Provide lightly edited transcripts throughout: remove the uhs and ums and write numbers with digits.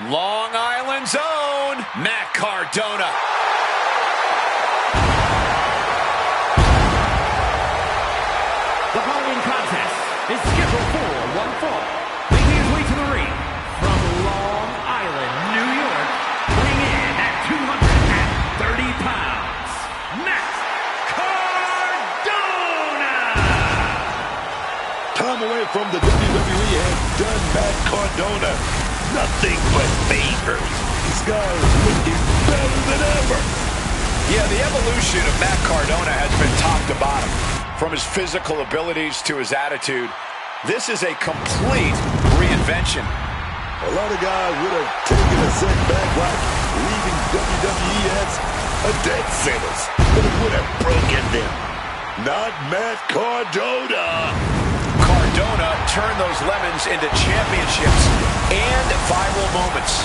Long Island's own Matt Cardona. The following contest is scheduled for one fall. Making his way to the ring from Long Island, New York, weighing in at 230 pounds, Matt Cardona! Time away from the WWE has done Matt Cardona nothing but favors. This guy is looking better than ever. Yeah, the evolution of Matt Cardona has been top to bottom. From his physical abilities to his attitude, this is a complete reinvention. A lot of guys would have taken a setback like leaving WWE as a death sentence, but it would have broken them. Not Matt Cardona. Cardona turned those lemons into championships and viral moments.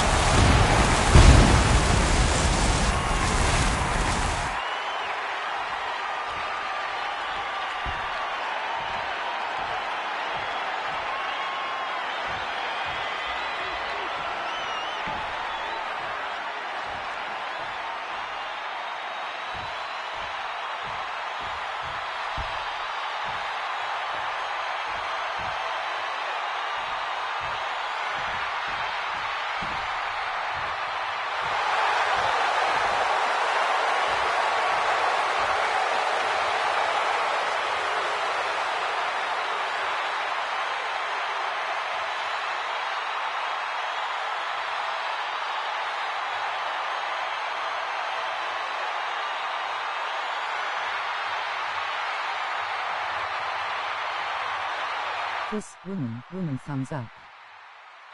This woman thumbs up.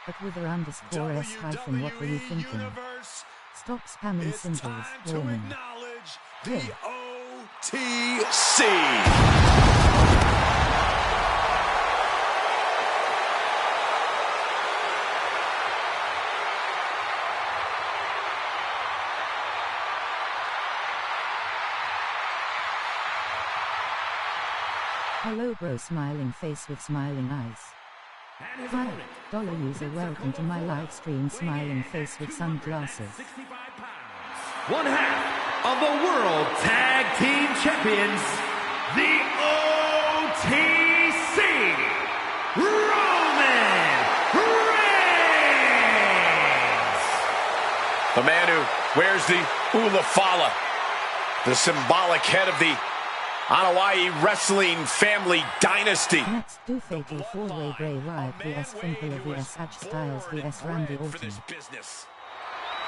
But with her underscore S hyphen, what were you thinking? Stop spamming symbols, warning. The OTC. Hello bro, smiling face with smiling eyes. Hi, dollar user, welcome to my live stream, smiling face with sunglasses. One half of the World Tag Team Champions, the OTC, Roman Reigns! The man who wears the Ulafala, the symbolic head of the Hawaii wrestling family dynasty. Let's do fatal four-way Bray Wyatt vs Fimple vs Edge Styles vs Randy Orton.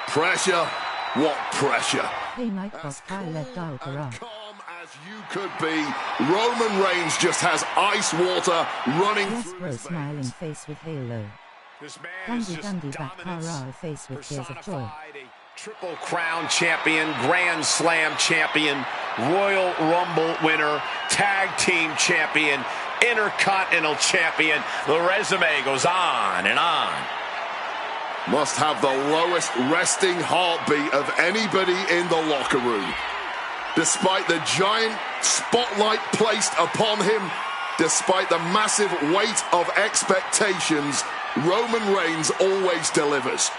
Pressure? What pressure? Hey Nightbot, I let Dalkara. Calm as you could be. Roman Reigns just has ice water running Yes through bro, his smiling veins. face with halo. This man is Dandy just back dominance Kara face with tears of joy. personified. A Triple Crown champion, Grand Slam champion, Royal Rumble winner, Tag Team champion, Intercontinental champion. The resume goes on and on. Must have the lowest resting heartbeat of anybody in the locker room. Despite the giant spotlight placed upon him, despite the massive weight of expectations, Roman Reigns always delivers.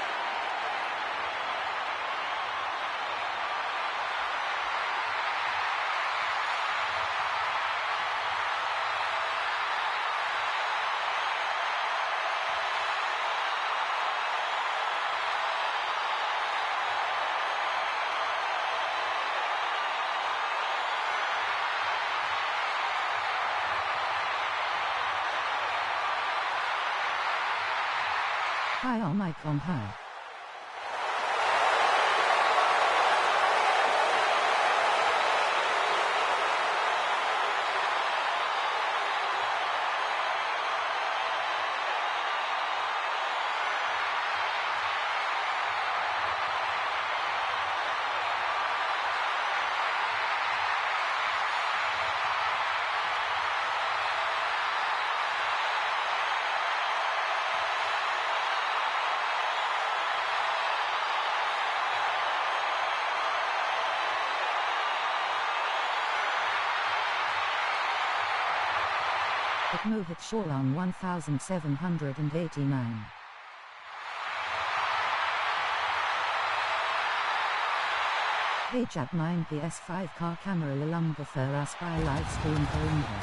Hi on Mike on high. But Mohit Shore on 1789. Page at 9 PS5 car camera lalong berferas by live stream karinga.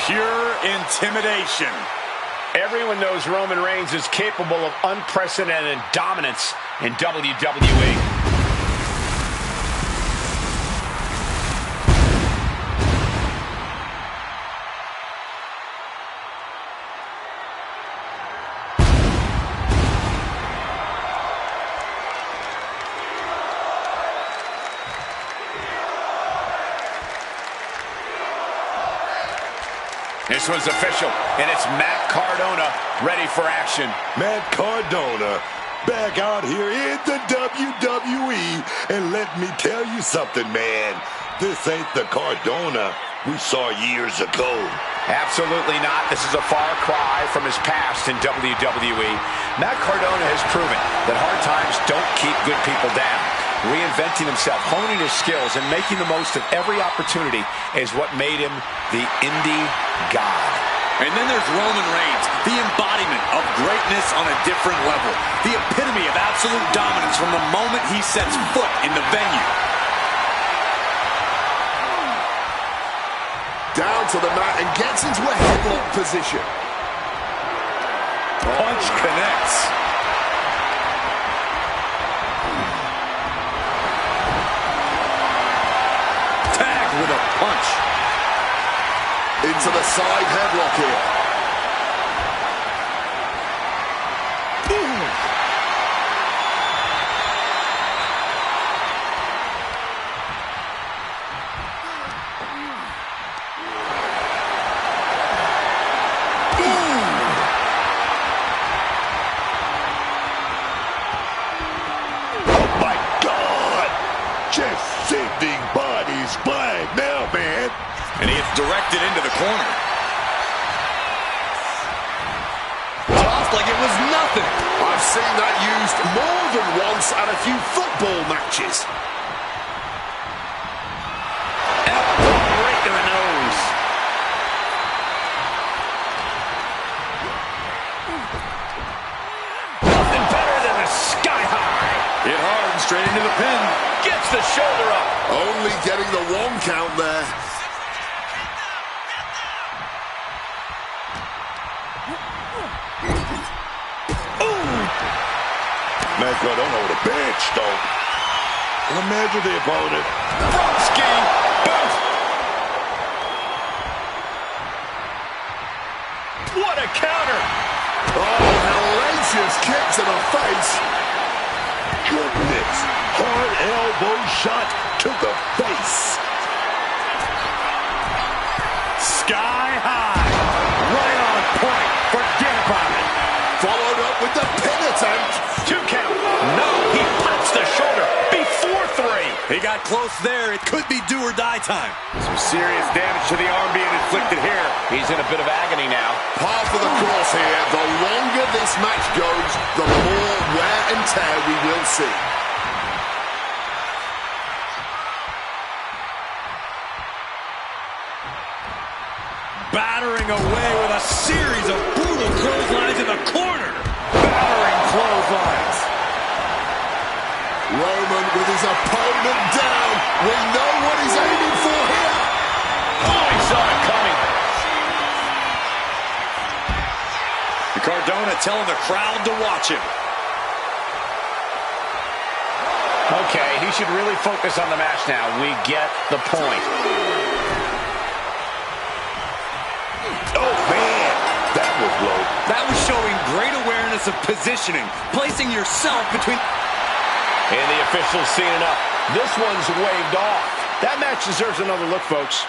Pure intimidation. Everyone knows Roman Reigns is capable of unprecedented dominance in WWE. This one's official, and it's Matt Cardona ready for action. Matt Cardona back out here in the WWE. And let me tell you something, man. This ain't the Cardona we saw years ago. Absolutely not. This is a far cry from his past in WWE. Matt Cardona has proven that hard times don't keep good people down. Reinventing himself, honing his skills, and making the most of every opportunity is what made him the indie god. And then there's Roman Reigns, the embodiment of greatness on a different level. The epitome of absolute dominance from the moment he sets foot in the venue. Down to the mat and gets into a headlock position. Punch connects. With a punch. Into the side headlock here. Oh my God! Just sending bodies by now, man. And he gets directed into the corner. Tossed like it was nothing. I've seen that used more than once at a few football matches. Elbow right to the nose. Nothing better than a sky high. Hit hard and straight into the pin. Gets the shoulder up. Only getting the 1 count there. Matt Cardona with a bad stomp. Imagine the opponent. Broski. Boom. What a counter. Oh, hellacious kick to the face. Goodness. Hard elbow shot to the face. Sky high. Right on point. Forget about it. Followed up with the pin attempt. 2 count. No, he pops the shoulder before 3. He got close there. It could be do or die time. Some serious damage to the arm being inflicted here. He's in a bit of agony now. Par for the course here. The longer this match goes, the more wear and tear we will see. Battering away with a series of brutal clotheslines in the corner. Battering clotheslines. Roman with his opponent down. We know what he's aiming for here. Oh, he saw it coming. Cardona telling the crowd to watch him. Okay, he should really focus on the match now. We get the point. Oh, man. That was low. That was showing great awareness of positioning, placing yourself between... And the officials seen enough. This one's waved off. That match deserves another look, folks.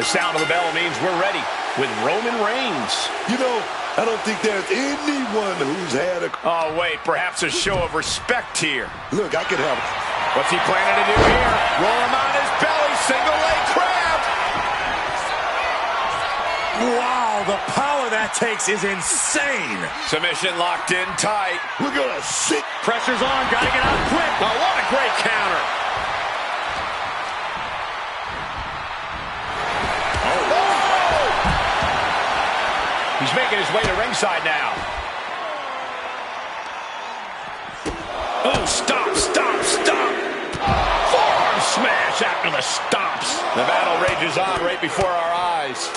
The sound of the bell means we're ready with Roman Reigns. You know, I don't think there's anyone who's had a... Oh, wait, perhaps a show of respect here. Look, I can help. What's he planning to do here? Roll him on his belly, single leg crab. Wow, the power that takes is insane. Submission locked in tight. We're going to sit. Pressure's on, gotta get out quick. Oh, what a great counter. He's making his way to ringside now. Oh, stop, stop, stop. Forearm smash after the stomps. The battle rages on right before our eyes.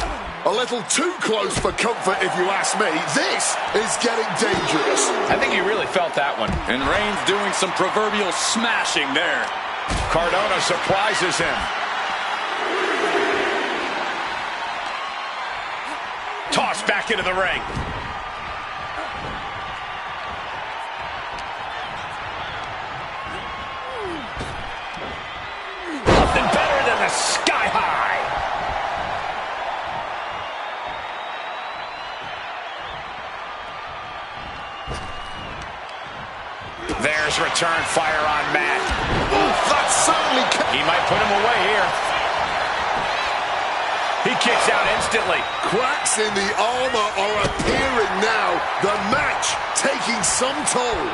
A little too close for comfort, if you ask me. This is getting dangerous. I think he really felt that one. And Reigns doing some proverbial smashing there. Cardona surprises him. Tossed back into the ring. Nothing better than the sky high. There's return fire on Matt. Oof, that certainly... He might put him away here. He kicks out instantly. Cracks in the armor are appearing now. The match taking some toll.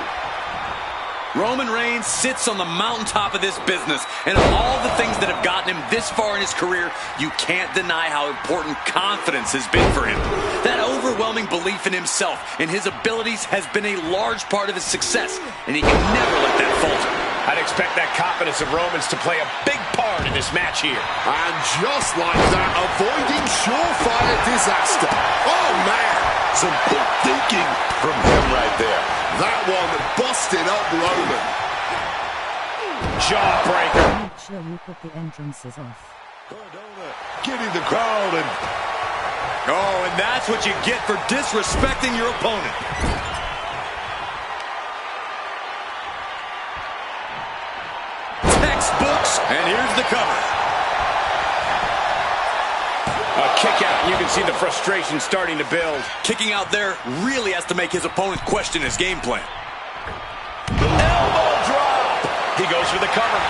Roman Reigns sits on the mountaintop of this business, and of all the things that have gotten him this far in his career, you can't deny how important confidence has been for him. That overwhelming belief in himself and his abilities has been a large part of his success, and he can never let that falter. I'd expect that confidence of Roman's to play a big part in this match here. And just like that, avoiding surefire disaster. Oh, man. Some quick thinking from him right there. That one busted up Roman. Jawbreaker. Make sure you put the entrances off. Cardona getting the crowd and... Oh, and that's what you get for disrespecting your opponent. Textbooks, and here's the cover. A kick out, and you can see the frustration starting to build. Kicking out there really has to make his opponent question his game plan. Elbow drop. He goes for the cover.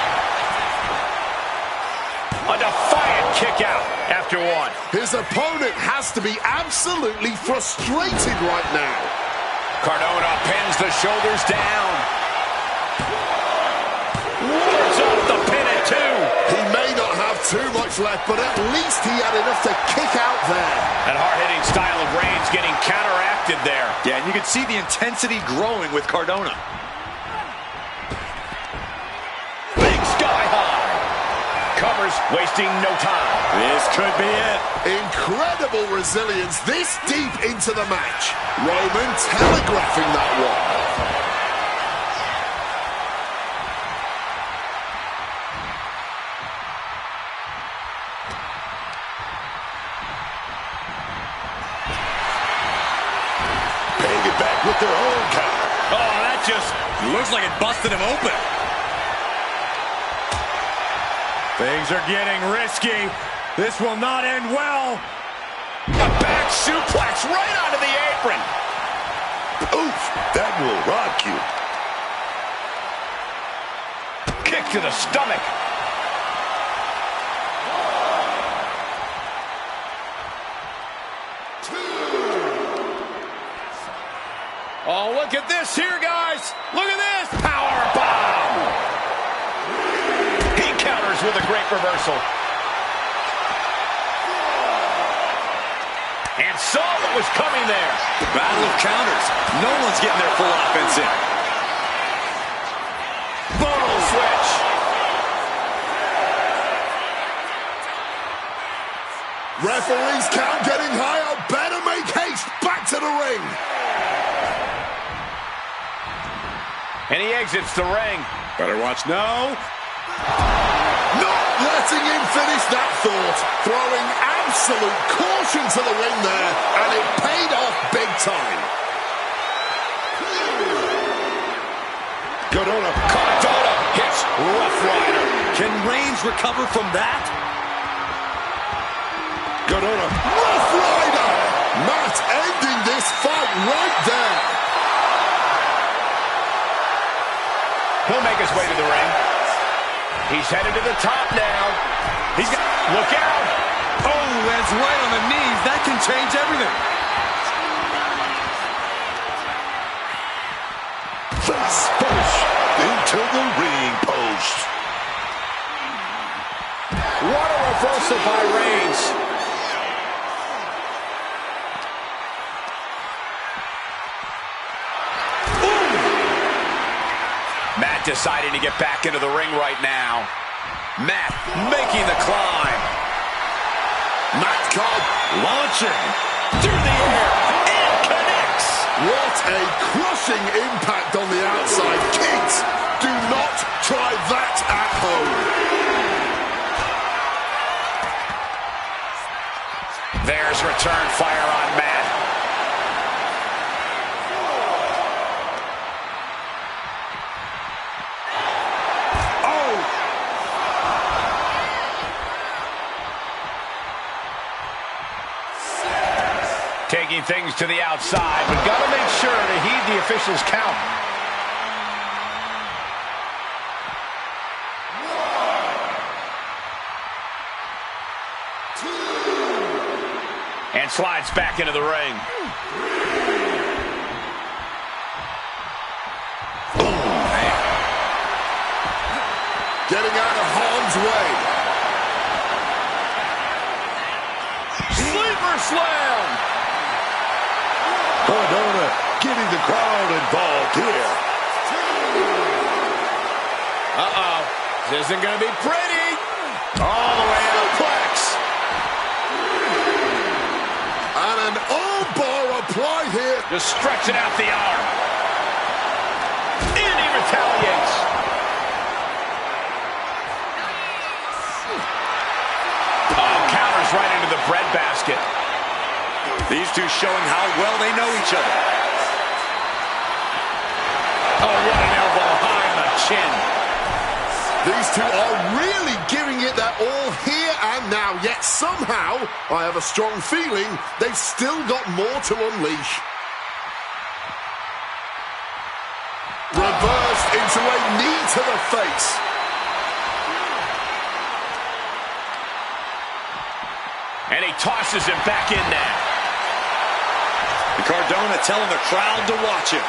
A defiant kick out after one. His opponent has to be absolutely frustrated right now. Cardona pins the shoulders down. Wards off the pin at two. He may not have too much left, but at least he had enough to kick out there. That hard-hitting style of Reigns getting counteracted there. Yeah, and you can see the intensity growing with Cardona. Big sky high. Covers, wasting no time. This could be it. Incredible resilience this deep into the match. Roman telegraphing that one. paying it back with their own counter. Oh, that just looks like it busted him open. Things are getting risky. This will not end well. A back suplex right onto the apron. Oof, that will rock you. Kick to the stomach. Oh, look at this here, guys. Look at this. Power bomb. He counters with a great reversal. And saw what was coming there. Battle of counters. No one's getting their full offense in. Boom switch. Referee's count getting higher. Better make haste back to the ring. And he exits the ring. Better watch now. Not letting him finish that thought. Throwing absolute caution to the ring there, and it paid off big time. Cardona hits Rough Rider. Can Reigns recover from that? Good on him. Rough Rider! Matt ending this fight right there. He'll make his way to the ring. He's headed to the top now. He's got... Look out! Oh, lands right on the knees. That can change everything. Face first into the ring post. What a reversal by Reigns. Matt deciding to get back into the ring right now. Matt making the climb. Matt Cobb Launching through the air and connects. What a crushing impact on the outside. Kids, do not try that at home. There's return fire on Matt. Taking things to the outside, but got to make sure to heed the official's count. And slides back into the ring. Getting out of harm's way. Sleeper slam! Cardona getting the crowd involved here. Uh-oh. This isn't going to be pretty. All the way out. Plex. And an armbar applied here. Just stretching out the arm. And he retaliates. Oh, counters right into the breadbasket. These two showing how well they know each other. Oh, what an elbow high on the chin. These two are really giving it their all here and now, yet somehow, I have a strong feeling, they've still got more to unleash. Reversed into a knee to the face. And he tosses him back in now. Cardona telling the crowd to watch him.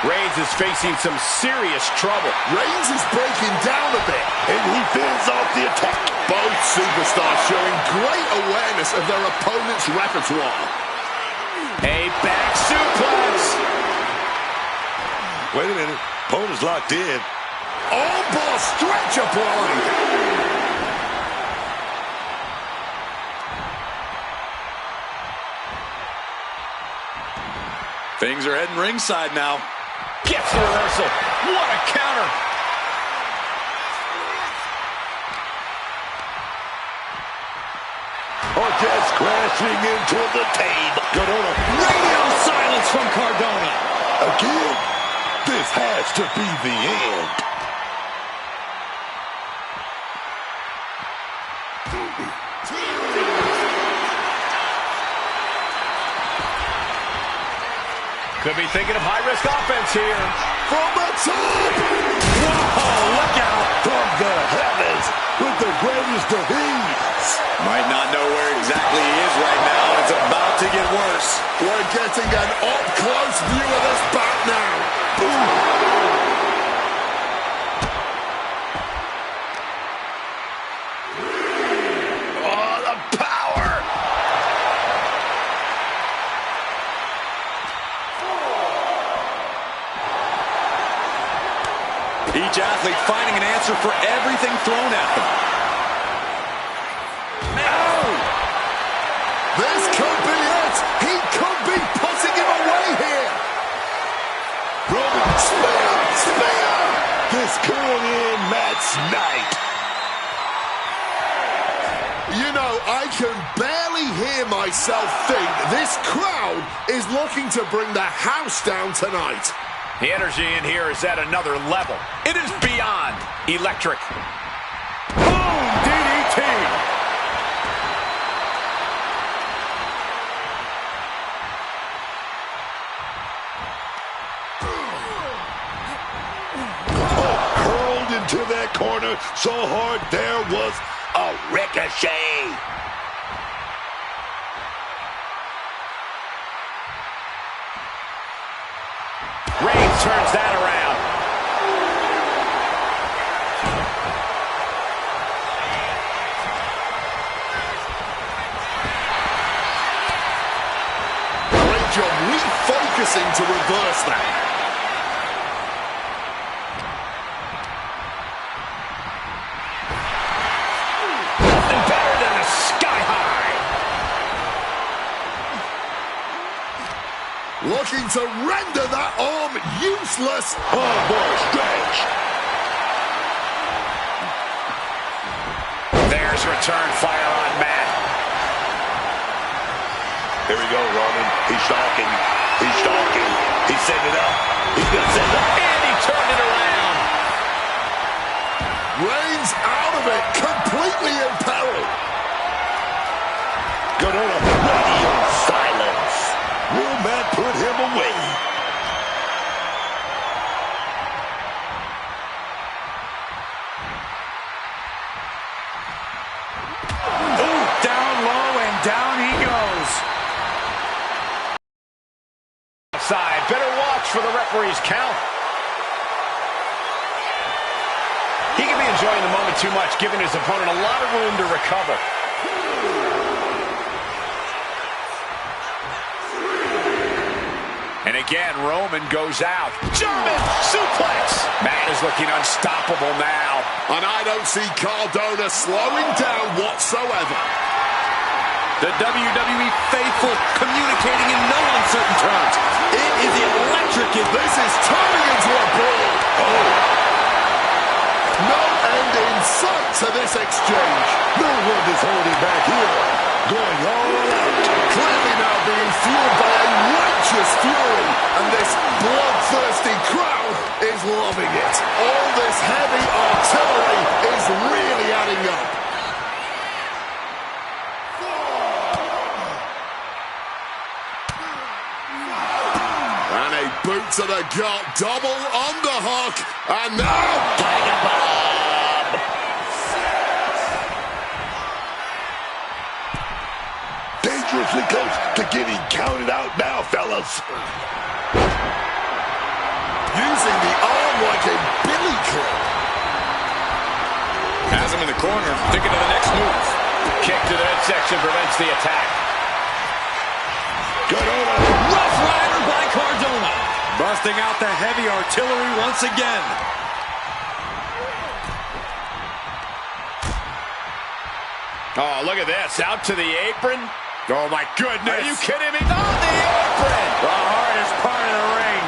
Reigns is facing some serious trouble. Reigns is breaking down a bit, And he fends off the attack. both superstars showing great awareness of their opponent's repertoire. A back suplex. Wait a minute. Opponent's locked in. Armbar stretch applied. Things are heading ringside now. Gets the reversal. What a counter. Just crashing into the table. Cardona. Radio silence from Cardona. Again, this has to be the end. Could be thinking of high-risk offense here. From the top. Whoa, look out from the heavens with the greatest of ease. Might not know where exactly he is right now. It's about to get worse. We're getting an up-close view of this back now. Ooh. Oh, the power. Each athlete finding an answer for everything thrown at them. This could be it. He could be putting him away here. Roman Spear, spear. This could end Matt's night. You know, I can barely hear myself think this crowd is looking to bring the house down tonight. The energy in here is at another level. It is beyond electric. Boom! DDT! Hurled into that corner so hard there was a ricochet. Reigns turns that around. Great job refocusing to reverse that. Nothing better than a sky high. Looking to render that arm useless. Oh, boy, stretch. There's return fire on Matt. Here we go, Roman. He's stalking. He's stalking. He's setting it up. He's going to set it up. And he turned it around. Reigns out of it, completely in peril. Good on a radio silence. Will Matt put him away? Ooh, down low and down he goes. Outside, better watch for the referee's count. He could be enjoying the moment too much, giving his opponent a lot of room to recover. And again, Roman goes out. German suplex. Matt is looking unstoppable now. And I don't see Cardona slowing down whatsoever. The WWE faithful communicating in no uncertain terms. It is electric. This is turning into a brawl. Oh. No end in sight to this exchange. No one is holding back here. Going all out. Clearly now being fueled by a righteous fury. And this bloodthirsty crowd is loving it. All this heavy artillery is really adding up. And a boot to the gut, double underhook, and now Tiger Bomb! Dangerously close to getting counted out now, fellas. Using the arm like a billy club. Has him in the corner, thinking of the next move. Kick to the midsection prevents the attack. Good on a Rough Rider by Cardona. Busting out the heavy artillery once again. Oh, look at this. Out to the apron. Oh, my goodness. Are you kidding me? On the apron. The hardest part of the ring.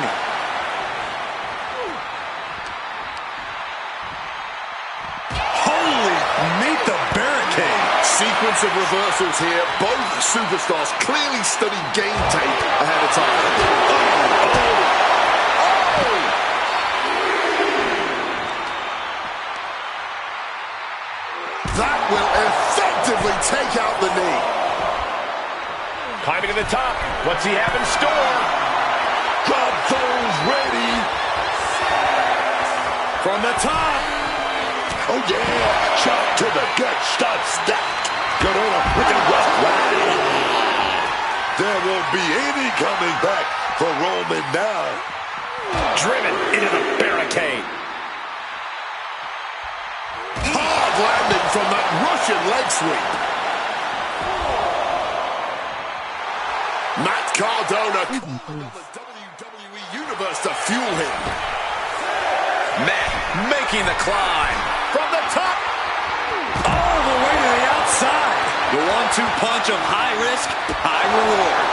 Holy, meet the barricade. Sequence of reversals here. Both superstars clearly studied game tape ahead of time. That will effectively take out the knee. Climbing to the top. What's he have in store? drop those ready. From the top. Oh, yeah. Shot to the gut. Stops that. Good on with a rough ride. There won't be any coming back for Roman now. Driven into the barricade. Hard landing from that Russian leg sweep. Matt Cardona calling on the WWE Universe to fuel him. Matt making the climb. From the top. All the way to the outside. The 1-2 punch of high risk, high reward.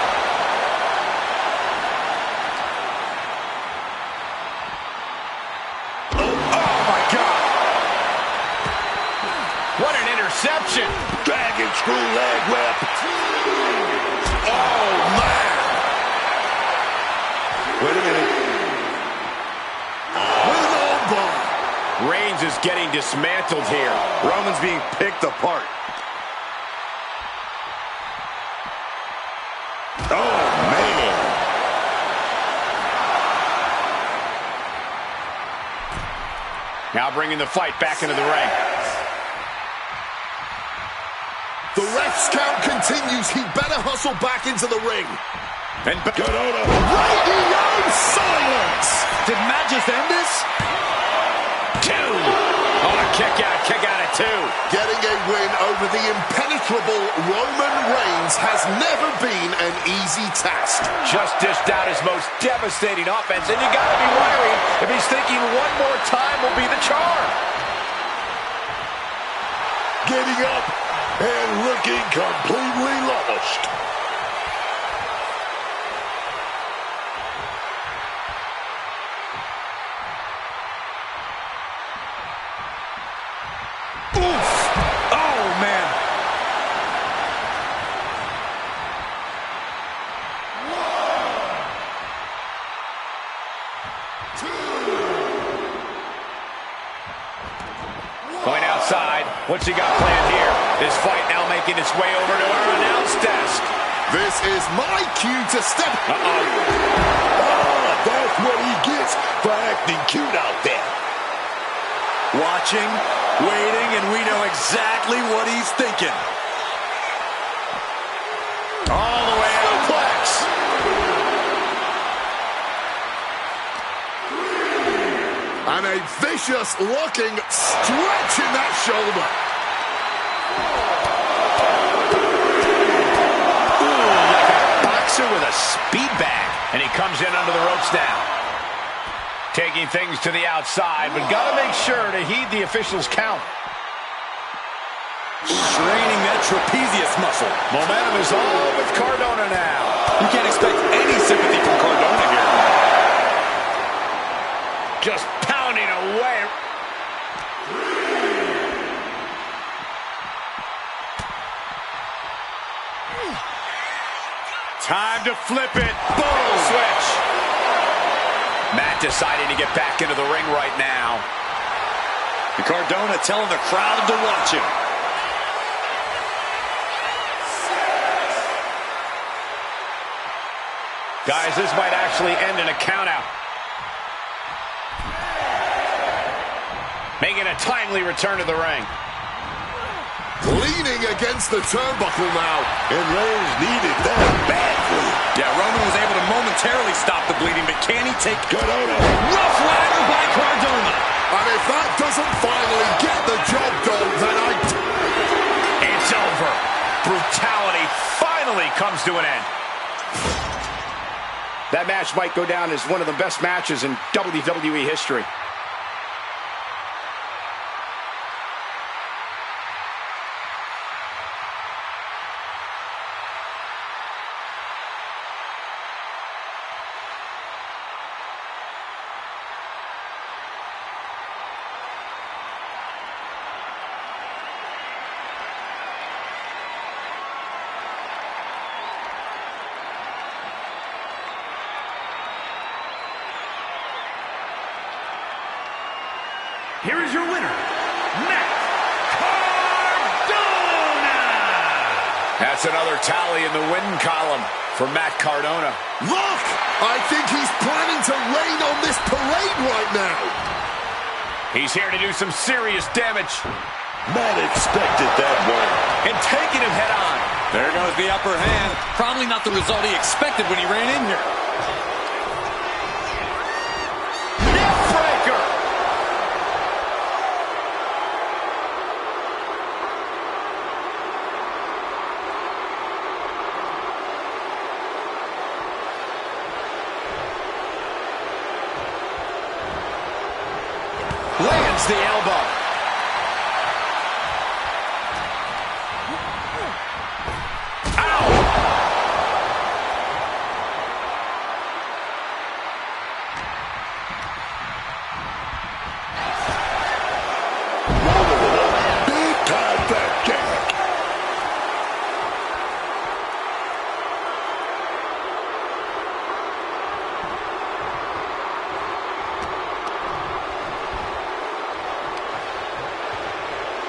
Oh my God. What an interception. Dragon screw leg whip. Wait a minute. With an armbar. Reigns is getting dismantled here. Roman's being picked apart. Oh, man. Now bringing the fight back into the ring. The ref's count continues. He better hustle back into the ring. And Corona. Radio silence. Did Matt just end this? 2. Oh, a kick out at 2. Getting a win over the impenetrable Roman Reigns has never been an easy task. Just dished out his most devastating offense, and you gotta be wary if he's thinking one more time will be the charm. Getting up and looking completely lost. Going outside. What's he got planned here? This fight now making its way over to our announce desk. This is my cue to step. That's what he gets for acting cute out there. Watching, waiting, and we know exactly what he's thinking. All the way out. Suplex. And a vicious-looking stretch in that shoulder. Ooh, like a boxer with a speed bag. And he comes in under the ropes now. Taking things to the outside, but got to make sure to heed the officials' count. Straining that trapezius muscle. Momentum is all with Cardona now. You can't expect any sympathy from Cardona here. Just pounding away. Time to flip it. Boom. Switch. Matt deciding to get back into the ring right now. And Cardona telling the crowd to watch him. Guys, this might actually end in a countout. Making a timely return to the ring. Leaning against the turnbuckle now. And Reigns needed that badly. Yeah, Roman was able to momentarily stop the bleeding, but can he take Corona. rough ladder by Cardona? And if that doesn't finally get the job done, then It's over. Brutality finally comes to an end. That match might go down as one of the best matches in WWE history. Here is your winner, Matt Cardona! That's another tally in the win column for Matt Cardona. look! I think he's planning to rain on this parade right now. He's here to do some serious damage. Matt expected that one. And taking him head on. There goes the upper hand. Probably not the result he expected when he ran in here. Neckbreaker. Lands the elbow. Big time back jack.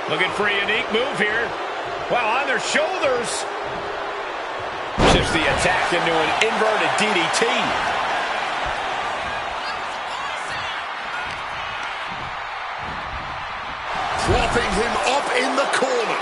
Looking for a unique move here. Wow, on their shoulders. Shifts the attack into an inverted DDT. Propping him up in the corner.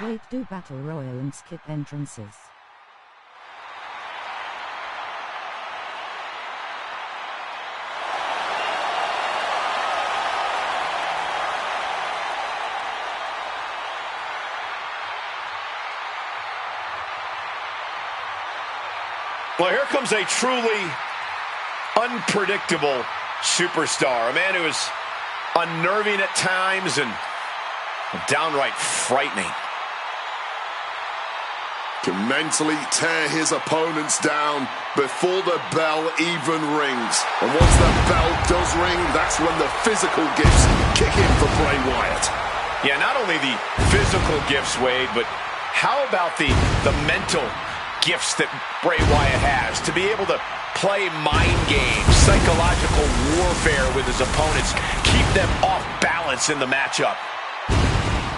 Wait, do battle royal and skip entrances. Well, here comes a truly unpredictable superstar. A man who is unnerving at times and downright frightening. Can mentally tear his opponents down before the bell even rings. And once that bell does ring, that's when the physical gifts kick in for Bray Wyatt. Yeah, not only the physical gifts, Wade, but how about the mental gifts that Bray Wyatt has? To be able to play mind games, psychological warfare with his opponents, keep them off balance in the matchup.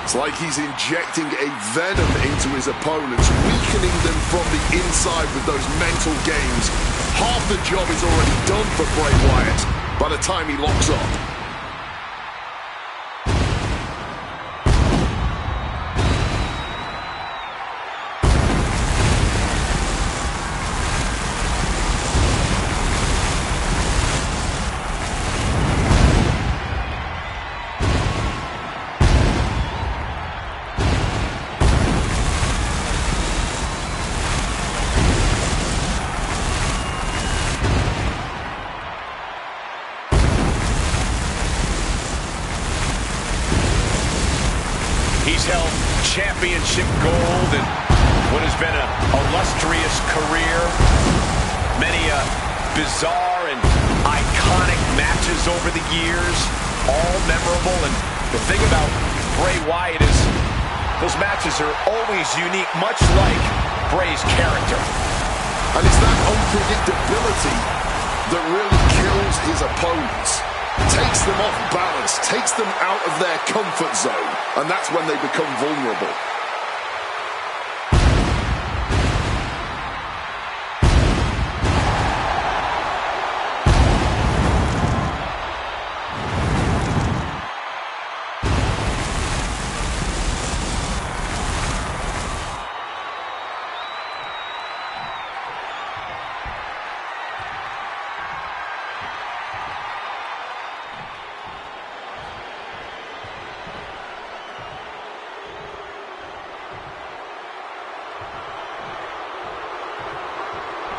It's like he's injecting a venom into his opponents, weakening them from the inside with those mental games. Half the job is already done for Bray Wyatt by the time he locks up. He's held championship gold in what has been an illustrious career. Many bizarre and iconic matches over the years, all memorable. And the thing about Bray Wyatt is those matches are always unique, much like Bray's character. And it's that unpredictability that really kills his opponents. Takes them off balance, takes them out of their comfort zone, and that's when they become vulnerable.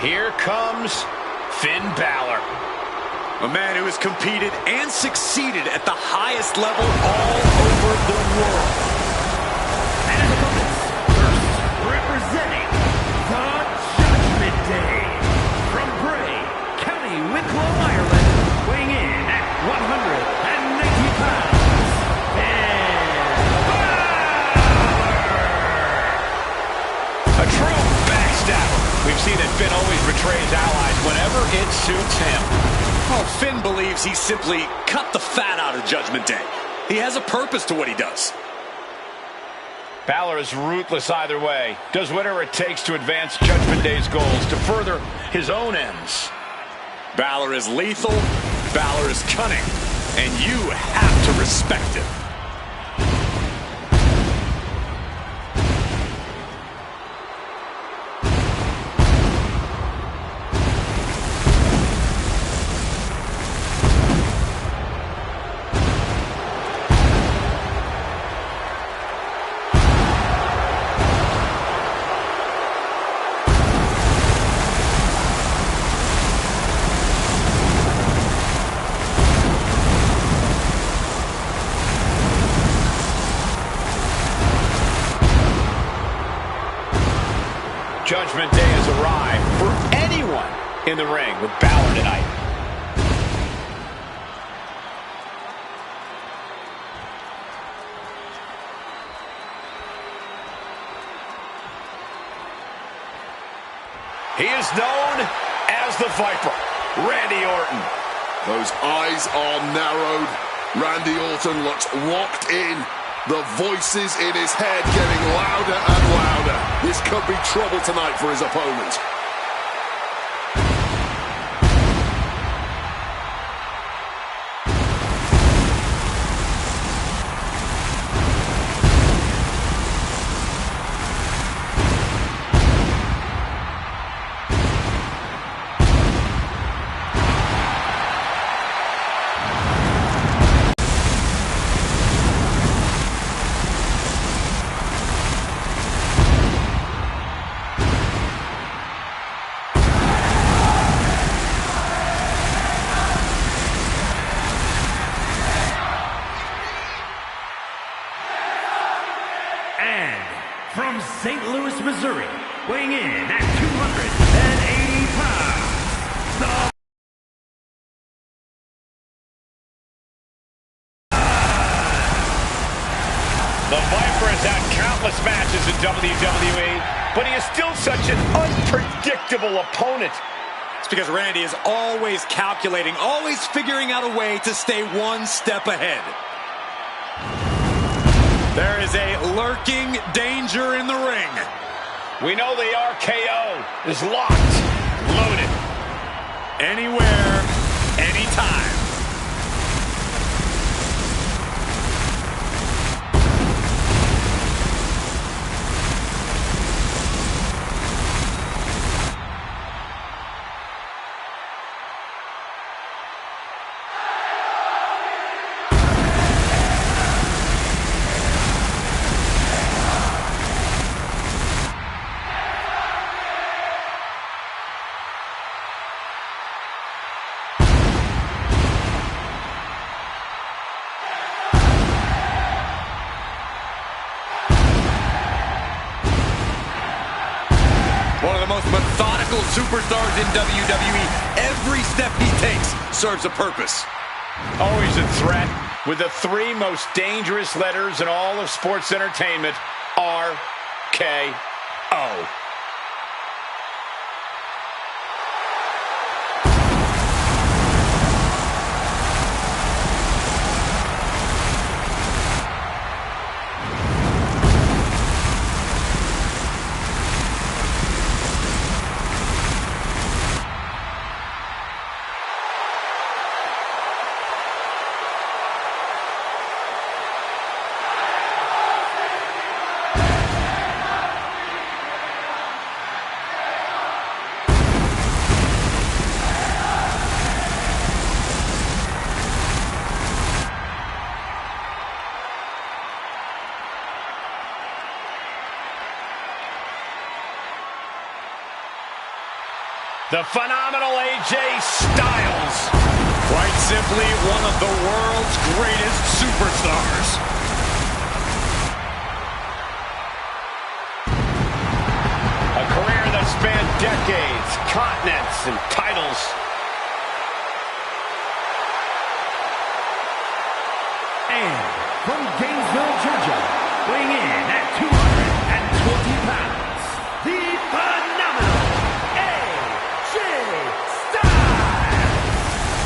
Here comes Finn Balor. A man who has competed and succeeded at the highest level all over the world. And his opponents, first representing the Judgment Day, from Bray, County Wicklow, Ireland, weighing in at 190 pounds, Finn Balor! A true backstabber. We've seen that Finn always betrays allies whenever it suits him. Oh, Finn believes he simply cut the fat out of Judgment Day. He has a purpose to what he does. Balor is ruthless either way. Does whatever it takes to advance Judgment Day's goals, to further his own ends. Balor is lethal, Balor is cunning, and you have to respect him. Judgment Day has arrived for anyone in the ring with Balor tonight. He is known as the Viper, Randy Orton. Those eyes are narrowed. Randy Orton looks locked in. The voices in his head getting louder and louder. This could be trouble tonight for his opponent. From St. Louis, Missouri, weighing in at 280 pounds, the Viper has had countless matches in WWE, but he is still such an unpredictable opponent. It's because Randy is always calculating, always figuring out a way to stay one step ahead. There is a lurking danger in the ring. We know the RKO is locked, loaded. Anywhere, anytime. One of the most methodical superstars in WWE. Every step he takes serves a purpose. Always a threat with the three most dangerous letters in all of sports entertainment, RKO. The phenomenal AJ Styles. Quite simply, one of the world's greatest superstars. A career that spanned decades, continents, and titles. And from Gainesville, Georgia, weighing in at 220 pounds, the phenomenal AJ Styles.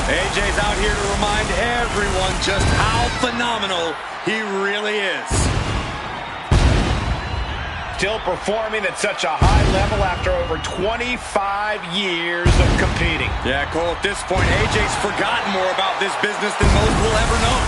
AJ's out here to remind everyone just how phenomenal he really is. Still performing at such a high level after over 25 years of competing. Yeah, Cole, at this point, AJ's forgotten more about this business than most will ever know.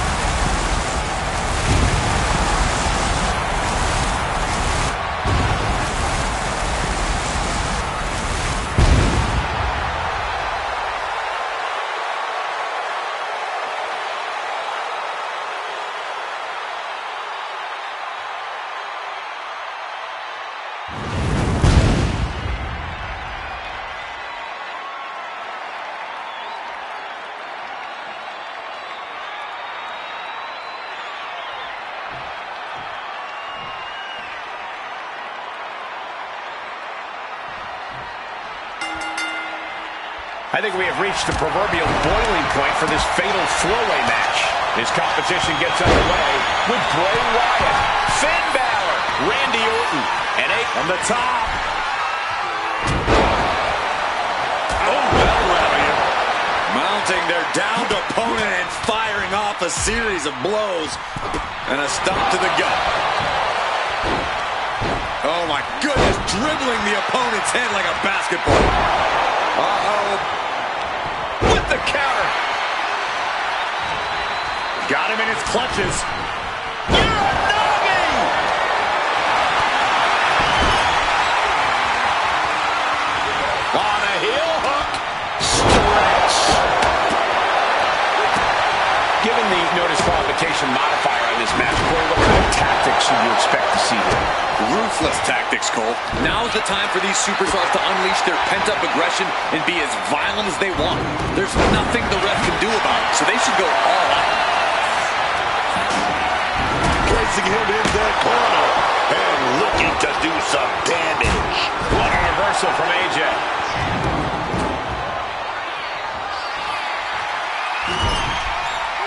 I think we have reached the proverbial boiling point for this fatal four-way match. His competition gets underway with Bray Wyatt, Finn Balor, Randy Orton, and from the top. Oh, that'll rattle you. Mounting their downed opponent and firing off a series of blows. And a stomp to the gut. Oh, my goodness, dribbling the opponent's head like a basketball. Uh-oh. With the counter. Got him in his clutches. Uranagi! On a heel hook. Stretch. Given the no disqualification modifier on this match, Corey, what kind of tactics should you expect to see here? Ruthless tactics, Cole. Now's the time for these superstars to unleash their pent-up aggression and be as violent as they want. There's nothing the ref can do about it, so they should go all out. Placing him in the corner and looking to do some damage. What a reversal from AJ.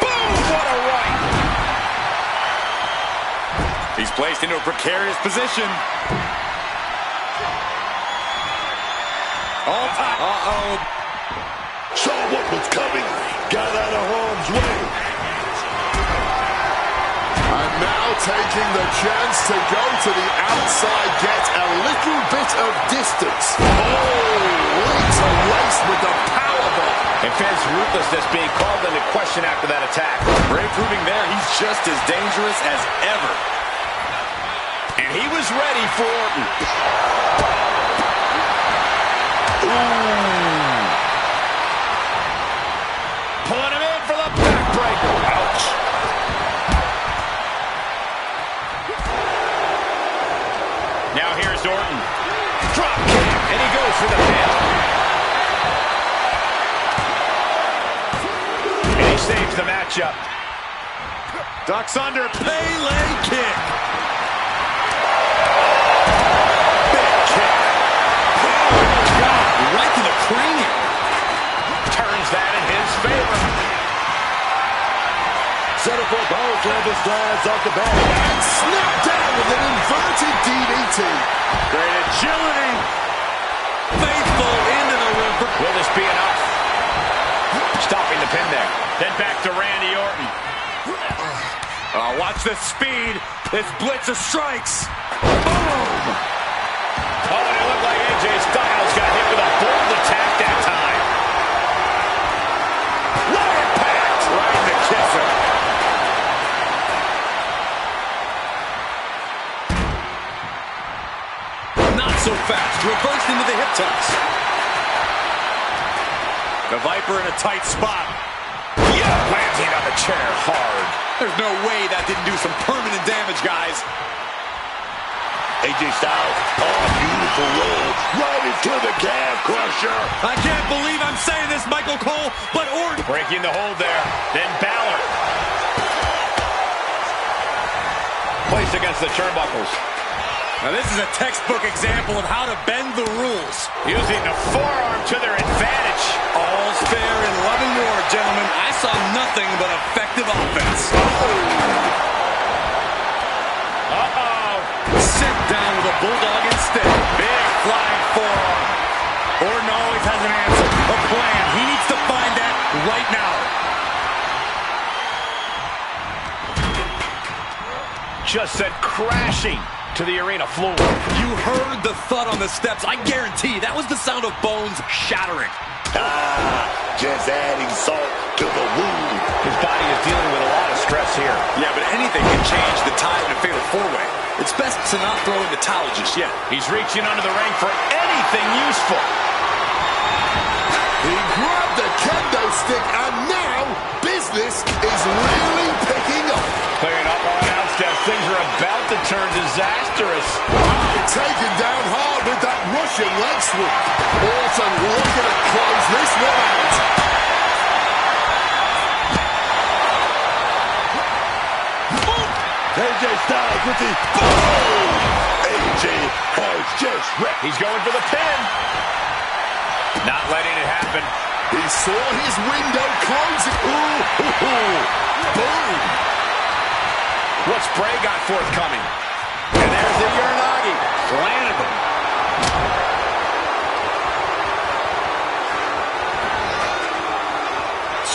Boom! What a right. He's placed into a precarious position. All time. Uh-oh. Saw what was coming. Got out of harm's way. And now taking the chance to go to the outside, get a little bit of distance. Oh, leads a race with the powerbomb. And Finn's ruthlessness being called into question after that attack. Bray proving there he's just as dangerous as ever. And he was ready for Orton. Ooh. Pulling him in for the backbreaker. Ouch. Now here's Orton. Drop kick. And he goes for the pin. And he saves the matchup. Ducks under. Pele kick. Right to the cranium. Turns that in his favor. Set up for a power slam to slides off the back. And snapped down with an inverted DDT. Great agility. Faithful into the river. Will this be enough? Stopping the pin there. Then back to Randy Orton. Watch the speed. This blitz of strikes. Boom. Oh, and it looked like AJ Styles got hit with a bold attack that time. What impact! Right in the kisser. Not so fast. Reversed into the hip toss. The Viper in a tight spot. Yeah, landing on the chair hard. There's no way that didn't do some permanent damage, guys. AJ Styles, oh, beautiful roll, right into the calf crusher. I can't believe I'm saying this, Michael Cole, but Orton breaking the hold there. Then Balor. Placed against the turnbuckles. Now this is a textbook example of how to bend the rules. Using the forearm to their advantage. All's fair in love and war, gentlemen. I saw nothing but effective offense. Sit down with a bulldog instead. Big flying forearm. Orton always has an answer, a plan. He needs to find that right now. Just sent crashing to the arena floor. You heard the thud on the steps. I guarantee that was the sound of bones shattering. Just adding salt to the wound. His body is dealing with a lot of stress here. Yeah, but anything can change the tide in a fatal four-way. It's best to not throw in the towel just yet. He's reaching under the ring for anything useful. He grabbed the kendo stick, and now business is really picking up. Clearing up on outsteps. Things are about to turn disastrous. Taken down hard with that Russian leg sweep. Orton looking to close this one out. AJ Styles with the boom. AJ has just wrecked. He's going for the pin. Not letting it happen. He saw his window closing. Ooh. Boom. What's Bray got forthcoming? And there's the Uranagi. Planted him.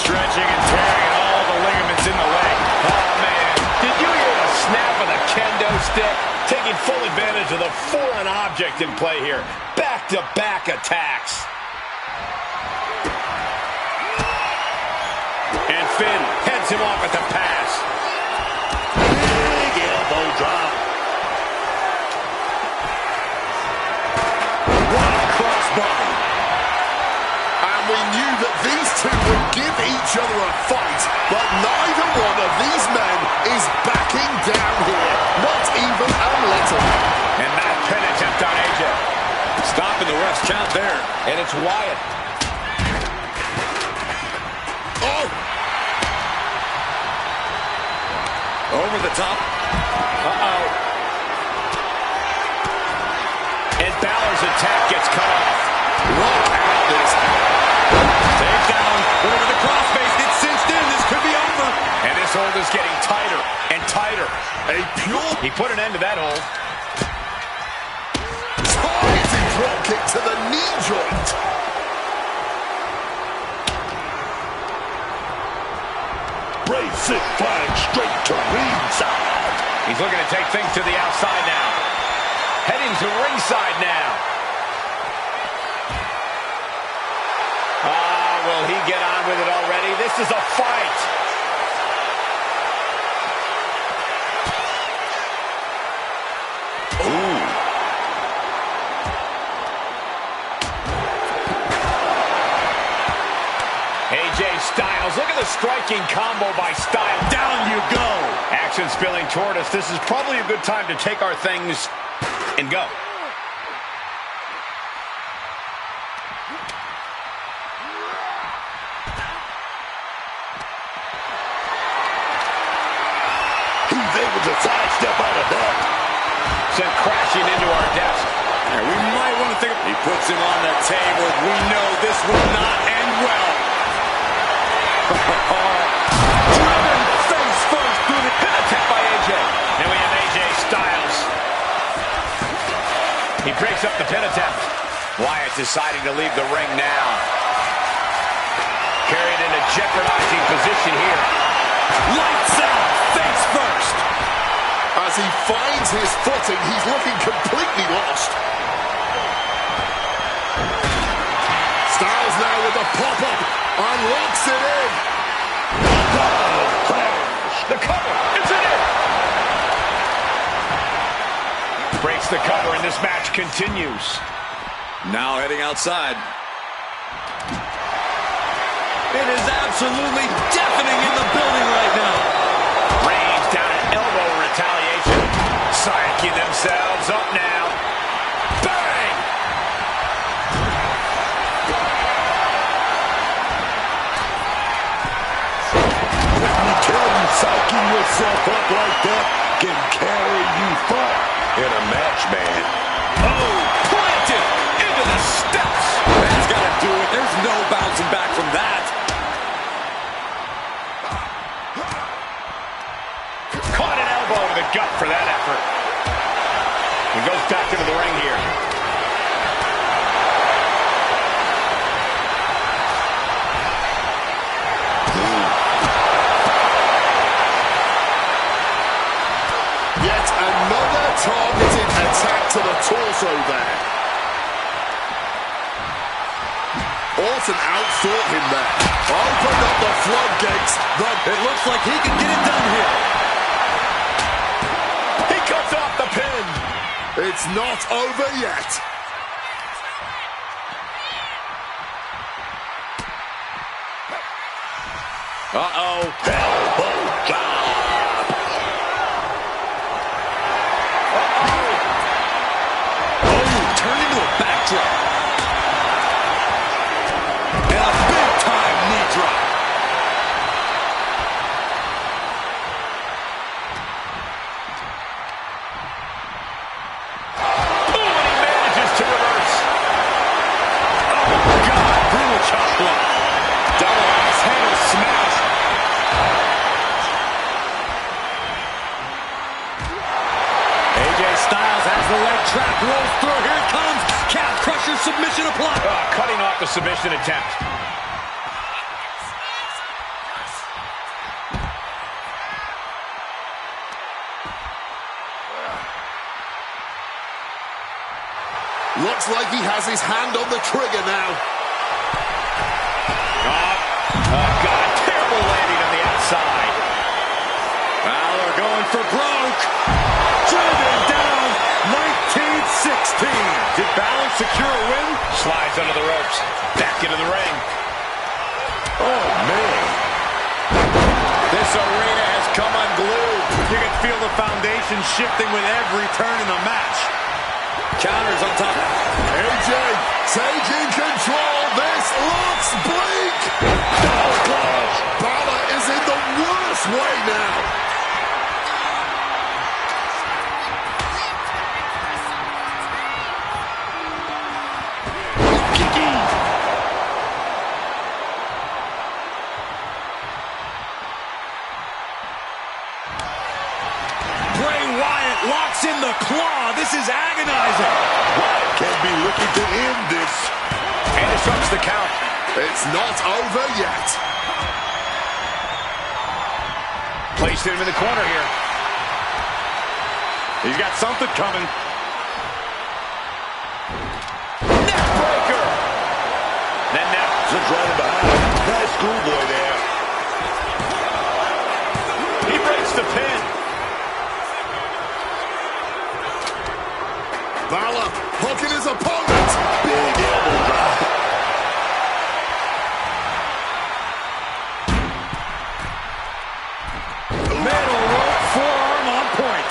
Stretching and tearing all the ligaments in the leg. Oh, man. Did you hear the snap of the kendo stick? Taking full advantage of the foreign object in play here. Back-to-back attacks. And Finn heads him off at the pass. Big elbow drop. What a crossbody. And we knew that these two would give each other a fight, but neither one of these men is backing down here. Not even a little. And that pin attempt on AJ. Stopping the ref's count there. And it's Wyatt. Oh! Over the top. Uh-oh. And Balor's attack gets cut off. Look at this. Takedown. Over the crossface. It's cinched in. This could be over. And this hold is getting tighter and tighter. A pure He put an end to that hold. targeted drop kick to the knee joint. Bray Six flying straight to ringside. He's looking to take things to the outside now. Heading to ringside now. Will he get on with it already? This is a fight. Ooh. AJ Styles, look at the striking combo by Styles. Down you go. Action spilling toward us. This is probably a good time to take our things and go. He's able to sidestep out of that. Sent crashing into our desk. Yeah, we might want to think. He puts him on the table. We know this will not end well. Driven face first through the pin attempt by AJ. And we have AJ Styles. He breaks up the pin attempt. Wyatt deciding to leave the ring now. Carried in a jeopardizing position here. Lights out. Face first. As he finds his footing, he's looking completely lost. Styles now with a pop-up. Unlocks it in. The cover. Is it in? Breaks the cover and this match continues. Now heading outside. It is absolutely deafening in the building right now. Reigns down an elbow retaliation. Psyching themselves up now. like that can carry you far in a match, man. Oh, planted into the steps. That's got to do it. There's no bouncing back from that. Caught an elbow to the gut for that effort. He goes back into the ring here. Yet another targeted attack to the torso there. Orton outthought him there. Opened up the floodgates. It looks like he can get it done here. He cuts off the pin. It's not over yet. Uh-oh. Elbow drop. Oh, turned into a backdrop. And a big-time knee drop. Ooh, and he manages to reverse. Oh, God. Brutal chop block. Double axe handle smash. AJ Styles has the leg trap, rolls through. Here it comes. Calf crusher submission applied. Cutting off the submission attempt. Looks like he has his hand on the trigger now. Oh, God, terrible landing on the outside. Balor going for broke. Driven down. 1916. Did Balor secure a win? Slides under the ropes. Back into the ring. Oh, man. This arena has come unglued. You can feel the foundation shifting with every turn in the match. Counters on top. AJ taking control. This looks bleak. Balor is in the worst way now. Bray Wyatt locks in the claw. This is agonizing. Wyatt can be looking to end this. And disrupts the count. It's not over yet. Placed him in the corner here. He's got something coming. Neckbreaker. Then now. Just right behind. Nice schoolboy there. He breaks the pin. Balor hooking his opponent. Big elbow drop. Middle rope forearm on point.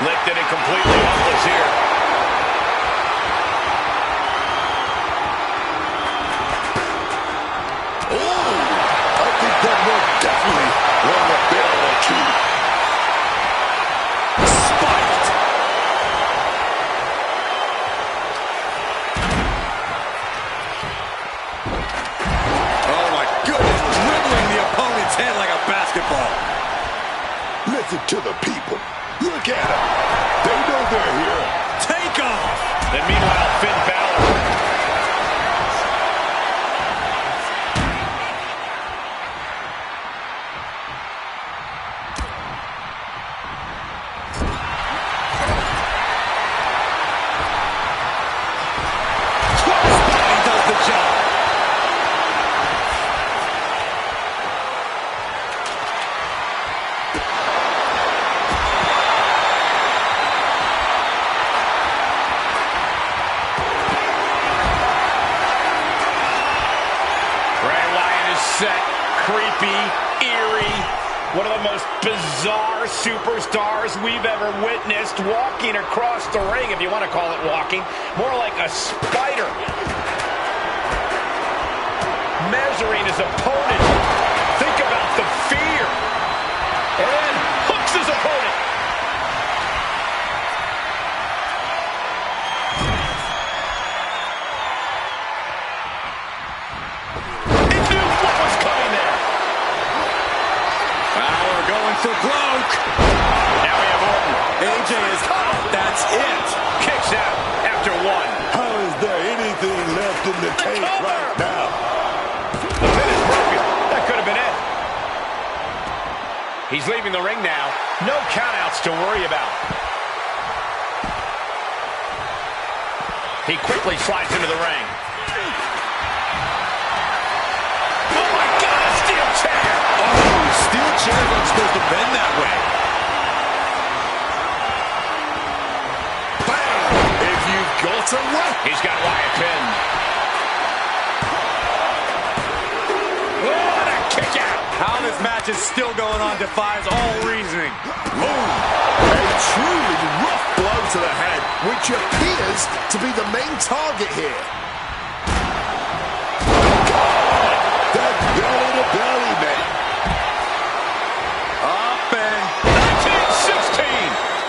Lifted and completely helpless here. Oh, I think that will definitely run a bell or two. Spiked. Oh my goodness, dribbling the opponent's head like a basketball. Listen to the people. Look at them. They know they're here. Take off. Then meanwhile, Finn Balor. Crossbody does the job. Set, creepy, eerie, one of the most bizarre superstars we've ever witnessed, walking across the ring, if you want to call it walking, more like a spider, measuring his opponent. Think about the fear. And hooks his opponent. He knew what was coming there. Fowler going for broke. Now we have Orton. AJ is out. That's it. Kicks out after one. How is there anything left in the tank right now? The pin is broken. That could have been it. He's leaving the ring now. No countouts to worry about. He quickly slides into the ring. Oh my God, a steel chair! Oh, steel chairs aren't supposed to bend that way. Bam! If you've got a weapon. He's got Wyatt pinned. What a kick out! How this match is still going on defies all reasoning. Boom! A truly rough blow to the head, which appears to be the main target here. That belly to belly, man. Up and 1916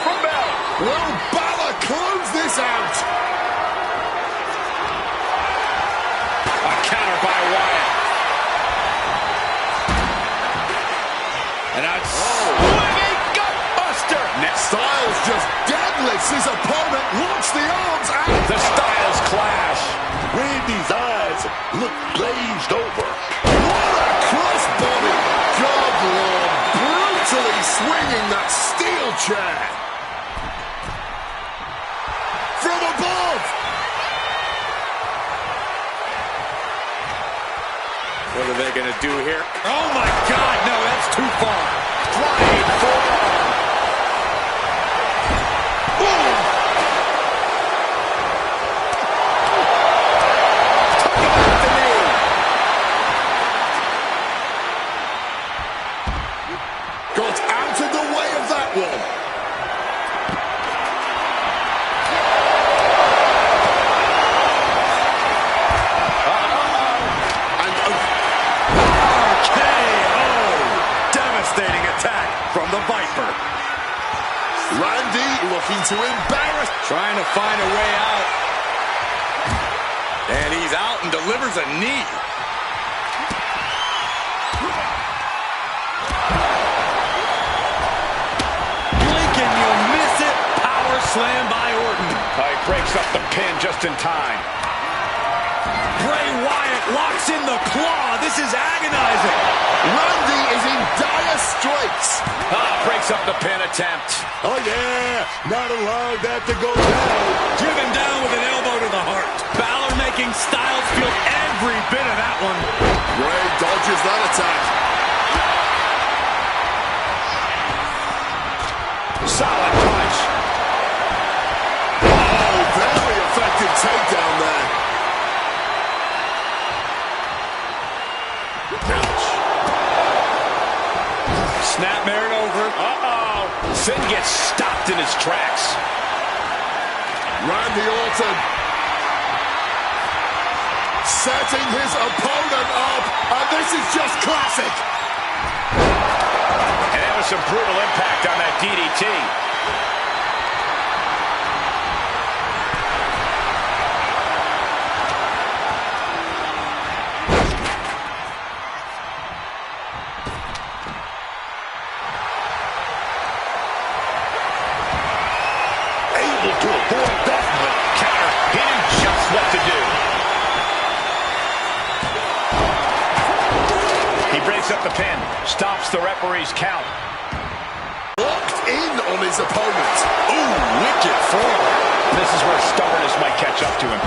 from Bell. Will Balor close this out? A counter by Wyatt. And a swinging gutbuster. Styles just deadlifts his opponent, launch the arms out. The Styles clash. Randy's eyes look glazed over. What a crossbody. God Lord, brutally swinging that steel chair. From above. what are they going to do here? Oh my God, no, that's too far. Flying forearm. Got out of the way of that one. And Devastating attack from the Viper. Randy looking to embarrass. Trying to find a way out. And he's out and delivers a knee. Blink and you'll miss it. Power slam by Orton. He breaks up the pin just in time. Bray Wyatt locks in the claw. This is agonizing. Randy is in dire straits. Breaks up the pin attempt. Oh, yeah. Not allowed that to go down. Driven down with an elbow to the heart. Balor making Styles feel every bit of that one. Bray dodges that attack. Solid punch. Oh, very effective takedown there. Ouch. Snapmare it over. Uh-oh. Sin gets stopped in his tracks. Randy Orton setting his opponent up, and this is just classic. And that was some brutal impact on that DDT. Able to avoid that one. Counter. He knew just what to do. He breaks up the pin. Stops the referee's count. Locked in on his opponent. Ooh, wicked forward. This is where stubbornness might catch up to him.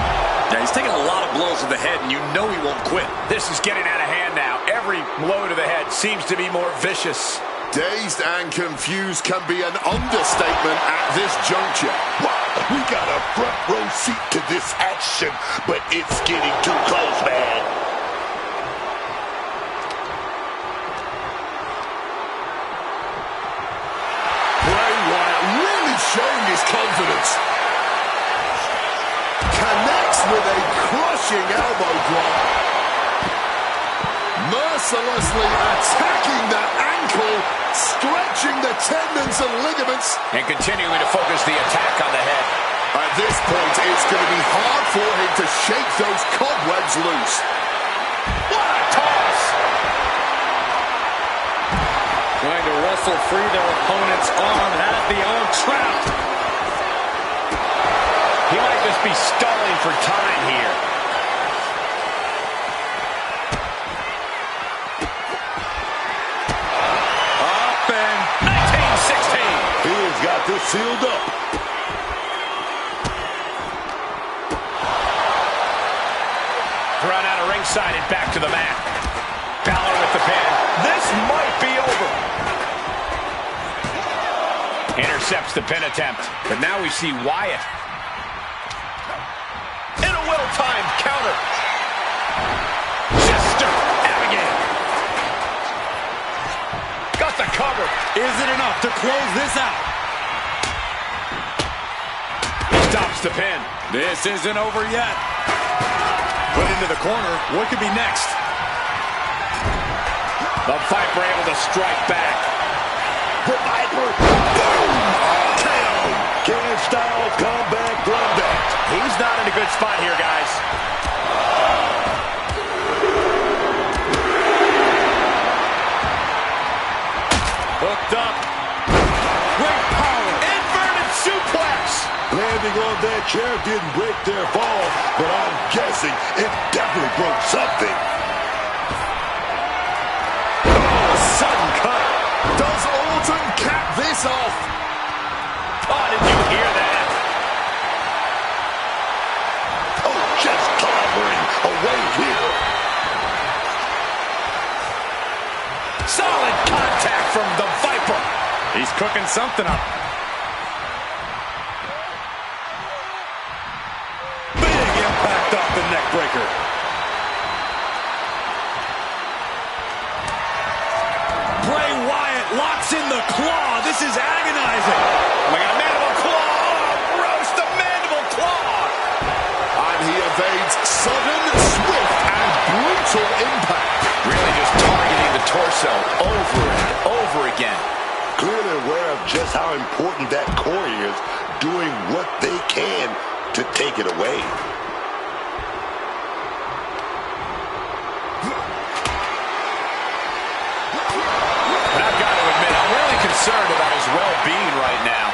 Yeah, he's taking a lot of blows to the head, and you know he won't quit. This is getting out of hand now. Every blow to the head seems to be more vicious. Dazed and confused can be an understatement at this juncture. Wow, we got a front row seat to this action, but it's getting too close, man. Bray Wyatt really showing his confidence. Connects with a crushing elbow drop. mercilessly attacking the ankle, stretching the tendons and ligaments. And continuing to focus the attack on the head. At this point, it's going to be hard for him to shake those cobwebs loose. What a toss! Trying to wrestle free their opponent's arm, has the arm trapped. He might just be stalling for time here. Up and 19-16. He has got this sealed up. Thrown out of ringside and back to the mat. Balor with the pin. This might be over. Intercepts the pin attempt. But now we see Wyatt. In a well-timed counter. Sister Abigail. Got the cover. is it enough to close this out? Stops the pin. This isn't over yet. Put into the corner. What could be next? The Viper able to strike back. The Viper, boom, KO. Can Styles come back from that? He's not in a good spot here, guys. Hooked up. Great power. Inverted suplex. Landing on that chair didn't break their fall, but I'm guessing it definitely broke something. Sudden cut. Does Orton cap this off? Oh, did you hear that? Oh, just clobbering away here. Solid contact from the Viper. He's cooking something up. Big impact off the neck breaker. Bray Wyatt locks in the claw. This is agonizing. Oh my God, mandible claw. Oh, roast the mandible claw. And he evades sudden, swift, and brutal impact. Really just targeting the torso over and over again. Clearly aware of just how important that core is, doing what they can to take it away. But I've got to admit, I'm really concerned about his well-being right now.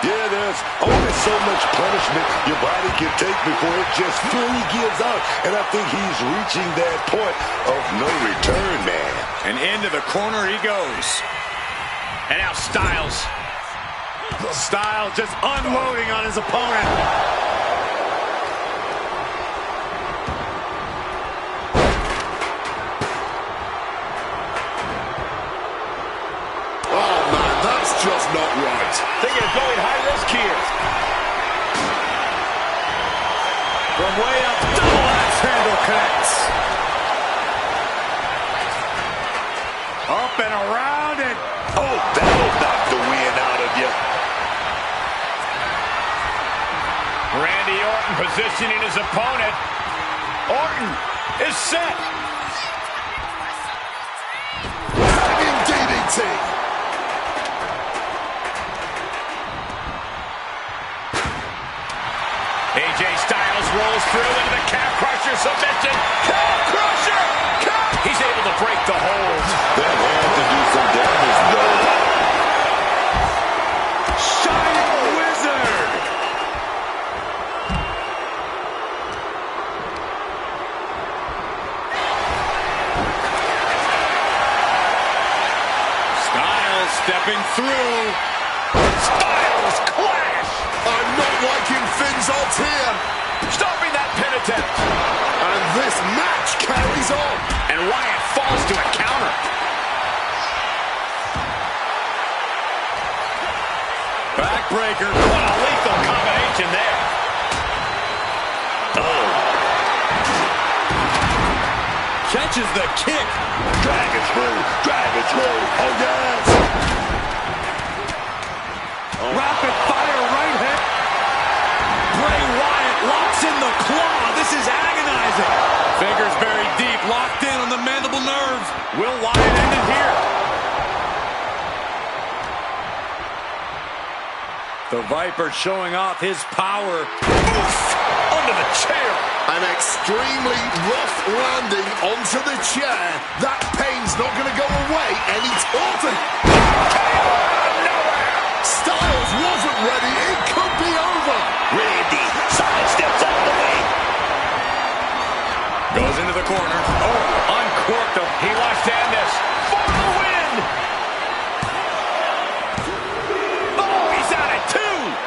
Yeah, there's only so much punishment your body can take before it just fully gives out. And I think he's reaching that point of no return, man. And into the corner he goes. And now Styles. Styles just unloading on his opponent. Oh, man, that's just not right. Thinking of going high risk here. From way up, double axe handle connects. Up and around and Oh, that'll knock the wind out of you. Randy Orton positioning his opponent. Orton is set. Hanging DDT. AJ Styles rolls through into the calf crusher submission. Calf crusher! He's able to break the hold. That had to do some damage, though. Shining Wizard. Styles stepping through. Styles clash. I'm not liking Finn's odds here. Stopping that pin attempt. And this match carries on. And Wyatt falls to a counter. Backbreaker. What a lethal combination there. Catches the kick. Drag it through. Drag it through. Oh, yes. Rapid fire right hit. Bray Wyatt locks in the claw. This is agonizing. Fingers buried deep, locked in on the mandible nerve. The Viper showing off his power. Oof! Under the chair. An extremely rough landing onto the chair. That pain's not going to go away any time. Styles wasn't ready. It could be over. Randy sidesteps out of the way. Goes into the corner. Oh, uncorked him. He wants to end this for the win. Oh, he's out at 2.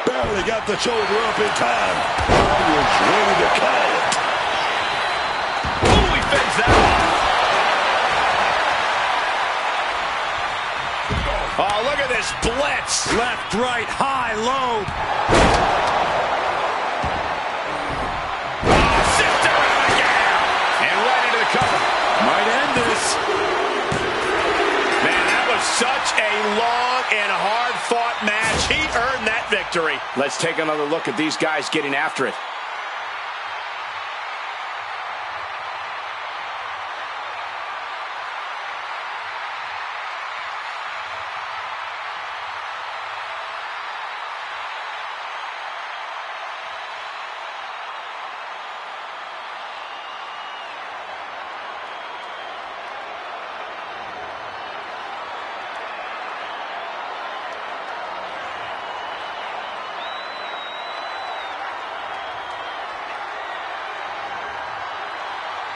Barely got the shoulder up in time. I was ready to call it. Oh, he fends that off. Oh, look at this blitz. Left, right, high, low. Oh, sister again. And right into the cover. Might end this. Man, that was such a long and hard-fought match. He earned that victory. Let's take another look at these guys getting after it.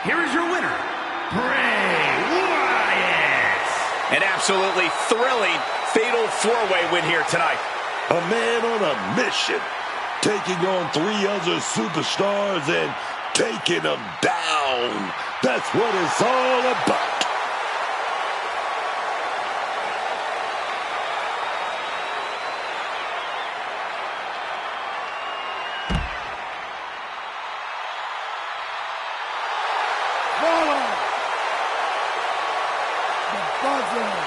Here is your winner, Bray Wyatt. An absolutely thrilling fatal four-way win here tonight. A man on a mission, taking on 3 other superstars and taking them down. That's what it's all about. Follow the buzzer.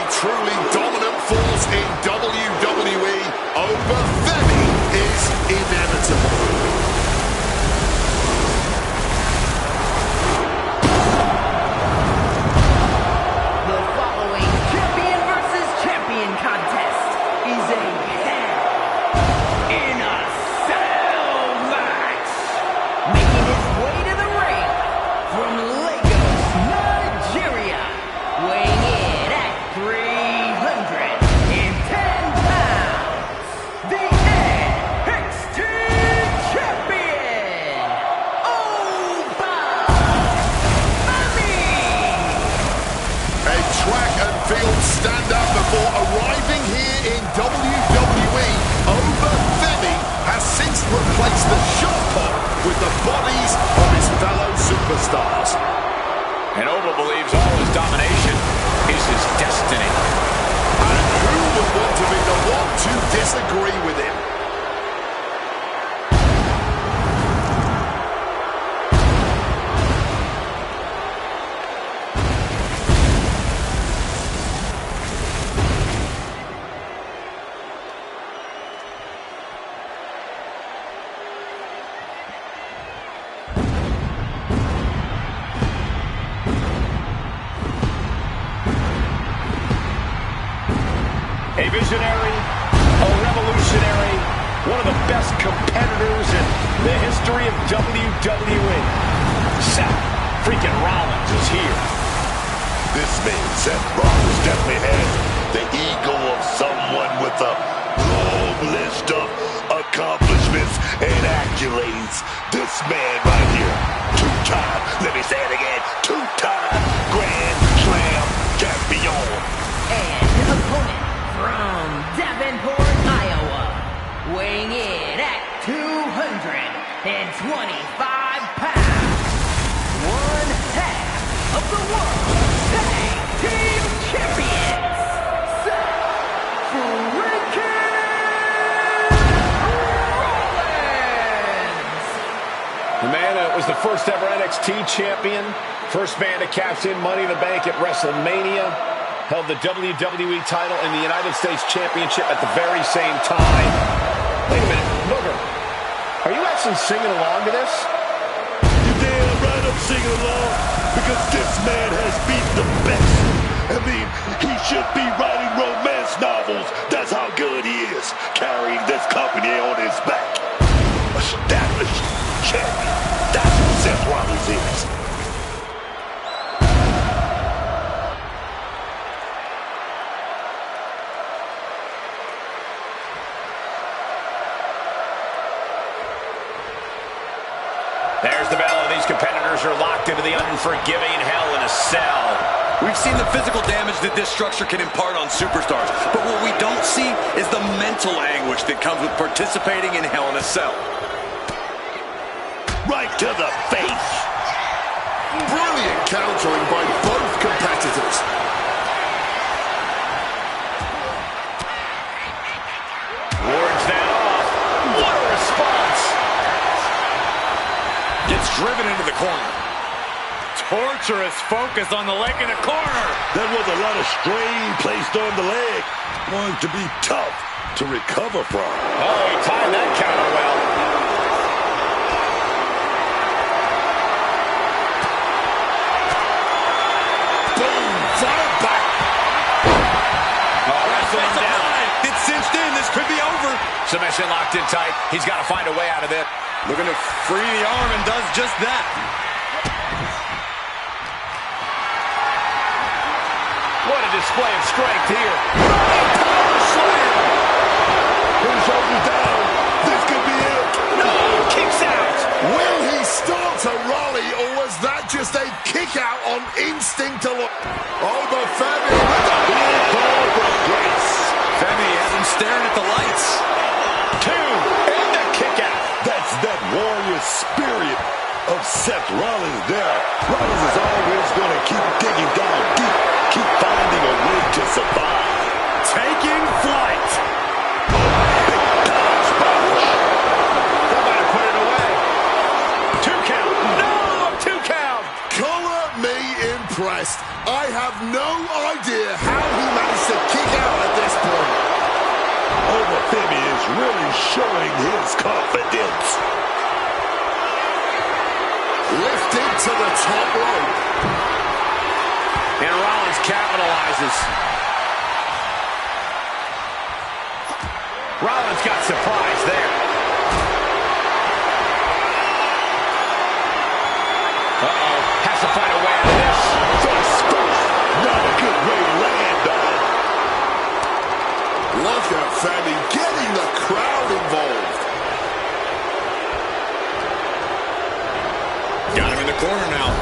Truly dominant force in WWE over Femi is inevitable. The following champion versus champion contest is a Hell in a Cell match. Making his way to the ring from Lagos, Nigeria, weighing in at 310 pounds, the NXT champion, Oba Femi. A track and field stand-up before arriving here in WWE, Oba Femi has since replaced the shot put with the bodies of his fellow superstars. And Oba believes all his domination is his destiny. And who would want to be the one to disagree with him? A visionary, a revolutionary, one of the best competitors in the history of WWE. Seth freaking Rollins is here. This man, Seth Rollins, definitely has the ego of someone with a long list of accomplishments and accolades. This man right here, two-time, let me say it again, two-time Grand Slam champion. And his opponent from Davenport, Iowa, weighing in at 225 pounds, one half of the World Tag Team Champions, Seth freaking Rollins. The man that was the first ever NXT champion, first man to cash in Money in the Bank at WrestleMania, held the WWE title and the United States Championship at the very same time. Wait a minute, Booger, are you actually singing along to this? You're damn right I'm singing along, because this man has beat the best. I mean, he should be writing romance novels. That's how good he is, carrying this company on his back. Established champion. That's who Seth Rollins is. There's the battle. These competitors are locked into the unforgiving Hell in a Cell. We've seen the physical damage that this structure can impart on superstars, but what we don't see is the mental anguish that comes with participating in Hell in a Cell. Right to the face. Brilliant countering by both competitors. Wards that off. What a response. Gets driven into the corner. Torturous focus on the leg in the corner. There was a lot of strain placed on the leg. Going to be tough to recover from. Oh, he timed that counter well. Boom, fire back. Oh, wrestling down. It's cinched in. This could be over. Submission locked in tight. He's got to find a way out of this. Looking to free the arm and does just that. What a display of strength here. Power slam. Put his shoulders down. This could be it. No, kicks out. Will he start to rally, or was that just a kick out on instinct alone? Oba Femi with the Big ball for a great from staring at the lights. 2, and the kick out. That's that warrior spirit of Seth Rollins there. Rollins is always going to keep digging down deep, keep finding a way to survive. Taking flight. They might have put it away. 2 count. No, 2 count. Color me impressed. I have no idea how he managed to kick out at this point. Femi is really showing his confidence. Lifted to the top rope. And Rollins capitalizes. Rollins got surprised there. Uh-oh. Has to find a way out of this. Face first. Not a good way to land on. Look at Femi getting the crowd involved. Got him in the corner now.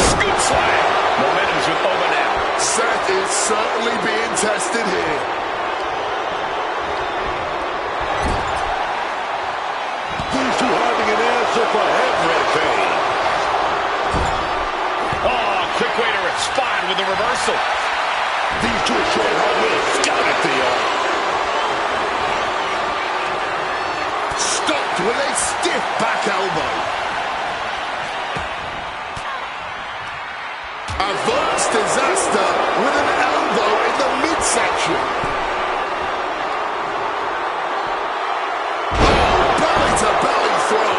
Scoop slam. Momentum's with Oba now. Seth is certainly being tested here. These two having an answer for everything. Oh, quick way to respond with the reversal. These two are showing how well scouted they are. Stopped with a stiff back elbow. Averts disaster with an elbow in the midsection. Oh, belly to belly throw.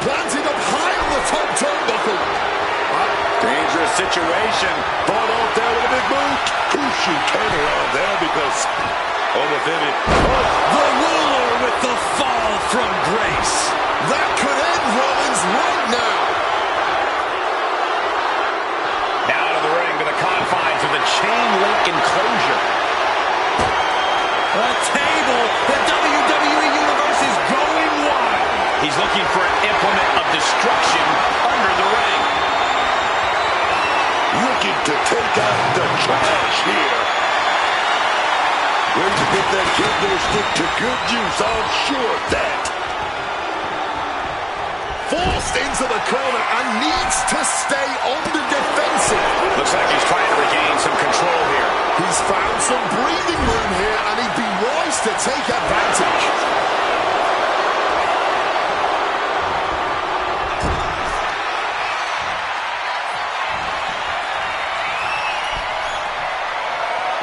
Planted up high on the top turnbuckle. Dangerous situation. Brought off there with a big move. Crucial turnaround there because Femi. The ruler with the fall from grace. That could end Rollins right now. Now to the ring, to the confines of the chain link enclosure. A table. The WWE Universe is going wild. He's looking for an implement of destruction under the ring. Looking to take out the trash here. Ready to get that kendo stick to good use, I'm sure of that. Forced into the corner and needs to stay on the defensive. Looks like he's trying to regain some control here. He's found some breathing room here and he'd be wise to take advantage.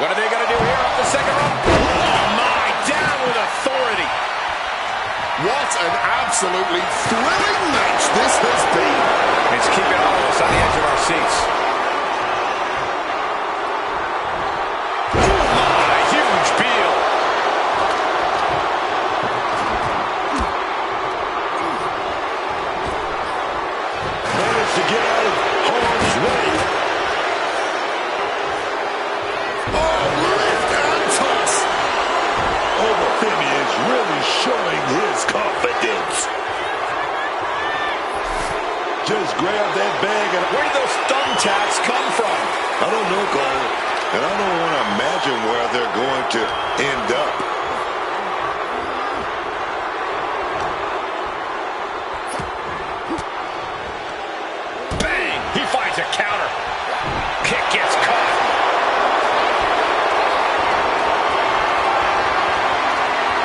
What are they going to do here off the second rope? Oh, my. Down with authority. What an absolutely thrilling match this has been. It's keeping all of us on the edge of our seats. Oh, my. Huge peel. Managed to get out of harm's way. Femi is really showing his confidence. Just grab that bag and... Where did those thumbtacks come from? I don't know, Cole. And I don't want to imagine where they're going to end up. Bang! He finds a counter. Kick gets caught.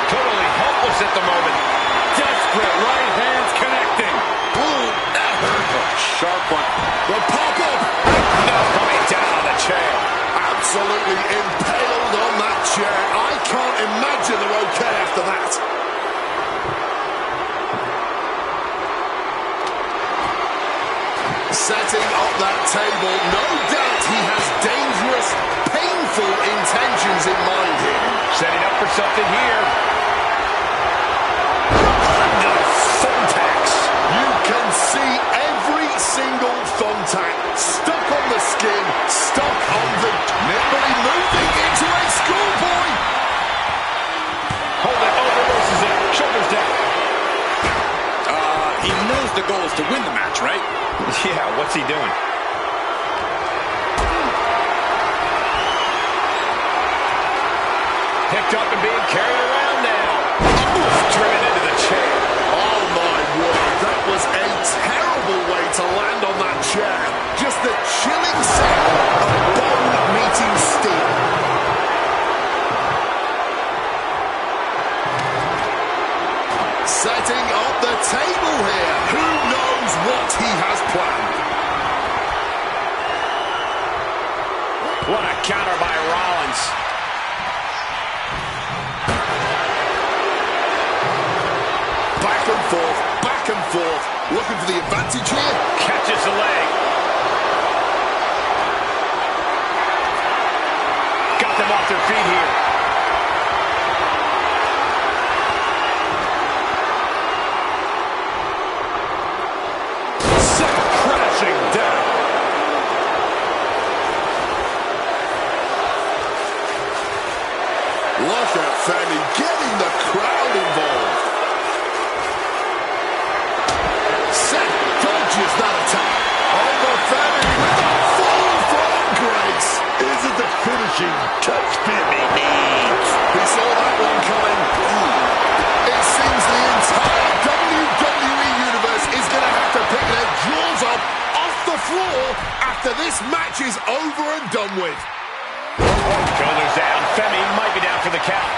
Totally helpless at the moment. Desperate right hands connecting. Ooh, that hurt. Oh, sharp one. The pop-up. No, coming down on the chair. Absolutely impaled on that chair. I can't imagine they're okay after that. Setting up that table. No doubt he has dangerous, painful intentions in mind here. Setting up for something here. Under the thumbtacks. You can see every single thumbtack stuck on the skin, stuck on the... Nimbly moving into a schoolboy. Hold it, oh, reverses it. Shoulders down. picked up and being carried around now. Driven into the chair. Oh my word, that was a terrible way to land on that chair. Just the chilling sound of bone meeting steel. Setting up the table here. Who knows what he has planned? What a counter by Rollins. Back and forth, looking for the advantage here. Catches the leg. Got them off their feet here. Sent crashing down. Look at Fanny getting the crowd involved. Dodges that attack. Over Fanny with a full from grace. Is it the finishing touch Fanny needs? He saw that one coming. It seems the entire WWE Universe is going to have to pick their jaws up off the floor after this match is over and done with. Shoulders down. Femi might be down for the count.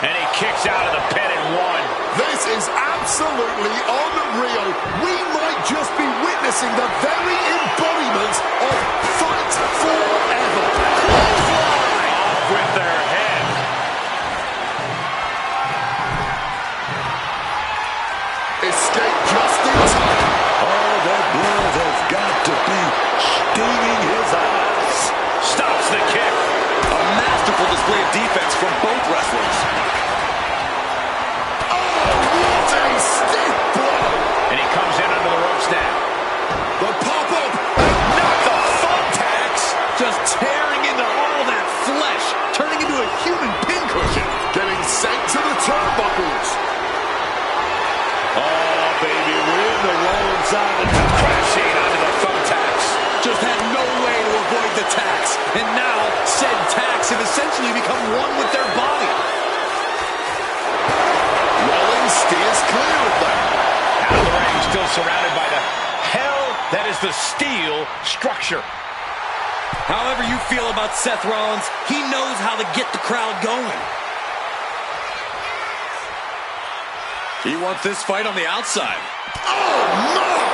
And he kicks out of the pin and one. This is absolutely unreal. We might just be witnessing the very embodiment of fight forever. Off with their head. Escape just in time. Oh, that blood has got to be stinging his eyes. Stops the kick. A masterful display of defense from both wrestlers. And he comes in under the ropes now. The pop-up. Not the thumbtacks. Just tearing into all that flesh, turning into a human pincushion. Getting sent to the turnbuckles. Oh, baby, we're in the wrong side of the Crashing onto the thumbtacks. Just had no way to avoid the tacks. And now, said tacks have essentially become one with their body. Rollins steers clear of them. Out of the ring, still surrounded by the hell that is the steel structure. However you feel about Seth Rollins, he knows how to get the crowd going. He wants this fight on the outside. Oh, my!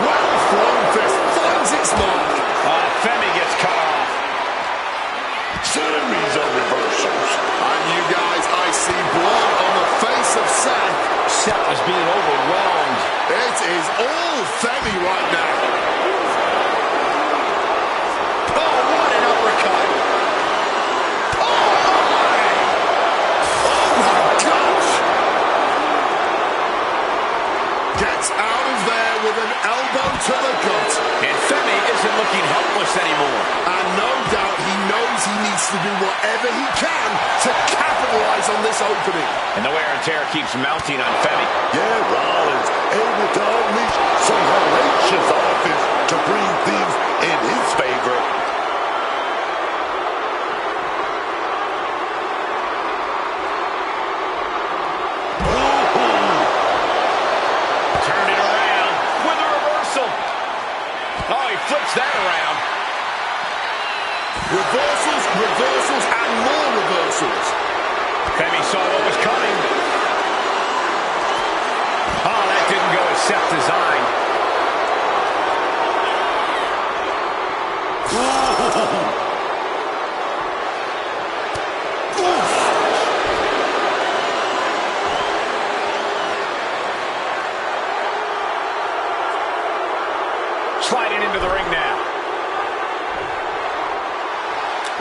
Well-thrown fist finds its mark. Femi gets cut off. series of reversals. And you guys, I see blood on the face of Seth. Seth was being overwhelmed. It is all Femi right now. Oh, what an uppercut. Oh my gosh! Gets out of there with an elbow to the gut. And Femi isn't looking helpless anymore. And no doubt he knows he needs to do whatever he can to capitalize on this opening. And the wear and tear keeps mounting on Femi. Yeah, Rollins able to unleash some hellacious offense to bring things in his favor. Turn it around with a reversal. Oh, he flips that around. Reversals, reversals, and more reversals. Femi saw what was coming. Oh, that didn't go as Seth designed. Sliding into the ring now.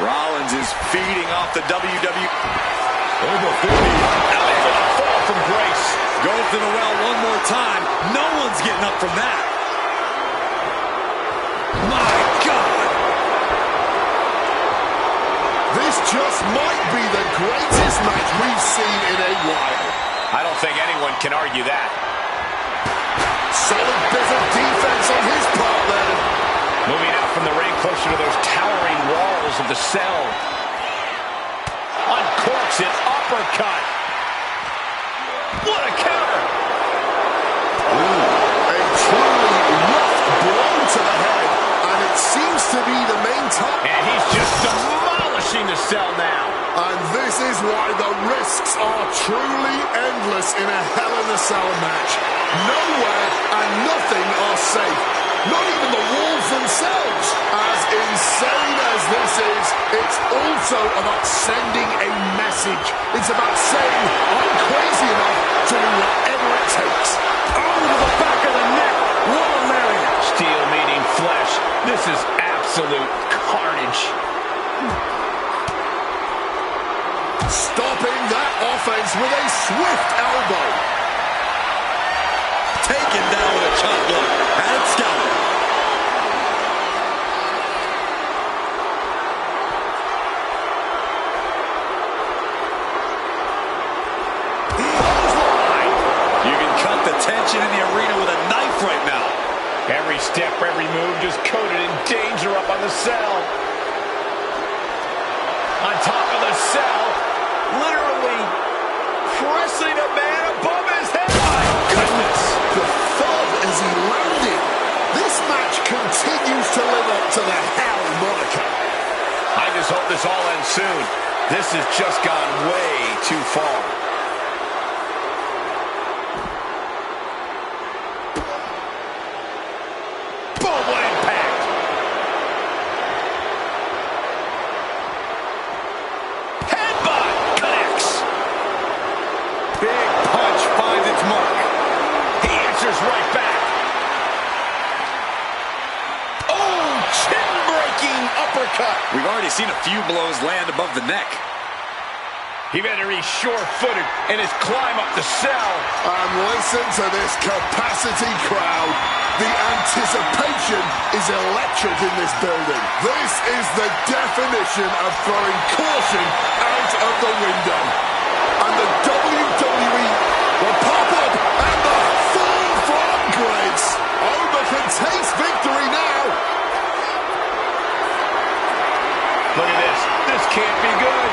Rollins is feeding off the WWE. Over 50. Able to fall from grace. Goes to the well one more time. No one's getting up from that. My God. This just might be the greatest match we've seen in a while. I don't think anyone can argue that. Solid bit of defense on his part there. Moving out from the ring closer to those towering walls of the cell. Uncorks an uppercut. What a counter! Ooh, a truly rough blow to the head, and it seems to be the main target. And he's just demolishing the cell now. And this is why the risks are truly endless in a Hell in a Cell match. Nowhere and nothing are safe. Not even the walls themselves. As insane as this is, it's also about sending a message. It's about saying, I'm crazy enough to do whatever it takes. Oh, to the back of the neck. What a lariat. Steel meeting flesh. This is absolute carnage. Stopping that offense with a swift elbow. Taken down with a chop block. Had it scouted. You can cut the tension in the arena with a knife right now. Every step, every move just coated in danger up on the cell. On top of the cell, literally pressing a man above his head. My goodness. The thud as he landed. This match continues to live up to the Hell moniker. I just hope this all ends soon. This has just gone way too far. Boom, what impact. Headbutt connects. Big punch finds its mark. He answers right back. Oh, chin-breaking uppercut. We've already seen a few blows land above the neck. He better be sure-footed in his climb up the cell. And listen to this capacity crowd. The anticipation is electric in this building. This is the definition of throwing caution out of the window. And the WWE will pop up and the fall from grace. Oba can taste victory now. Look at this. This can't be good.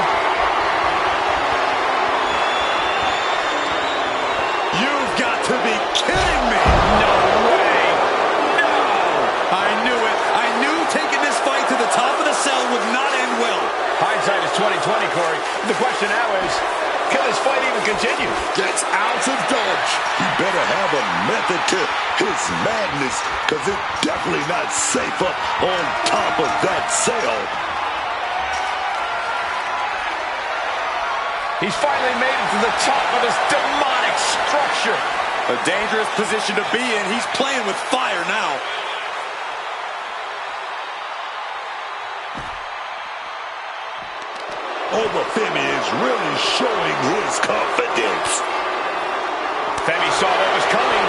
You've got to be kidding me! No way! No! I knew it. I knew taking this fight to the top of the cell would not end well. Hindsight is 20/20, Corey. The question now is, can this fight even continue? Gets out of dodge. He better have a method to his madness, because it's definitely not safe up on top of that cell. He's finally made it to the top of this demonic structure. A dangerous position to be in. He's playing with fire now. Femi is really showing his confidence. Femi saw what was coming.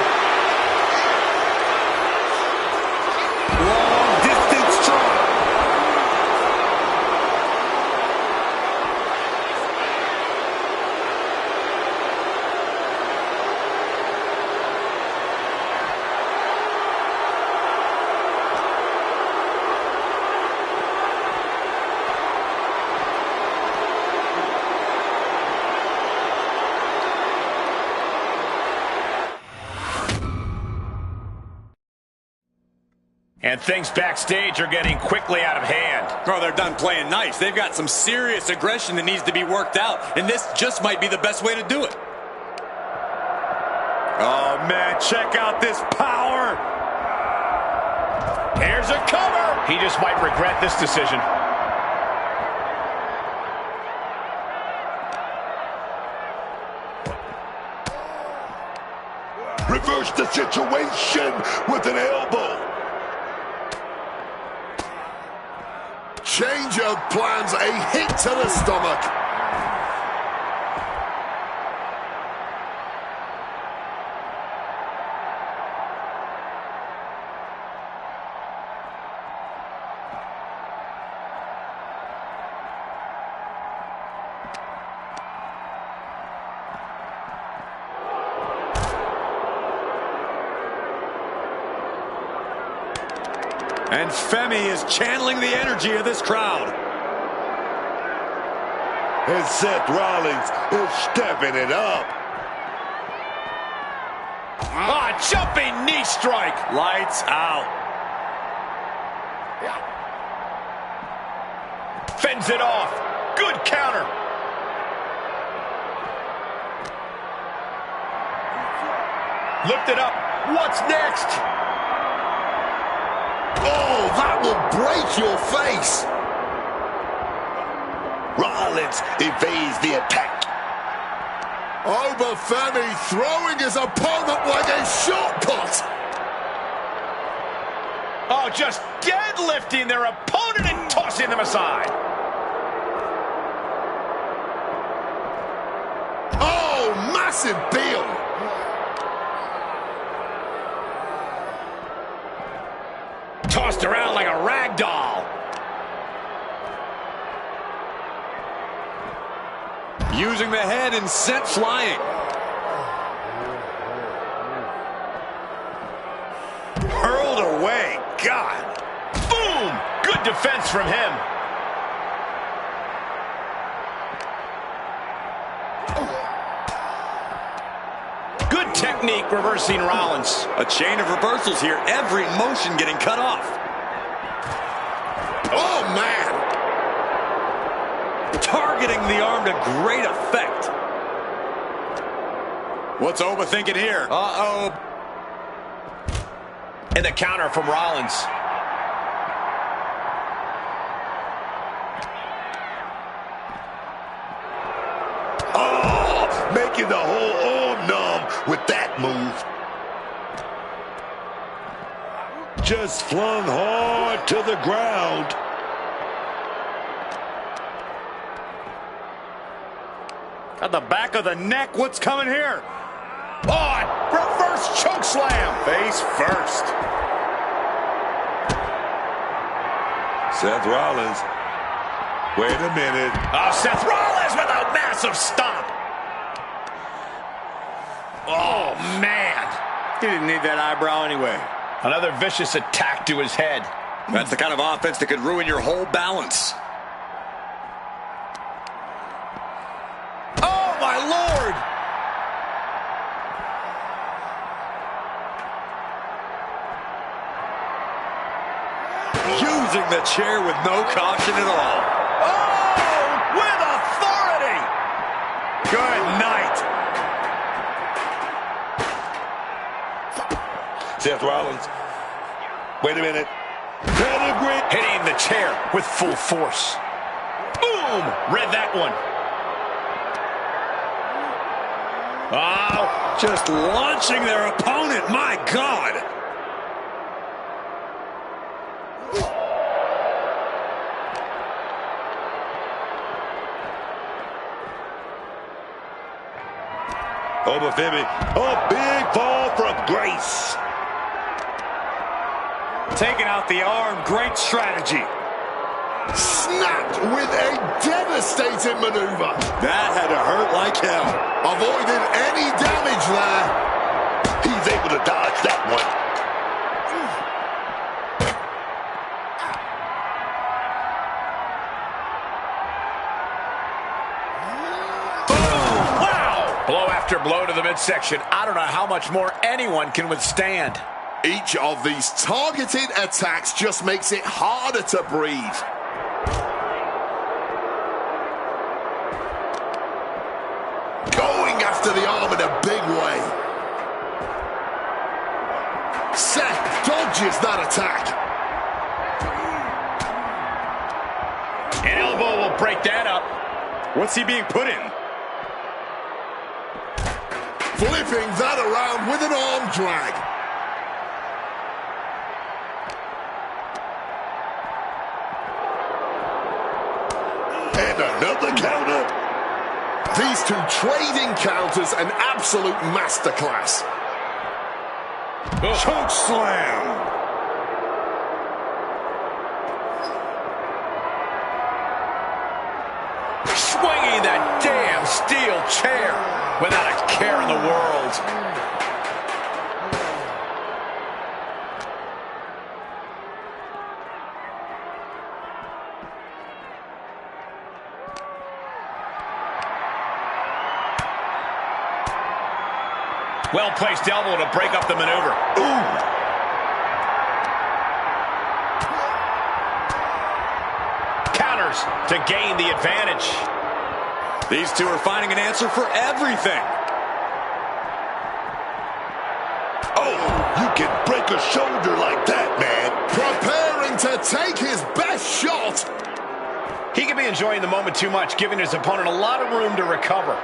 Long distance drop. And things backstage are getting quickly out of hand. Oh, they're done playing nice. They've got some serious aggression that needs to be worked out, and this just might be the best way to do it. Oh, man, check out this power. Here's a cover. He just might regret this decision. Reverse the situation with an elbow. Change of plans, a hit to the stomach. And Femi is channeling the energy of this crowd. And Seth Rollins is stepping it up. Ah, jumping knee strike. Lights out. Fends it off. Good counter. Lift it up. What's next? Oh, that will break your face. Rollins evades the attack. Femi throwing his opponent like a shot put. Oh, just deadlifting their opponent and tossing them aside. Oh, massive deal. Tossed around like a rag doll. Using the head and sent flying. Hurled away. God. Boom! Good defense from him. Good technique reversing Rollins. A chain of reversals here. Every motion getting cut off. Oh, man. Targeting the arm to great effect. What's Oba thinking here? Uh-oh. And the counter from Rollins. Oh, making the whole arm numb with that move. Just flung hard to the ground. At the back of the neck, what's coming here? Oh, reverse choke slam. Face first. Seth Rollins. Wait a minute. Oh, Seth Rollins with a massive stomp. Oh, man. He didn't need that eyebrow anyway. Another vicious attack to his head. That's the kind of offense that could ruin your whole balance. Oh, my Lord. Using the chair with no caution at all. Oh, with authority. Good night. Seth Rollins. Wait a minute. Pedigree. Hitting the chair with full force. Boom. Read that one. Oh. Just launching their opponent. My God. Over Femi. A big fall from Grace. Taking out the arm. Great strategy. Snapped with a devastating maneuver. That had to hurt like hell. Avoiding any damage there. He's able to dodge that one. Blow after blow to the midsection. I don't know how much more anyone can withstand. Each of these targeted attacks just makes it harder to breathe. Going after the arm in a big way. Seth dodges that attack. An elbow will break that up. What's he being put in? Flipping that around with an arm drag. And another counter. These two trading counters, an absolute masterclass. Choke slam. Swinging that damn steel chair without a care in the world. Well-placed elbow to break up the maneuver. Ooh. Counters to gain the advantage. These two are finding an answer for everything. Oh, you can break a shoulder like that, man. Preparing to take his best shot. He could be enjoying the moment too much, giving his opponent a lot of room to recover.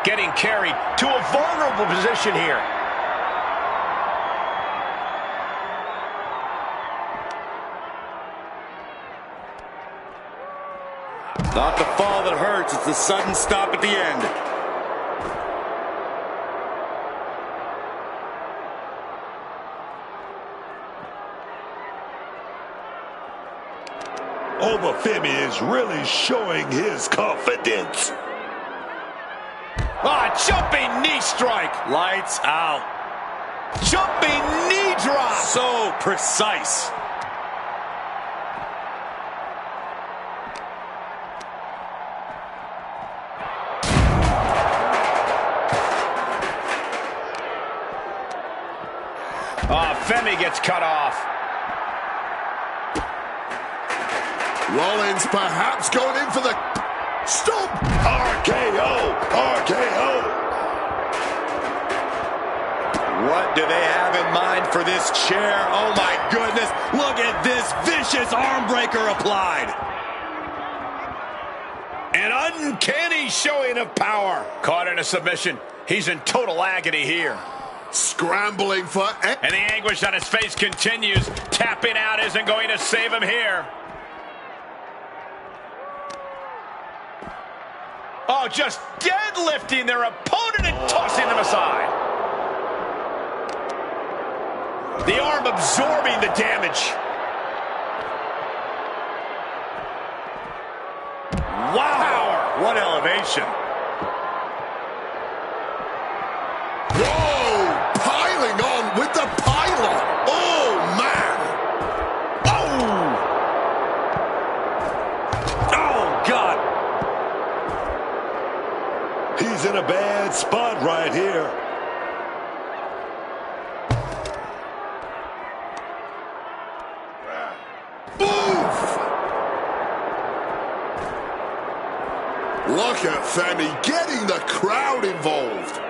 Getting carried to a vulnerable position here. Not the fall that hurts, it's the sudden stop at the end. Obafemi is really showing his confidence. Ah, jumping knee strike. Lights out. Jumping knee drop. So precise. Femi gets cut off. Rollins perhaps going in for the stomp. RKO. RKO. What do they have in mind for this chair? Oh my goodness. Look at this vicious arm breaker applied. An uncanny showing of power. Caught in a submission. He's in total agony here. Scrambling for... And the anguish on his face continues. Tapping out isn't going to save him here. Oh, just deadlifting their opponent and tossing them aside. The arm absorbing the damage. Wow, what elevation. Whoa! Piling on with the pylon. Oh, man. Oh! Oh, God. He's in a bad spot right here. Oof! Look at Femi getting the crowd involved.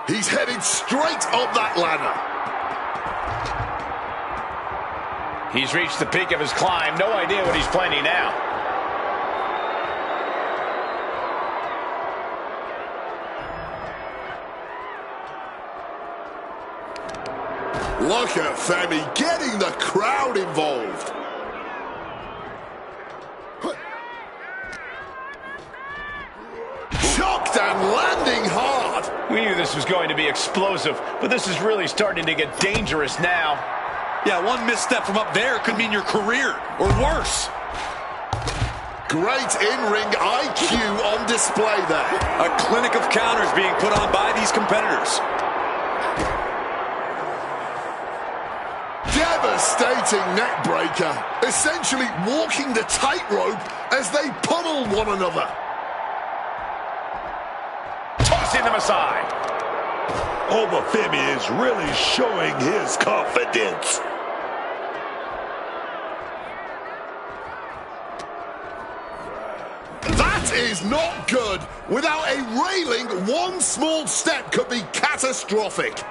He's headed straight up that ladder. He's reached the peak of his climb. No idea what he's planning now. Look at Femi getting the crowd involved. Shocked and landing hard. We knew this was going to be explosive, but this is really starting to get dangerous now. Yeah, one misstep from up there could mean your career, or worse. Great in-ring IQ on display there. A clinic of counters being put on by these competitors. Devastating neck breaker, essentially walking the tightrope as they pummel one another. Tossing them aside. Obafemi is really showing his confidence. That is not good. Without a railing, one small step could be catastrophic.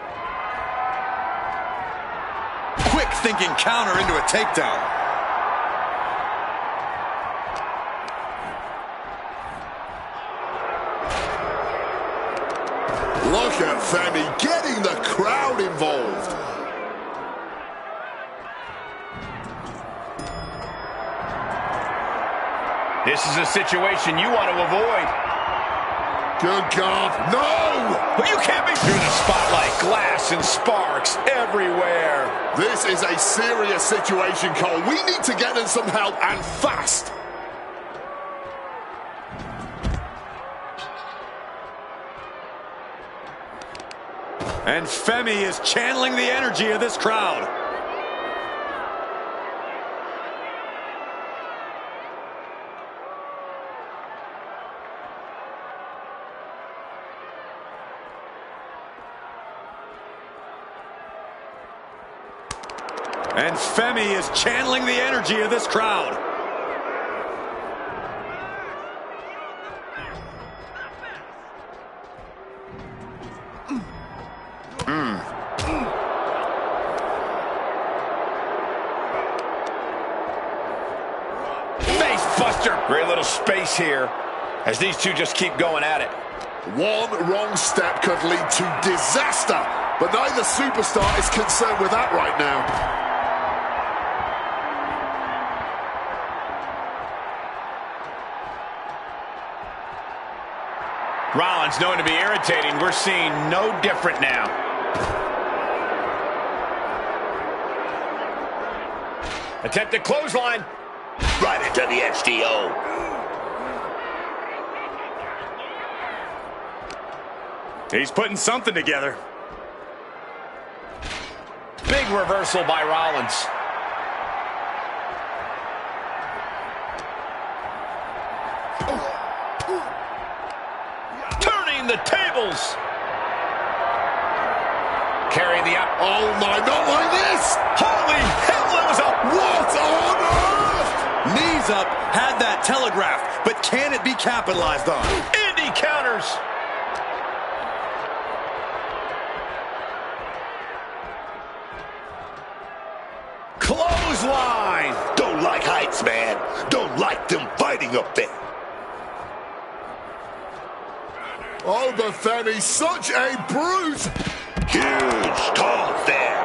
Quick thinking counter into a takedown. Look at Femi getting the crowd involved. This is a situation you want to avoid. Good God, no! But you can't be through the spotlight. Glass and sparks everywhere. This is a serious situation, Cole. We need to get in some help, and fast. And Femi is channeling the energy of this crowd. And Femi is channeling the energy of this crowd. Face buster. Great little space here as these two just keep going at it. One wrong step could lead to disaster, but neither superstar is concerned with that right now. Rollins known to be irritating. We're seeing no different now. Attempted clothesline. Right into the STO. He's putting something together. Big reversal by Rollins. Turning the tables. Carrying the up. Oh my, not like this! Holy hell, that was a... What on earth? Knees up, had that telegraphed, but can it be capitalized on? Indy counters. Clothesline. Don't like heights, man. Don't like them fighting up there. Oh, but Femi's such a brute! Huge cause there.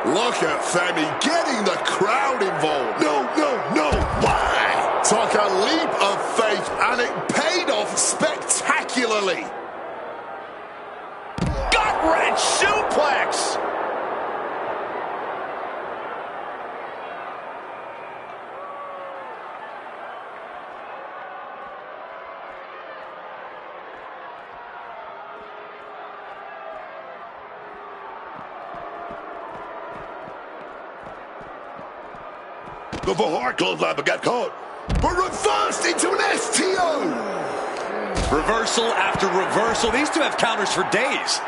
Look at Femi getting the crowd involved. No, no, no. Why? Took a leap of faith, and it paid off spectacularly. Gut-wrench suplex. The hard clothesline but got caught. But reversed into an STO. Reversal after reversal. These two have counters for days.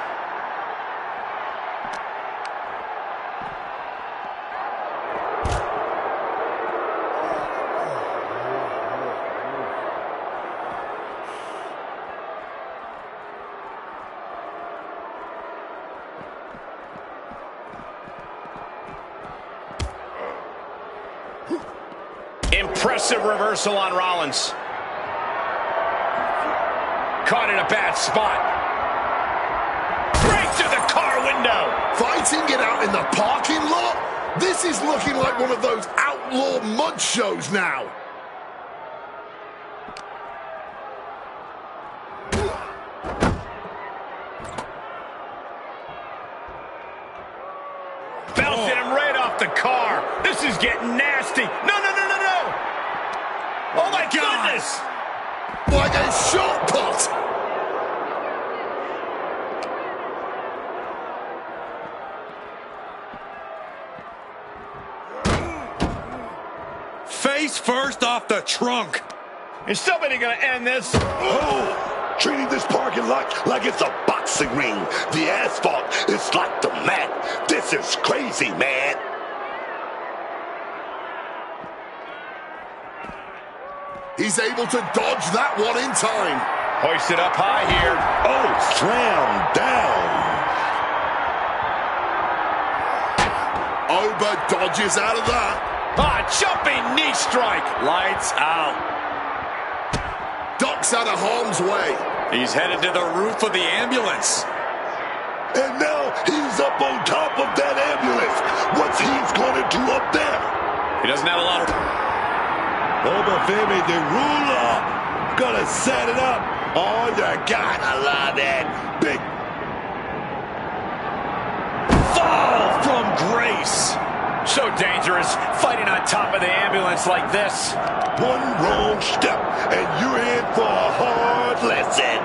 Impressive reversal on Rollins. Caught in a bad spot. Right through the car window. Fighting it out in the parking lot? This is looking like one of those outlaw mud shows now. Belted him right off the car. This is getting nasty. No, no, no, no, no. Oh, my goodness. Like a shot put. Face first off the trunk. Is somebody going to end this? Oh, treating this parking lot like it's a boxing ring. The asphalt is like the mat. This is crazy, man. He's able to dodge that one in time. Hoisted up high here. Oh, slam down. Oba dodges out of that. Ah, jumping knee strike. Lights out. Ducks out of harm's way. He's headed to the roof of the ambulance. And now he's up on top of that ambulance. What's he's going to do up there? He doesn't have a lot of... Oba Femi, the ruler, gonna set it up. Oh, you gotta love that. Big fall from grace. So dangerous, fighting on top of the ambulance like this. one wrong step, and you're in for a hard lesson.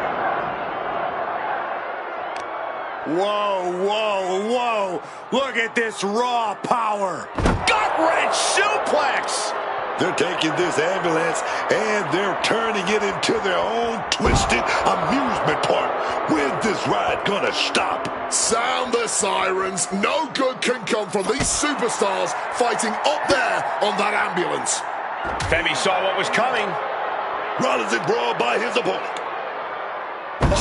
Whoa, whoa, whoa. Look at this raw power. Gut-wrench suplex. They're taking this ambulance and they're turning it into their own twisted amusement park. When's this ride gonna stop? Sound the sirens. No good can come from these superstars fighting up there on that ambulance. Femi saw what was coming. Rollins is brawled by his opponent.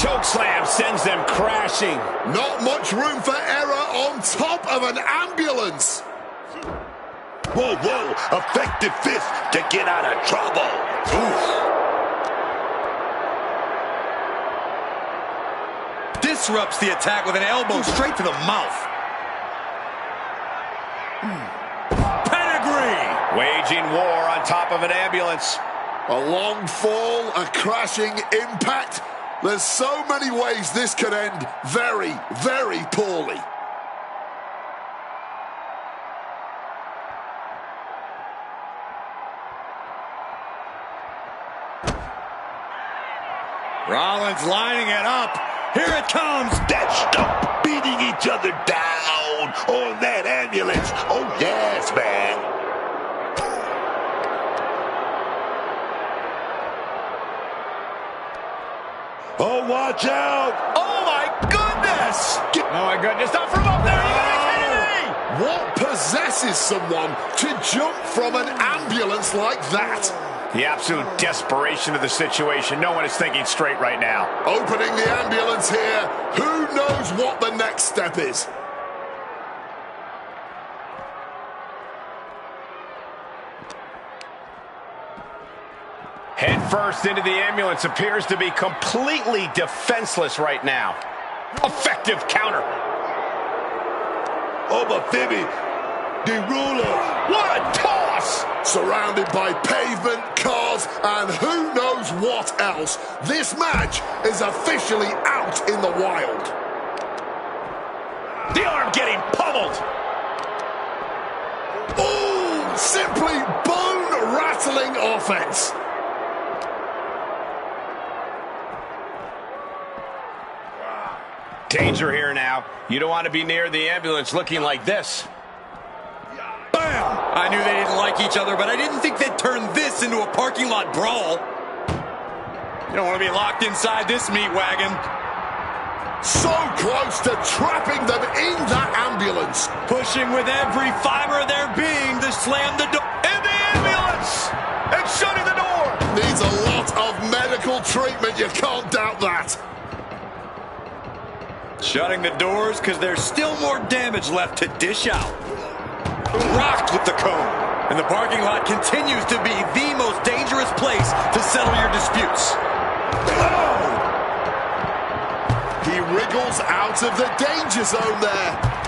Choke slam sends them crashing. Not much room for error on top of an ambulance. Whoa, whoa, effective fist to get out of trouble. Oof. Disrupts the attack with an elbow straight to the mouth. Pedigree! Waging war on top of an ambulance. A long fall, a crashing impact. There's so many ways this could end very, very poorly. Rollins lining it up. Here it comes. That stump beating each other down on that ambulance. Oh, yes, man. Oh, watch out. Oh, my goodness! Oh, my goodness. Not from up there. Are you kidding me? What possesses someone to jump from an ambulance like that? The absolute desperation of the situation. No one is thinking straight right now. Opening the ambulance here. Who knows what the next step is? Head first into the ambulance. Appears to be completely defenseless right now. Effective counter. Oh, but Fibby, the ruler. What a toss! Surrounded by pavement, cars, and who knows what else. This match is officially out in the wild. The arm getting pummeled. Ooh, simply bone-rattling offense. Danger here now. You don't want to be near the ambulance looking like this. Bam! I knew they didn't like each other, but I didn't think they'd turn this into a parking lot brawl. You don't want to be locked inside this meat wagon. So close to trapping them in that ambulance. Pushing with every fiber of their being to slam the door. In the ambulance! And shutting the door! Needs a lot of medical treatment, you can't doubt that. Shutting the doors because there's still more damage left to dish out. Rocked with the cone. And the parking lot continues to be the most dangerous place to settle your disputes. Oh! He wriggles out of the danger zone there.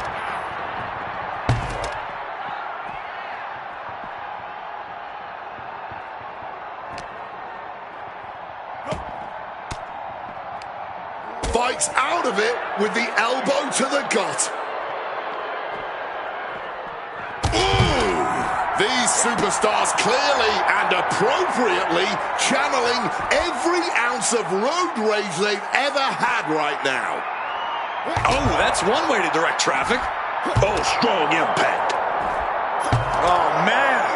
Fights out of it with the elbow to the gut. These superstars clearly and appropriately channeling every ounce of road rage they've ever had right now. Oh, that's one way to direct traffic. Oh, strong impact. Oh, man.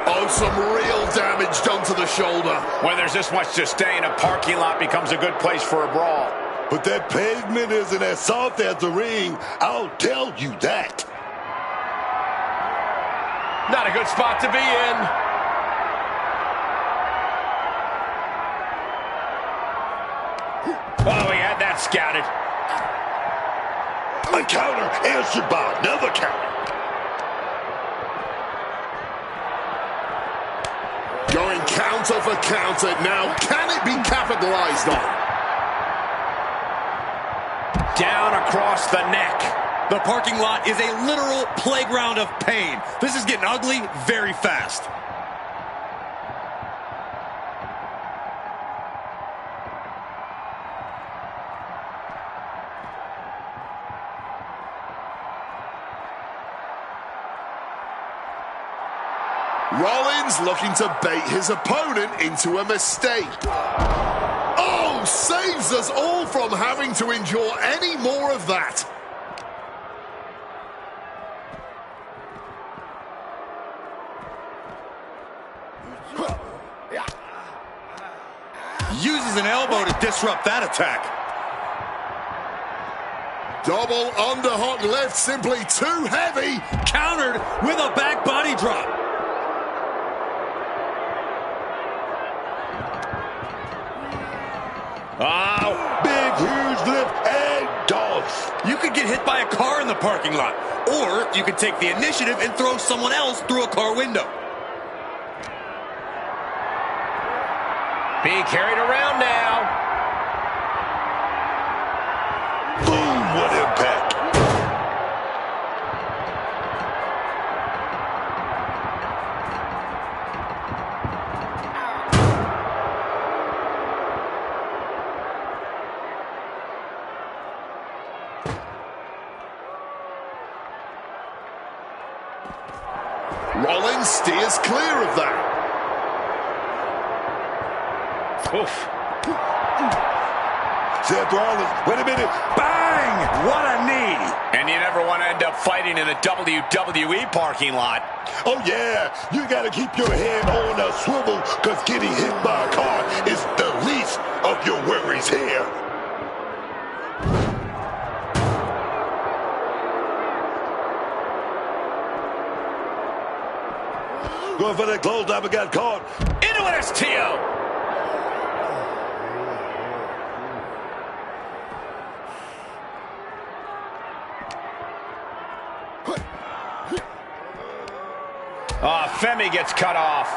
Oh, some real damage done to the shoulder. When there's this much to stay in, a parking lot becomes a good place for a brawl. But that pavement isn't as soft as the ring. I'll tell you that. Not a good spot to be in. Oh, he had that scouted. A counter answered by another counter. Going counter for counter now. Can it be capitalized on? Down across the neck. The parking lot is a literal playground of pain. This is getting ugly very fast. Rollins looking to bait his opponent into a mistake. Oh, elbow saves us all from having to endure any more of that. Uses an elbow to disrupt that attack. Double underhook lift, simply too heavy. Countered with a back body drop. Oh, big, huge lift and toss. You could get hit by a car in the parking lot. Or you could take the initiative and throw someone else through a car window. Being carried around now. Boom, what impact. Rollins steers clear of that. Oof. Seth Rollins, wait a minute. Bang! What a knee. And you never want to end up fighting in a WWE parking lot. Oh, yeah. You got to keep your head on a swivel because getting hit by a car is the least of your worries here. Going for that clothesline, but got caught. Into an STO. Femi gets cut off.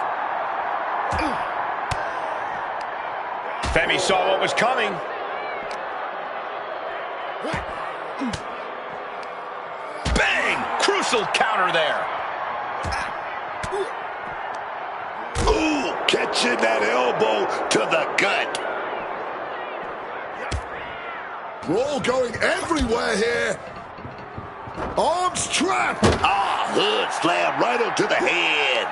Femi saw what was coming. Bang! Crucial counter there. Ooh, catching that elbow to the gut. Brawl going everywhere here. Arms trap. Ah, hood slam right onto the head.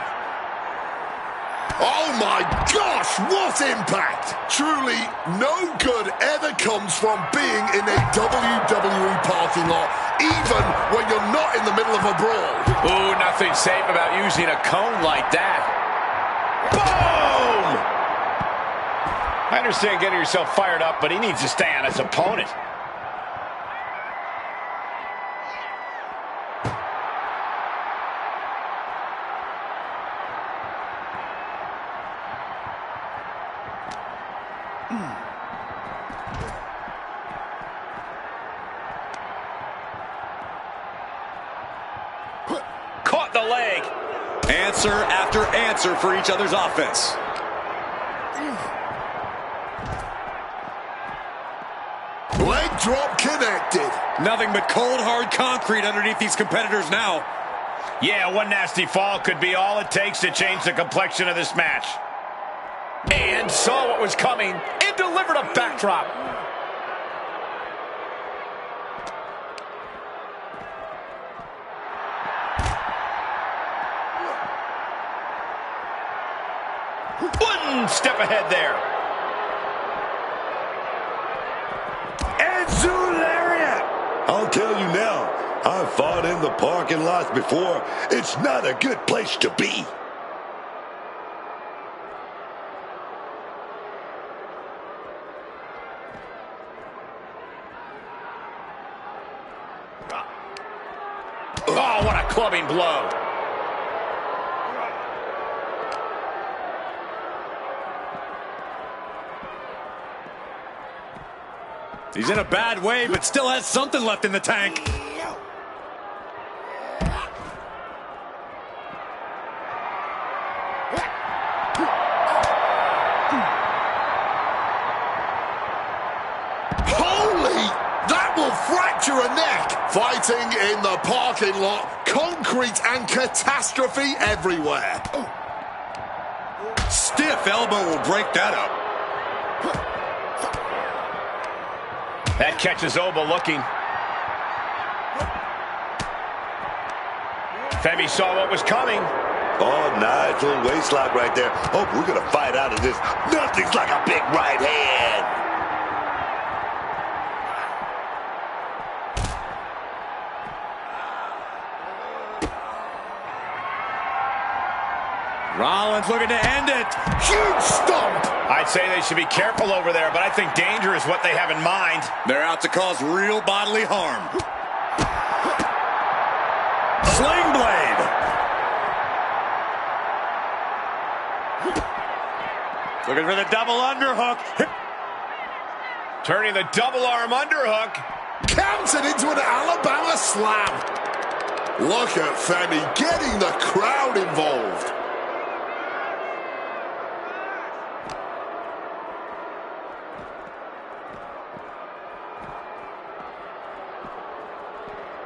Oh my gosh, what impact! Truly, no good ever comes from being in a WWE parking lot, even when you're not in the middle of a brawl. Ooh, nothing safe about using a cone like that. Boom! I understand getting yourself fired up, but he needs to stay on his opponent. Caught the leg. Answer after answer for each other's offense. Leg drop connected. Nothing but cold, hard concrete underneath these competitors now. Yeah, one nasty fall could be all it takes to change the complexion of this match. And saw what was coming and delivered a backdrop. One step ahead there. And Zulariat. I'll tell you now, I've fought in the parking lots before. It's not a good place to be. Oh, what a clubbing blow. He's in a bad way, but still has something left in the tank. Holy, that will fracture a neck. Fighting in the parking lot, concrete and catastrophe everywhere. Stiff elbow will break that up. That catches Oba looking. Femi saw what was coming. Oh, nice little waist lock right there. Oh, we're going to fight out of this. Nothing's like a big right hand. Rollins looking to end it. Huge stomp. I'd say they should be careful over there, but I think danger is what they have in mind. They're out to cause real bodily harm. Sling blade. Looking for the double underhook. Turning the double arm underhook. Counted into an Alabama slam. Look at Femi getting the crowd involved.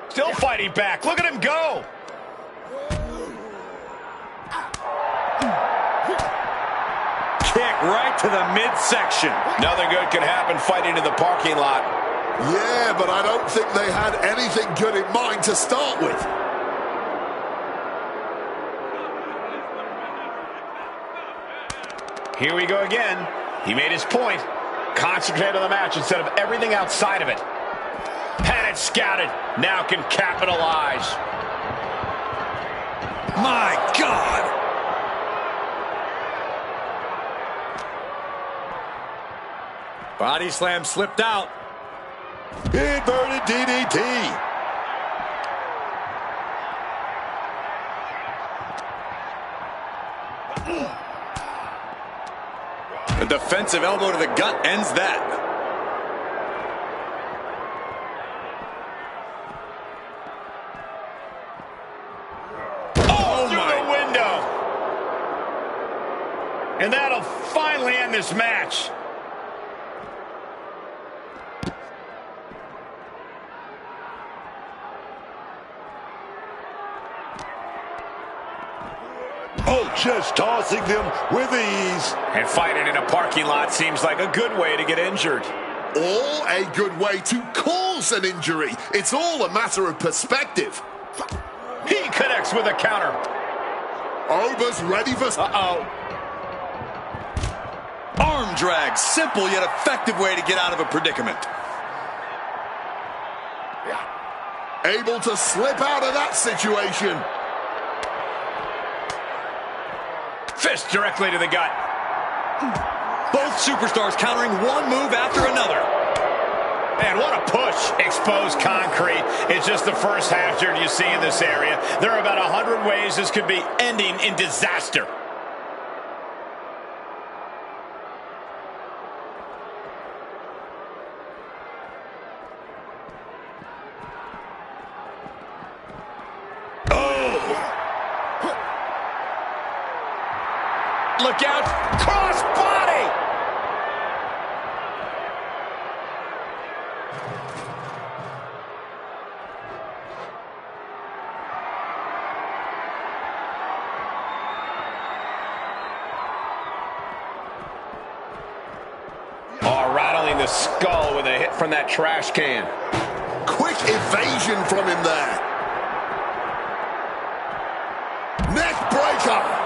Still fighting back. Look at him go. Kick right to the midsection. Nothing good can happen fighting in the parking lot. Yeah, but I don't think they had anything good in mind to start with. Here we go again. He made his point. Concentrate on the match instead of everything outside of it. Had it scouted. Now can capitalize. My God. Body slam slipped out. Inverted DDT. A defensive elbow to the gut ends that. Oh, through the window. And that'll finally end this match. Oh, just tossing them with ease. And fighting in a parking lot seems like a good way to get injured. Or a good way to cause an injury. It's all a matter of perspective. He connects with a counter. Ober's ready for... Uh-oh. Arm drag, simple yet effective way to get out of a predicament. Able to slip out of that situation. Fist directly to the gut. Both superstars countering one move after another. Man, what a push. Exposed concrete. It's just the first hazard you see in this area. There are about 100 ways this could be ending in disaster. Look out. Cross body. Oh, rattling the skull with a hit from that trash can. Quick evasion from him there. Neck breaker.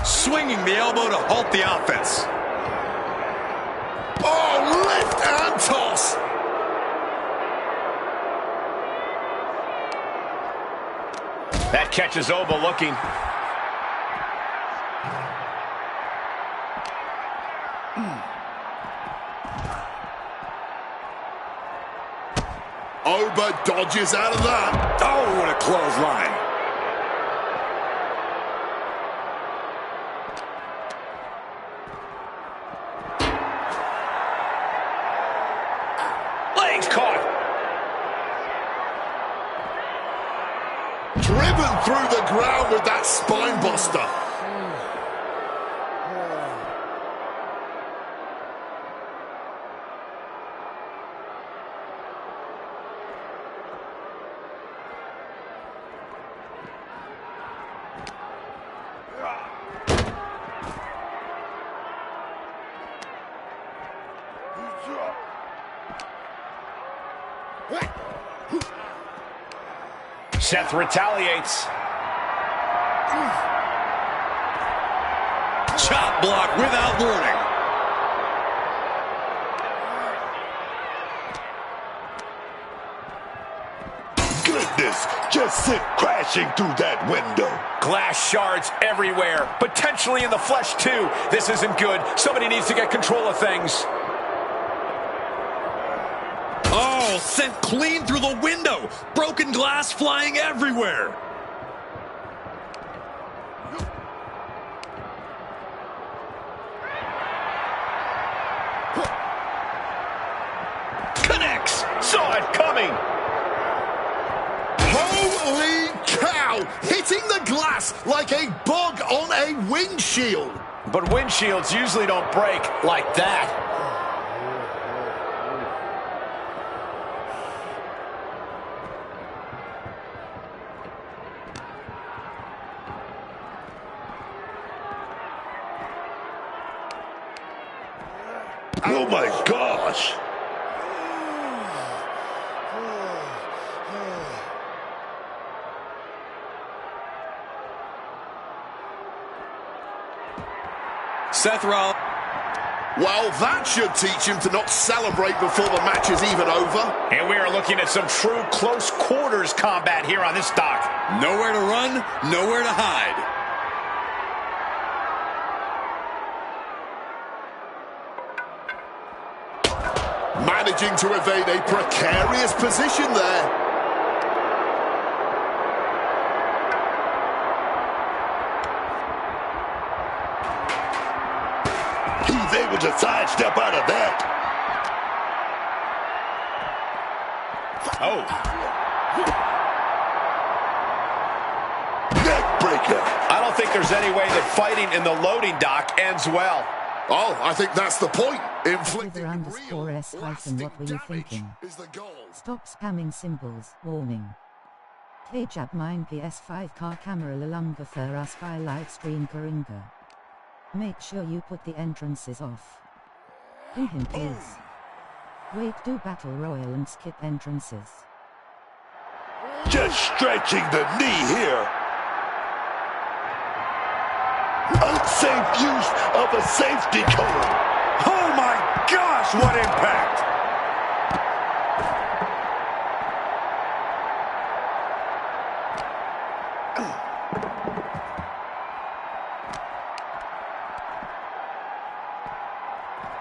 Swinging the elbow to halt the offense. Oh, lift and toss. That catches Oba looking. Oba dodges out of that. Oh, what a clothesline. Legs caught. Driven through the ground with that spine buster. Seth retaliates. Chop block without warning. Goodness, just sit crashing through that window. Glass shards everywhere, potentially in the flesh too. This isn't good. Somebody needs to get control of things. Oh, sent clean through the window. Broken glass flying everywhere. Connects. Saw it coming. Holy cow! Hitting the glass like a bug on a windshield. But windshields usually don't break like that. Oh my gosh! Seth Rollins. Well, that should teach him to not celebrate before the match is even over. And we are looking at some true close quarters combat here on this dock. Nowhere to run, nowhere to hide. Managing to evade a precarious position there. He's able to sidestep out of that. Oh. Neck breaker. I don't think there's any way that fighting in the loading dock ends well. Oh, I think that's the point. Inflicting With real S hyphen lasting what were you damage thinking? is the goal. Stop spamming symbols. Warning. Tayyar mein PS5 car camera lalanga för us by live stream Karinga. Make sure you put the entrances off. Do him please. Wait, do battle royal and skip entrances. Just stretching the knee here. Unsafe use of a safety code. Oh my gosh, what impact!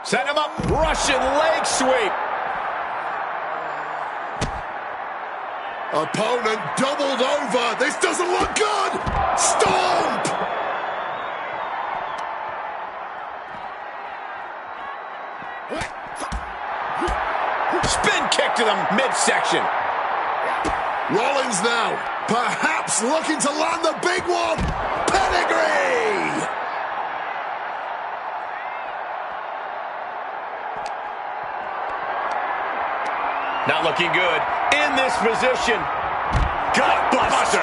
Set him up, Russian leg sweep. Opponent doubled over. This doesn't look good. Stomp! Spin kick to the midsection. Rollins now, perhaps looking to land the big one. Pedigree! Not looking good in this position. Gutbuster.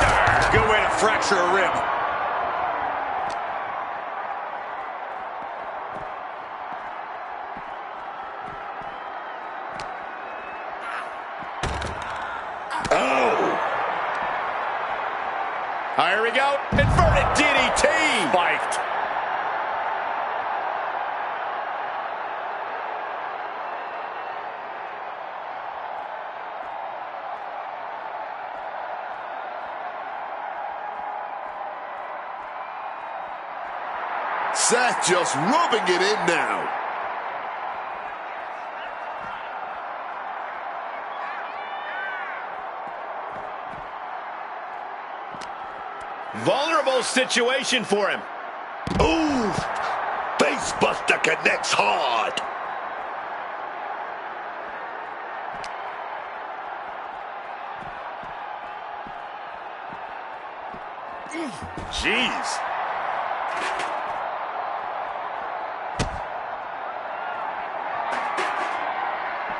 Good way to fracture a rib. Here we go. Inverted DDT. Spiked. Seth just rubbing it in now. Vulnerable situation for him. Ooh, Facebuster connects hard. Jeez.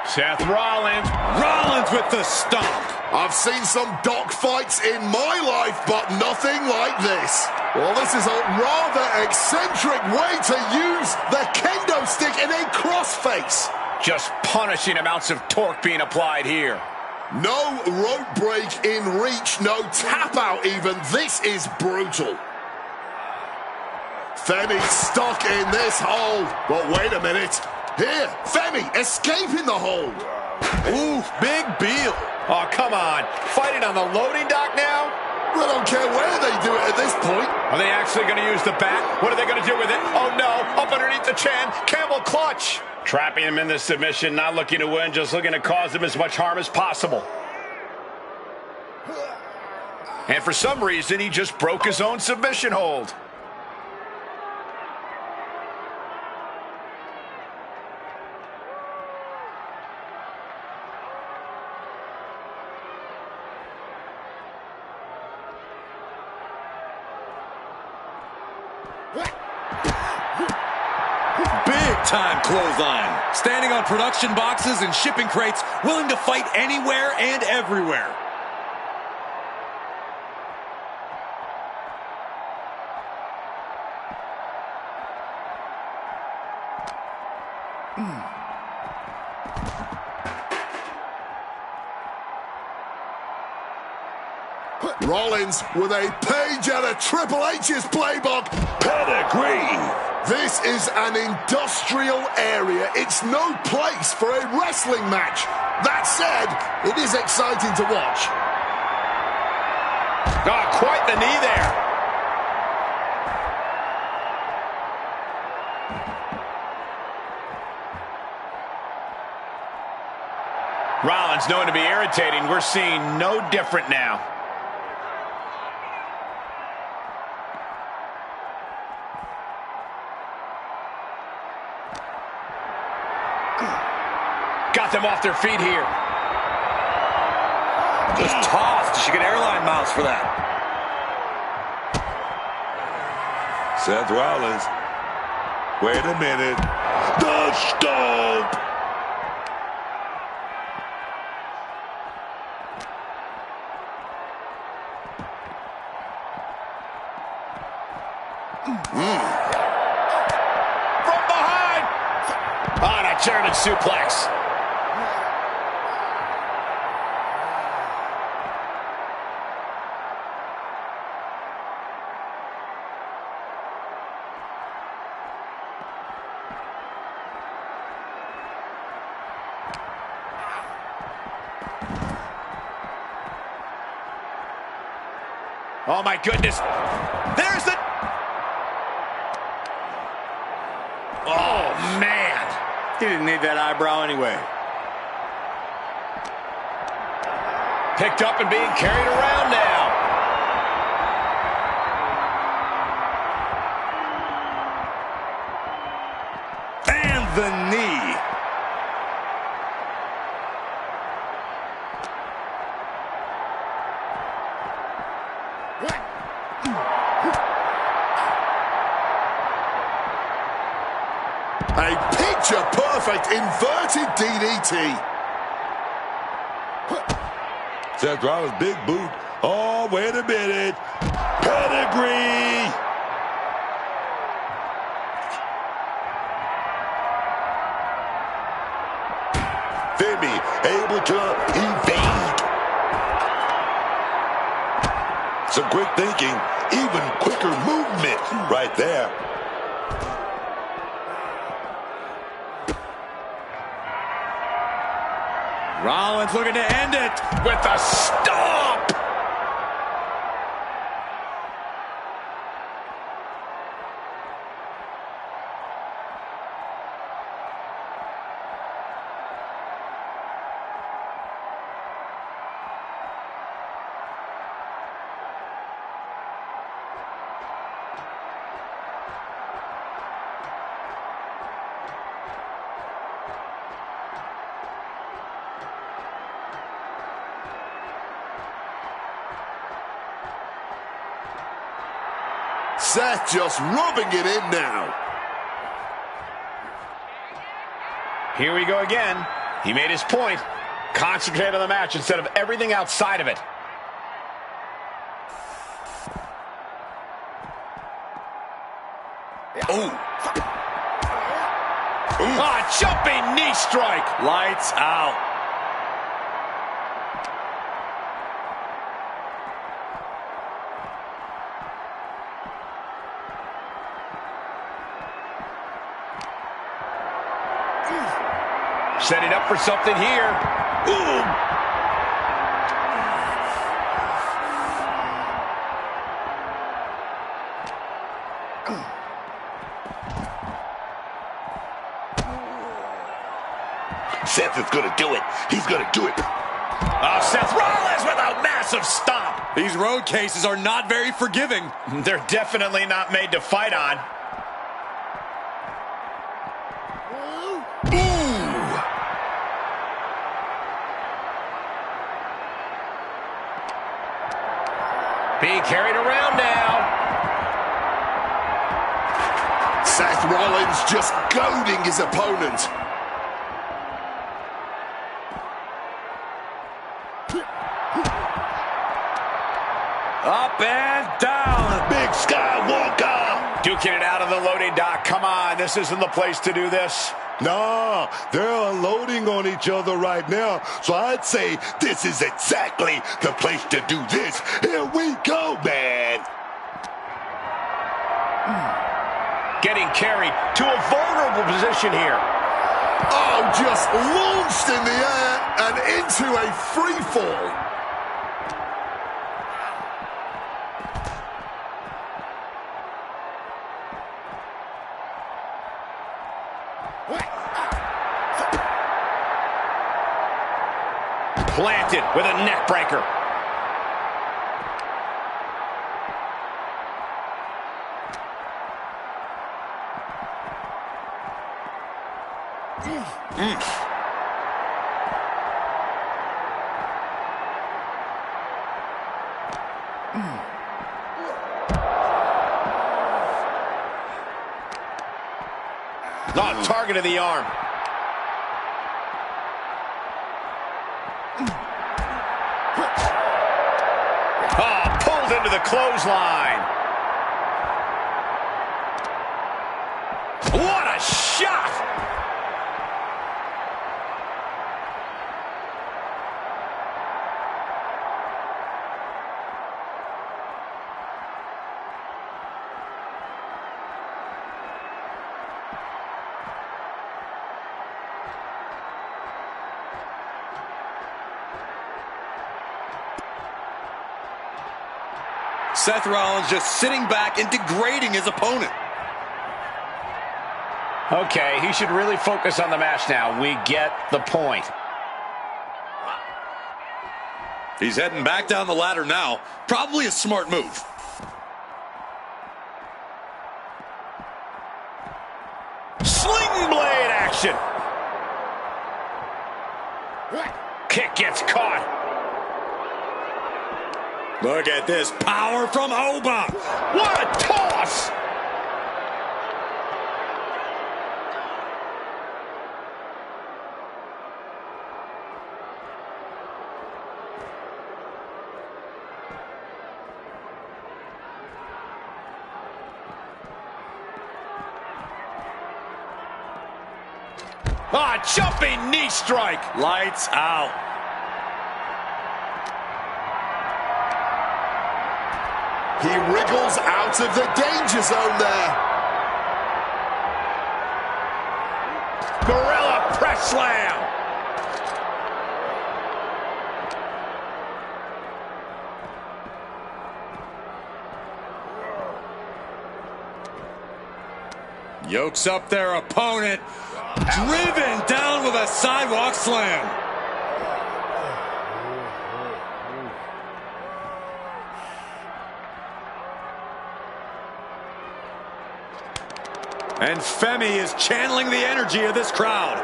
Seth Rollins. Rollins with the stomp. I've seen some dock fights in my life, but nothing like this. Well, this is a rather eccentric way to use the kendo stick in a crossface. Just punishing amounts of torque being applied here. No rope break in reach, no tap out even. This is brutal. Femi stuck in this hold. But wait a minute. Here, Femi escaping the hold. Ooh, big deal. Oh, come on. Fighting on the loading dock now? I don't care where they do it at this point. Are they actually going to use the bat? What are they going to do with it? Oh, no. Up underneath the chin. Camel clutch. Trapping him in the submission, not looking to win, just looking to cause him as much harm as possible. And for some reason, he just broke his own submission hold. Big-time clothesline. Standing on production boxes and shipping crates, willing to fight anywhere and everywhere. Rollins with a page out of Triple H's playbook. Pedigree. This is an industrial area. It's no place for a wrestling match. That said, it is exciting to watch. Oh, quite the knee there. Rollins known to be irritating. We're seeing no different now. Got them off their feet here. Just tossed. She get airline miles for that. Seth Rollins. Wait a minute. The stomp. From behind. On a German suplex. Oh, my goodness. There's the... Oh, man. He didn't need that eyebrow anyway. Picked up and being carried around now. And the knee. A picture-perfect inverted DDT. Seth Rollins, big boot. Oh, wait a minute. Pedigree. Femi able to evade. Some quick thinking, even quicker movement right there. Rollins looking to end it With a stomp. Seth just rubbing it in now. Here we go again. He made his point. Concentrate on the match instead of everything outside of it. Ooh. Ah, jumping knee strike. Lights out. Setting up for something here. Ooh. Seth is gonna do it. He's gonna do it. Oh, Seth Rollins with a massive stomp. These road cases are not very forgiving. They're definitely not made to fight on. Ooh. Being carried around now. Seth Rollins just goading his opponent. Up and down. Big Skywalker. Duking it out of the loading dock. Come on, this isn't the place to do this. Nah, they're unloading on each other right now. So I'd say this is exactly the place to do this. Here we go, man. Getting carried to a vulnerable position here. Oh, just launched in the air and into a free fall. Planted with a neck breaker. Oh, target of the arm. Oh, pulled into the clothesline. What a shot! Seth Rollins just sitting back and degrading his opponent. Okay, he should really focus on the match now. We get the point. He's heading back down the ladder now. Probably a smart move. Sling blade action. Kick gets caught. Look at this power from Oba. What a toss! Ah, jumping knee strike. Lights out. He wriggles out of the danger zone there. Gorilla press slam. Yokes up their opponent. Driven down with a sidewalk slam. And Femi is channeling the energy of this crowd.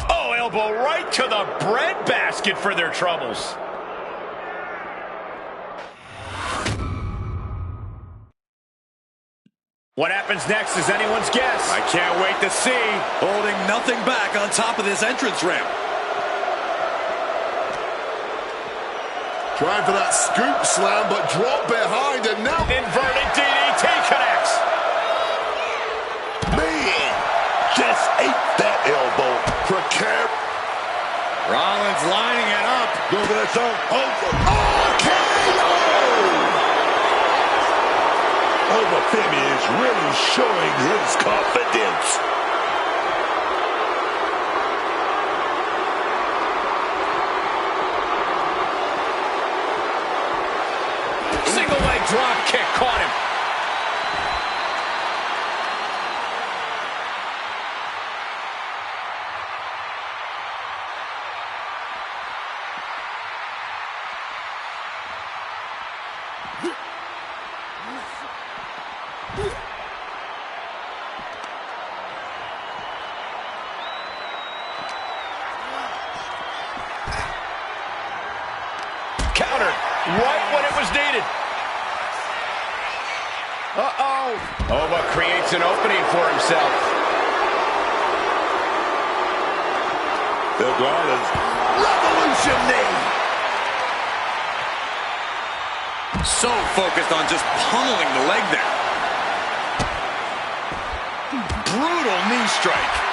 Oh, elbow right to the breadbasket for their troubles. What happens next is anyone's guess. I can't wait to see. Holding nothing back on top of this entrance ramp. Trying for that scoop slam, but drop behind, and now Inverted DDT connects. Man, just ate that elbow. precarious. Rollins lining it up. Go for that song. RKO! over Femi is really showing his confidence. Single leg drop kick caught him. Countered right when it was needed. Uh-oh. Ova creates an opening for himself. Iguana's revolution knee. So focused on just pummeling the leg there. Brutal knee strike.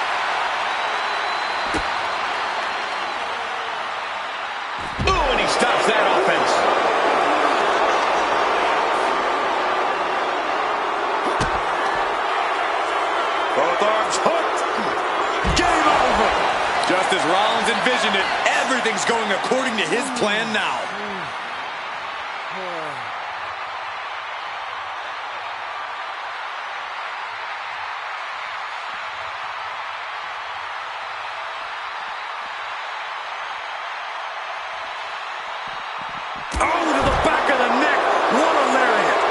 Ooh, and he stops that offense. Both arms hooked. Game over. Just as Rollins envisioned it, everything's going according to his plan now. Oh, to the back of the neck. What a lariat.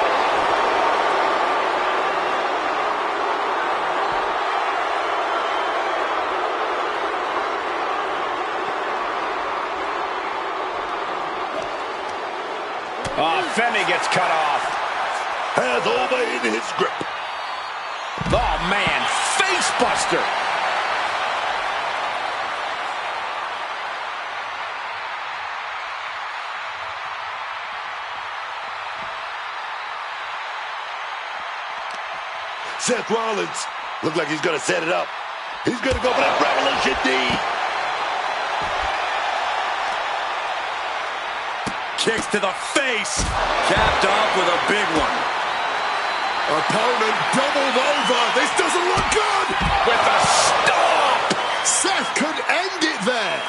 Femi gets cut off. Has Ova in his grip. Oh, man. Face buster. Seth Rollins look like he's going to set it up. He's going to go for that revolution knee. Kicks to the face. Capped off with a big one. Opponent doubled over. This doesn't look good. With a stomp. Seth could end it there.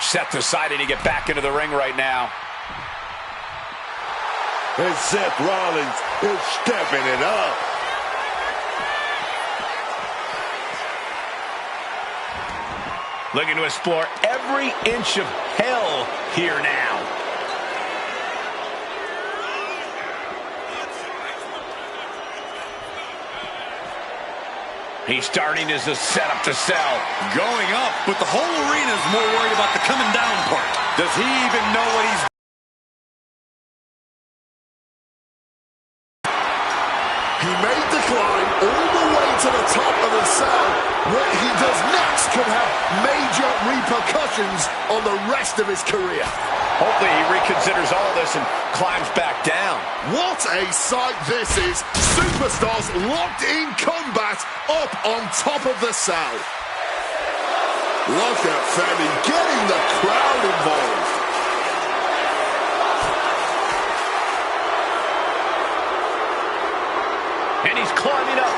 Seth decided to get back into the ring right now. And Seth Rollins is stepping it up. Looking to explore every inch of hell here now. He's starting as a setup to sell. Going up, but the whole arena's more worried about the coming down part. Does he even know what he's... He made the climb all the way to the top of the cell. What he does next could have major repercussions on the rest of his career. Hopefully he reconsiders all this and climbs back down. What a sight this is. Superstars locked in combat up on top of the cell. Look at Femi getting the crowd involved. And he's climbing up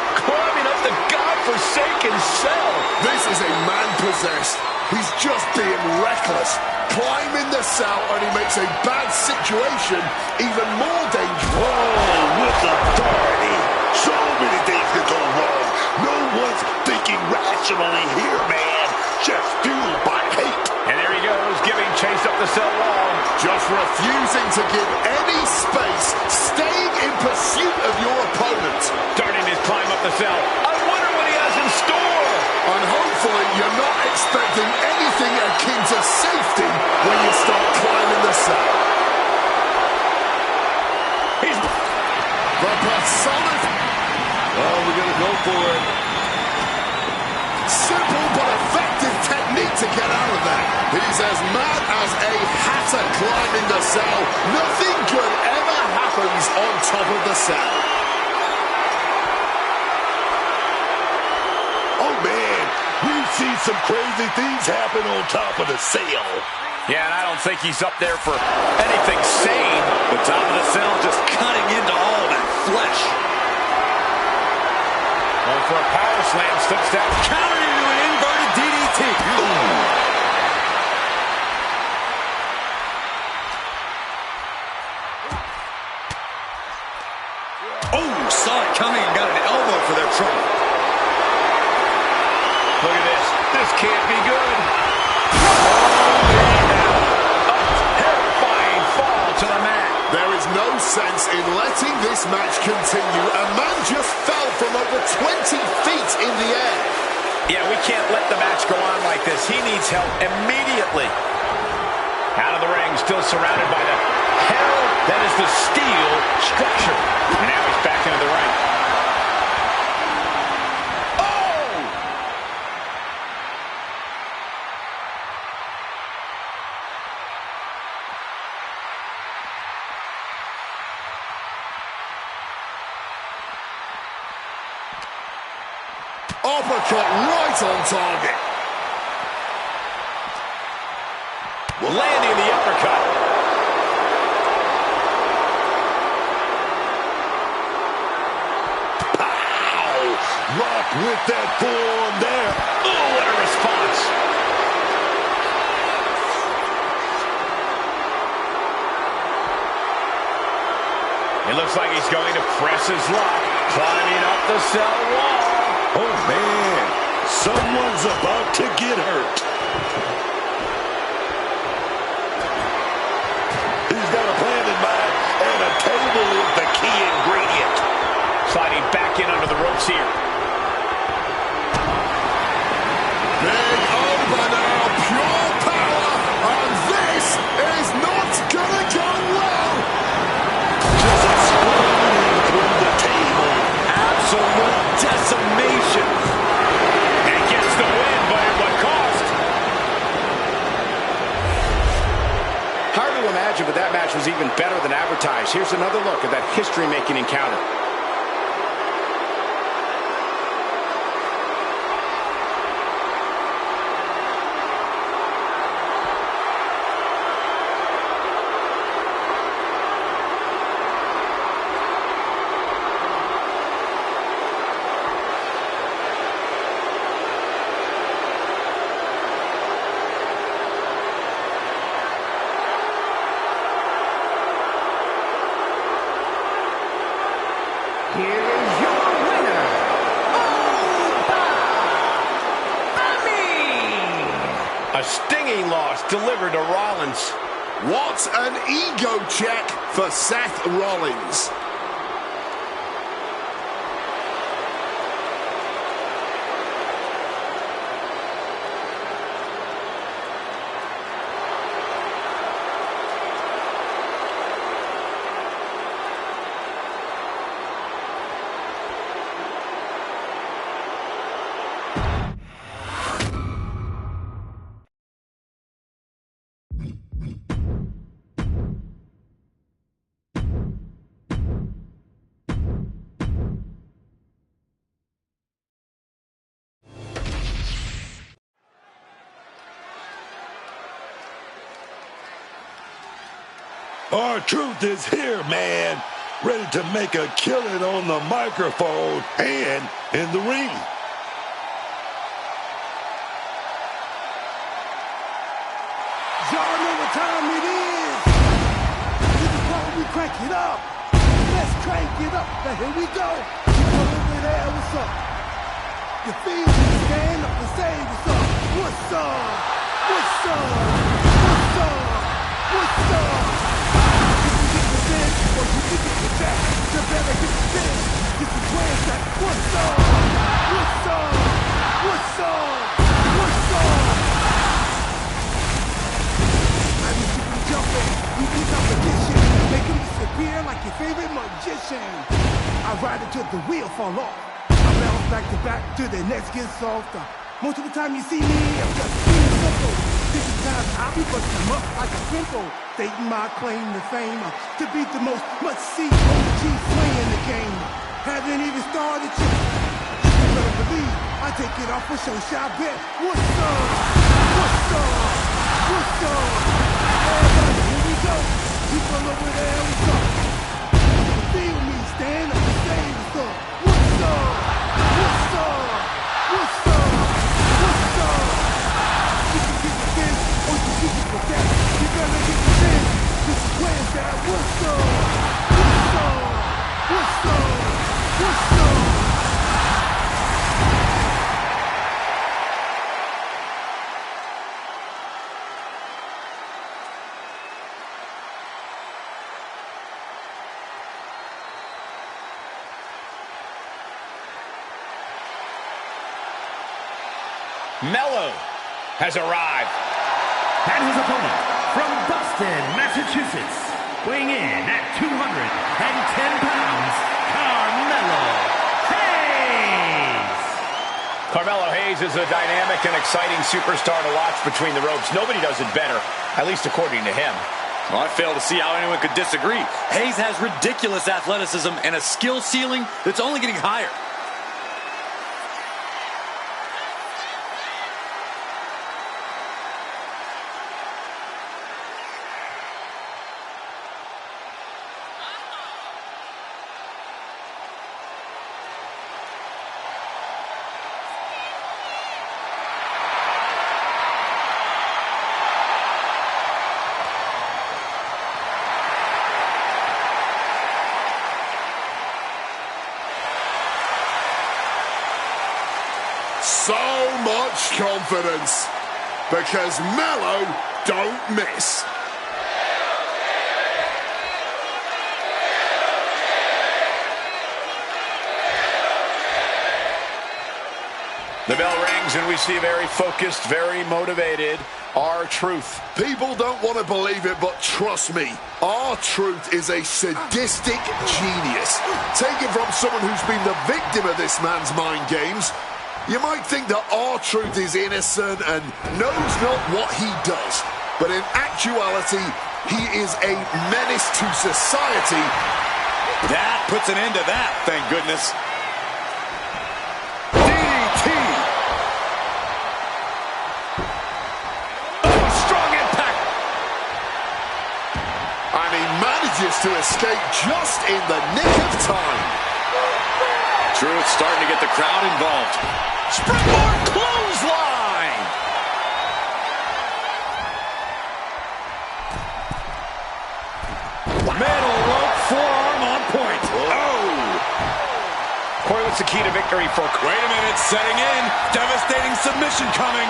the godforsaken cell. This is a man possessed. He's just being reckless. Climbing the cell and he makes a bad situation even more dangerous. Oh, with authority. So many things could go wrong. No one's thinking rationally here, man. Just fueled by hate. And there he goes, giving chase up the cell wall. Just refusing to give any space, staying in pursuit of your opponent. Starting his climb up the cell. I wonder what he has in store. And hopefully you're not expecting anything akin to safety when you start climbing the cell. He's... The persona... Oh, we're going to go for it. Simple but effective technique to get out of that. He's as mad as a hatter climbing the cell. Nothing could ever happen happens on top of the cell. Oh, man, we've seen some crazy things happen on top of the cell. Yeah, and I don't think he's up there for anything sane. The top of the cell just cutting into all of that flesh. Going for a power slam, steps down. Countered into an inverted DDT. Oh, saw it coming and got an elbow for their trouble. Look at this. This can't be good. Terrifying fall to the mat. There is no sense in letting this match continue. A man just fell from over 20 feet in the air. Yeah, we can't let the match go on like this. He needs help immediately. Out of the ring, still surrounded by the hell that is the steel structure. And now he's back into the ring. Uppercut right on target. Landing the uppercut. Pow! Rock with that forearm there. Oh, what a response. It looks like he's going to press his luck, climbing up the cell wall. Oh, man, someone's about to get hurt. He's got a plan in mind, and a table is the key ingredient. Sliding back in under the ropes here. Big over now, pure power, and this is not gonna go well. Just exploding through the table. Absolute decimation. And gets the win, but at what cost? Hard to imagine, but that match was even better than advertised. Here's another look at that history-making encounter. Here is your winner, A stinging loss delivered to Rollins. What an ego check for Seth Rollins. R-Truth is here, man. Ready to make a killing on the microphone and in the ring. Y'all know what time it is. This is why we crank it up. Let's crank it up. Now here we go. You over there, what's up? You feel me? Stand up and say what's up. What's up? What's up? What's up? What's up? You get with this or you get with that. You better get with this. This is where it's at. What's up? What's up? What's up? What's up? I need you to jump in, we do competition, make him disappear like your favorite magician. I ride it till the wheel fall off. I bounce back to back till the next gets softer. Most of the time you see me, I'm just being simple. Times I'll be busting them up like a pimple, stating my claim to fame to be the most must-see OG player in the game. Haven't even started yet. You better believe I take it off for show. Shall bet. What's up? What's up? What's up? Everybody, here we go. People over there, what's up? Feel me, stand up and say what's up. What's up? What's up? What's up? What's up? You can get with this, or you can get with that. You better get with this. This is where's that? What's up? What's up? What's up? What's up? Mello has arrived. And his opponent, from Boston, Massachusetts, weighing in at 210 pounds, Carmelo Hayes. Carmelo Hayes is a dynamic and exciting superstar to watch between the ropes. Nobody does it better, at least according to him. Well, I fail to see how anyone could disagree. Hayes has ridiculous athleticism and a skill ceiling that's only getting higher. So much confidence because Mello don't miss. The bell rings and we see a very focused, very motivated R-Truth. People don't want to believe it, but trust me, R-Truth is a sadistic genius. Taken from someone who's been the victim of this man's mind games, you might think that R-Truth is innocent and knows not what he does. But in actuality, he is a menace to society. That puts an end to that, thank goodness. DDT! Oh, strong impact! And he manages to escape just in the nick of time. Truth starting to get the crowd involved. Springboard clothesline! Metal rope forearm on point. Oh! Corey, what's the key to victory for... Wait a minute, setting in. Devastating submission coming.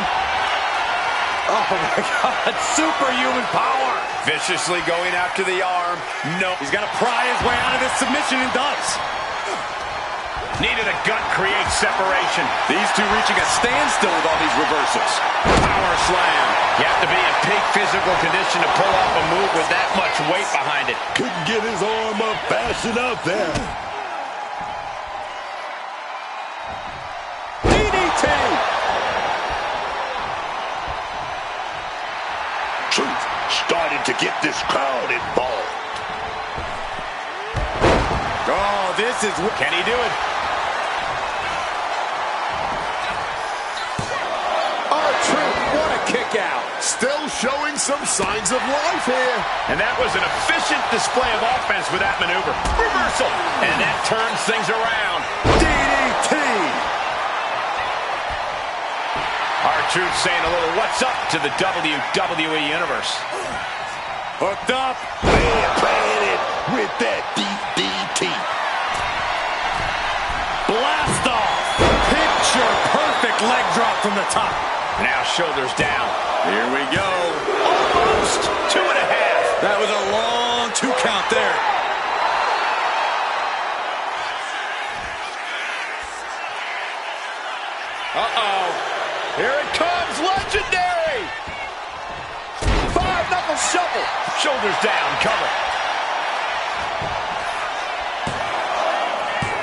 Oh my God, superhuman power. Viciously going after the arm. No. He's got to pry his way out of this submission and does. Needed a gut, create separation. These two reaching a standstill with all these reversals. Power slam. You have to be in peak physical condition to pull off a move with that much weight behind it. Couldn't get his arm up fast enough there. DDT! Truth starting to get this crowd involved. Oh, this is... Can he do it? R-Truth, What a kick out. still showing some signs of life here. And that was an efficient display of offense with that maneuver. Reversal. And that turns things around. DDT! R-Truth saying a little what's up to the WWE Universe. Hooked up. Man playing it with that DDT. Blast off. Picture perfect leg drop from the top. Now shoulders down. Here we go. Almost 2.5. That was a long 2 count there. Uh-oh. Here it comes. Legendary. 5-knuckle shuffle. Shoulders down. Cover.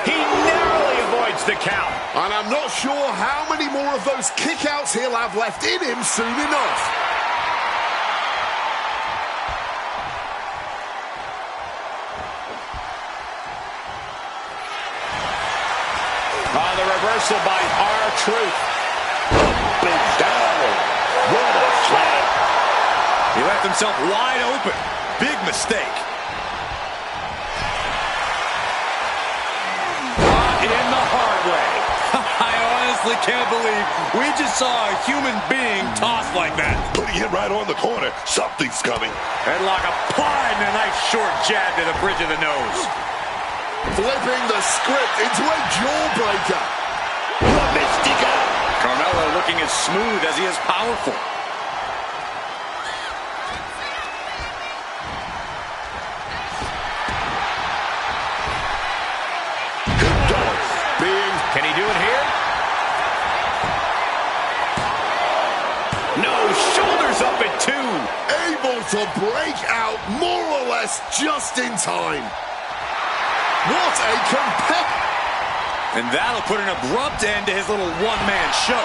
He narrowly avoids the count. And I'm not sure how many more of those kickouts he'll have left in him soon enough. reversal by R-Truth. Up and down. What a slam. He left himself wide open. Big mistake. Caught in the hard way. I honestly can't believe we just saw a human being tossed like that. Putting him right on the corner. Something's coming. Headlock applied and a nice short jab to the bridge of the nose. Flipping the script into a jawbreaker. Mystica. Carmelo looking as smooth as he is powerful. Can he do it here? No, shoulders up at 2. Able to break out more or less just in time. What a And that'll put an abrupt end to his little one-man show.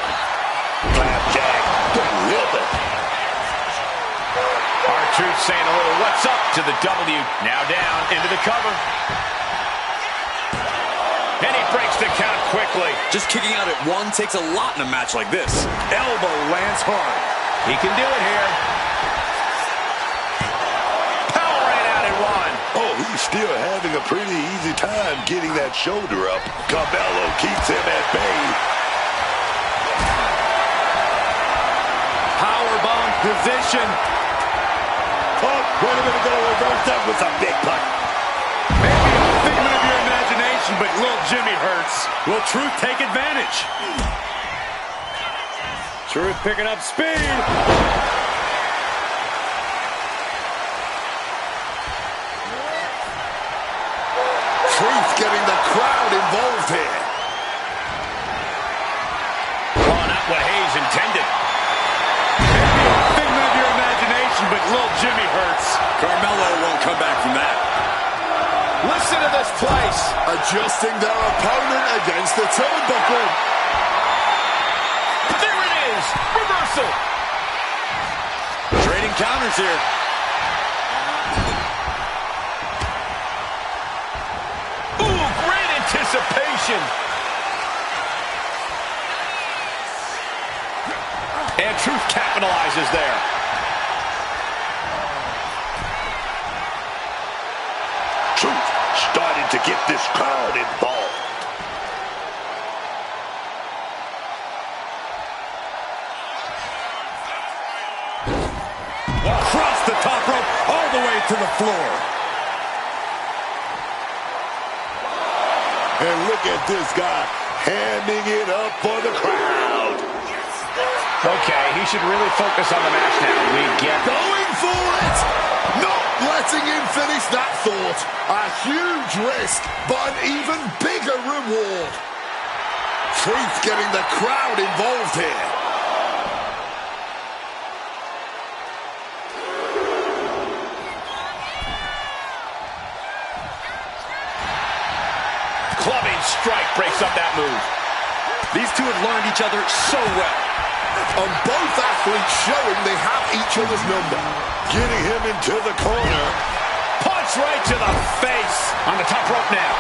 Flapjack. Delivered. R-Truth saying a little what's up to the W. Now down into the cover. And he breaks the count quickly. Just kicking out at 1 takes a lot in a match like this. Elbow lands hard. He can do it here. Power right out at 1. Oh, he's still having a pretty easy time getting that shoulder up. Carmelo keeps him at bay. Powerbomb position. Oh, wait a minute, gonna reverse that with a big punt. Maybe a figment of your imagination, but little Jimmy hurts. Will Truth take advantage? Truth picking up speed. Truth getting the crowd involved here. Oh, not what Hayes intended. Maybe a figment of your imagination, but little Jimmy hurts. Carmelo won't come back from that. Listen to this place. Adjusting their opponent against the turnbuckle. There it is. Reversal. Trading counters here. Ooh, great anticipation. And Truth capitalizes there. Truth starting to get this crowd involved. Across the top rope, all the way to the floor. And look at this guy handing it up for the crowd. Okay, he should really focus on the match now. We get Going for it. Not letting him finish that thought. A huge risk, but an even bigger reward. Truth getting the crowd involved here. clubbing strike breaks up that move. These two have learned each other so well. And both athletes showing they have each other's number. Getting him into the corner. Punch right to the face. On the top rope now.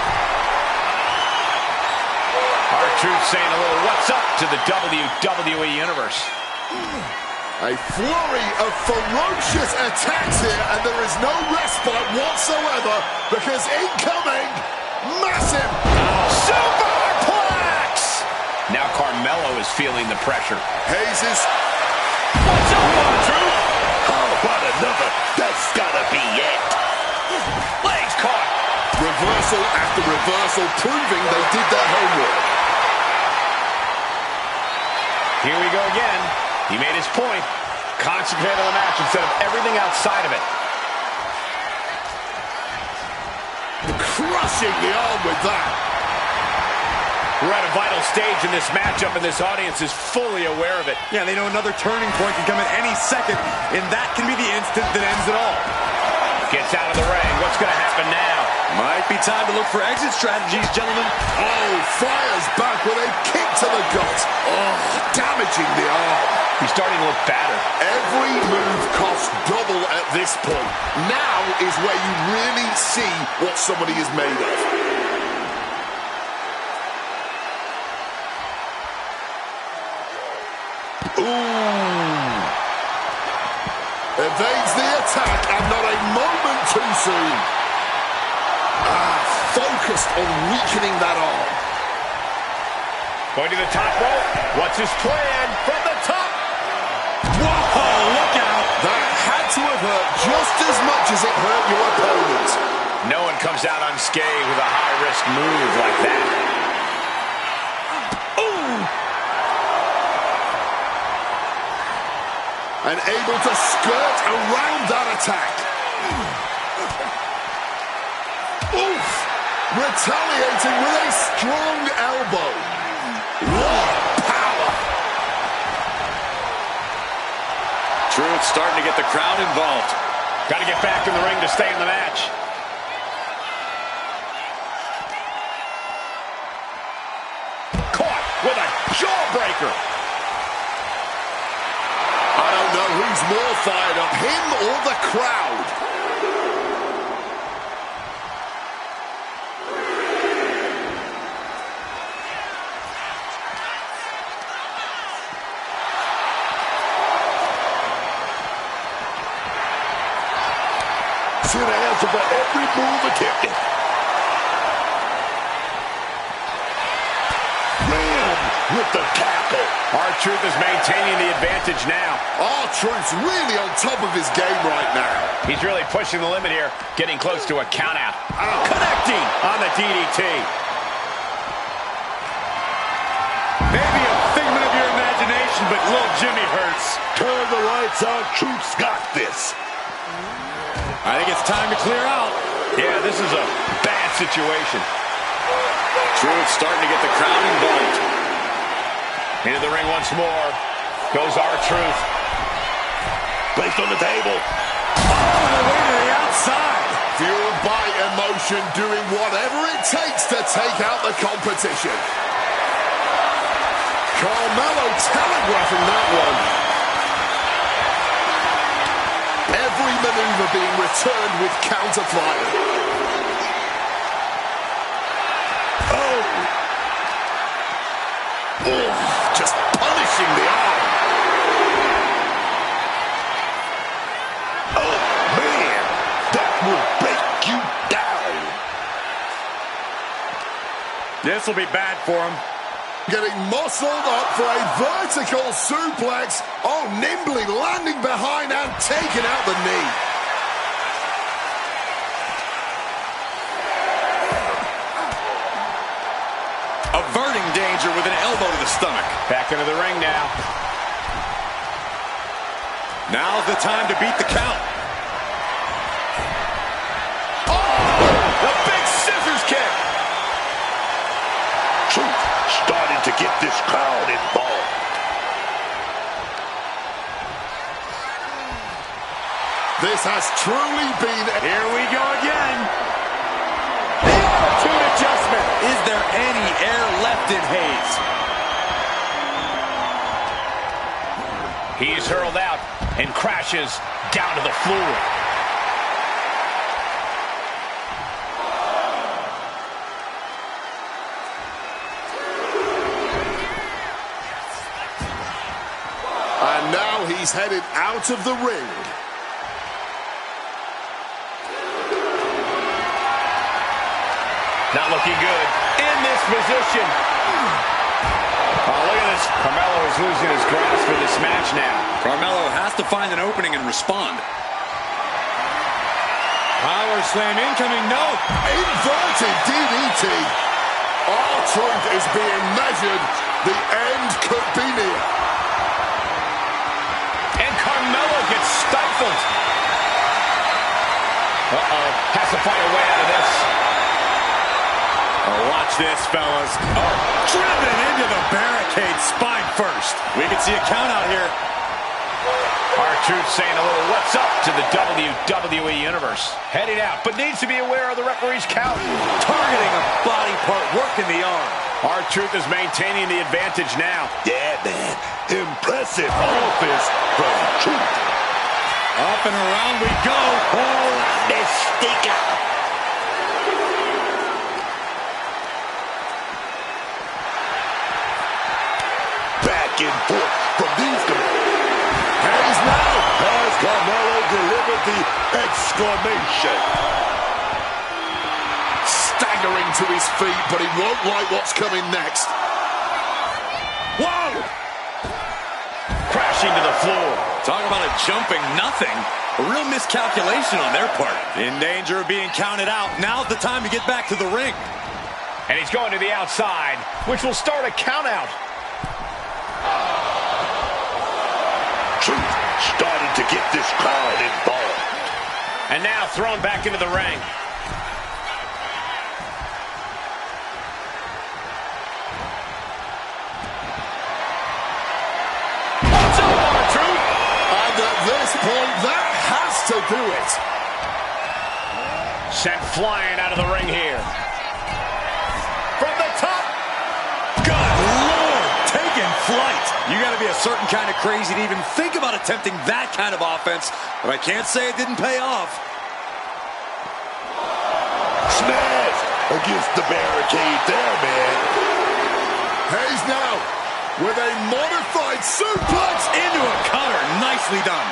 R-Truth saying a little what's up to the WWE Universe. A flurry of ferocious attacks here, and there is no respite whatsoever because incoming, massive Superplex! Now Carmelo is feeling the pressure. Hayes is... What's up, R-Truth? Oh, what another. That's gotta be it. Legs caught. Reversal after reversal, proving they did their homework. Here we go again. He made his point. Concentrate on the match instead of everything outside of it. Crushing the arm with that. We're at a vital stage in this matchup, and this audience is fully aware of it. Yeah, they know another turning point can come at any second, and that can be the instant that ends it all. Gets out of the ring. What's going to happen now? Might be time to look for exit strategies, gentlemen. Oh, fires back with a kick to the gut. Oh, damaging the arm. He's starting to look battered. Every move costs double at this point. Now is where you really see what somebody is made of. Ooh. Evades the attack, and not a moment too soon. Focused on weakening that arm. Going to the top rope. What's his plan from the top? Whoa, look out. That had to have hurt just as much as it hurt your opponent. No one comes out unscathed with a high-risk move like that. And able to skirt around that attack. Oof! Retaliating with a strong elbow. What power! Truth starting to get the crowd involved. Got to get back in the ring to stay in the match. Caught with a jawbreaker. I don't know who's more fired up, him or the crowd. Should answer for every move attempted. Ram with the tackle. R-Truth is maintaining the advantage now. R-Truth's really on top of his game right now. He's really pushing the limit here, getting close to a countout. Connecting on the DDT. Maybe a figment of your imagination, but little Jimmy hurts. Turn the lights on. Truth's got this. I think it's time to clear out. Yeah, this is a bad situation. Truth starting to get the crowd involved. Into the ring once more. Goes R-Truth. Placed on the table. All the way to the outside. Fueled by emotion, doing whatever it takes to take out the competition. Carmelo telegraphing that one. Every maneuver being returned with counter-fire. Just punishing the arm. Oh, man. That will break you down. This will be bad for him. Getting muscled up for a vertical suplex. Oh, nimbly landing behind and taking out the knee. Averting danger with an elbow to the stomach. Back into the ring now. Now's the time to beat the count. The big scissors kick. Truth starting to get this crowd involved. This has truly been... Here we go again. The attitude adjustment. Is there any air left in Hayes? He's hurled out and crashes down to the floor. And now he's headed out of the ring. Not looking good in this position. Oh, look at this. Carmelo is losing his grasp for this match now. Carmelo has to find an opening and respond. Power slam incoming, no. Inverted DDT. R-Truth is being measured. The end could be near. And Carmelo gets stifled. Uh-oh. Has to find a way out of this. Oh, watch this, fellas. Oh, driven into the barricade, spine first. We can see a count out here. R-Truth saying a little what's up to the WWE Universe. Heading out, but needs to be aware of the referee's count. Targeting a body part, working the arm. R-Truth is maintaining the advantage now. Yeah, man. Impressive offense from Truth. Up and around we go. Oh, Mystica. Back and forth from these noteworthy exclamation. Staggering to his feet, but he won't like what's coming next. Whoa! Crashing to the floor. Talk about a jumping nothing. A real miscalculation on their part. In danger of being counted out. Now's the time to get back to the ring. And he's going to the outside, which will start a count out. Truth starting to get this crowd involved. And now thrown back into the ring. This point, that has to do it. Sent flying out of the ring here. From the top. Good Lord, taking flight. You got to be a certain kind of crazy to even think about attempting that kind of offense, but I can't say it didn't pay off. Smash against the barricade there, man. Hayes now with a modified suplex Into a cutter. Nicely done.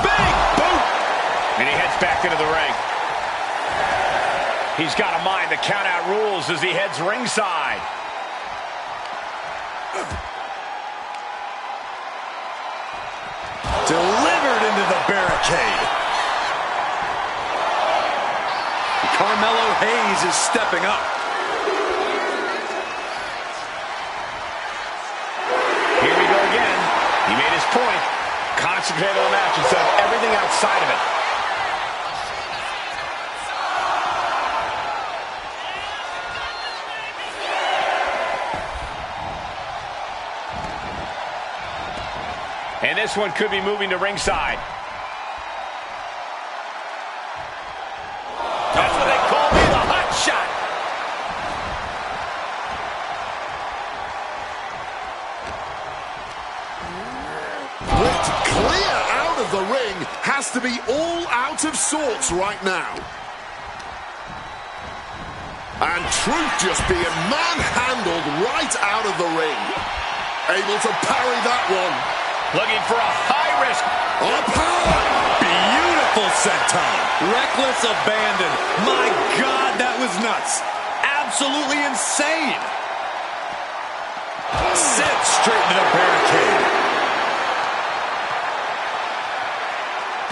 Big boot. And he heads back into the ring. He's got to mind the count-out rules as he heads ringside. Delivered into the barricade. Carmelo Hayes is stepping up. Here we go again. He made his point. Concentrate on the match instead of everything outside of it. And this one could be moving to ringside. That's what they call me, the hot shot. Whipped clear out of the ring, has to be all out of sorts right now. And Truth just being manhandled right out of the ring. Able to parry that one. Looking for a high risk. Beautiful senton. Reckless abandon. My God, that was nuts. Absolutely insane. Sent straight to the barricade.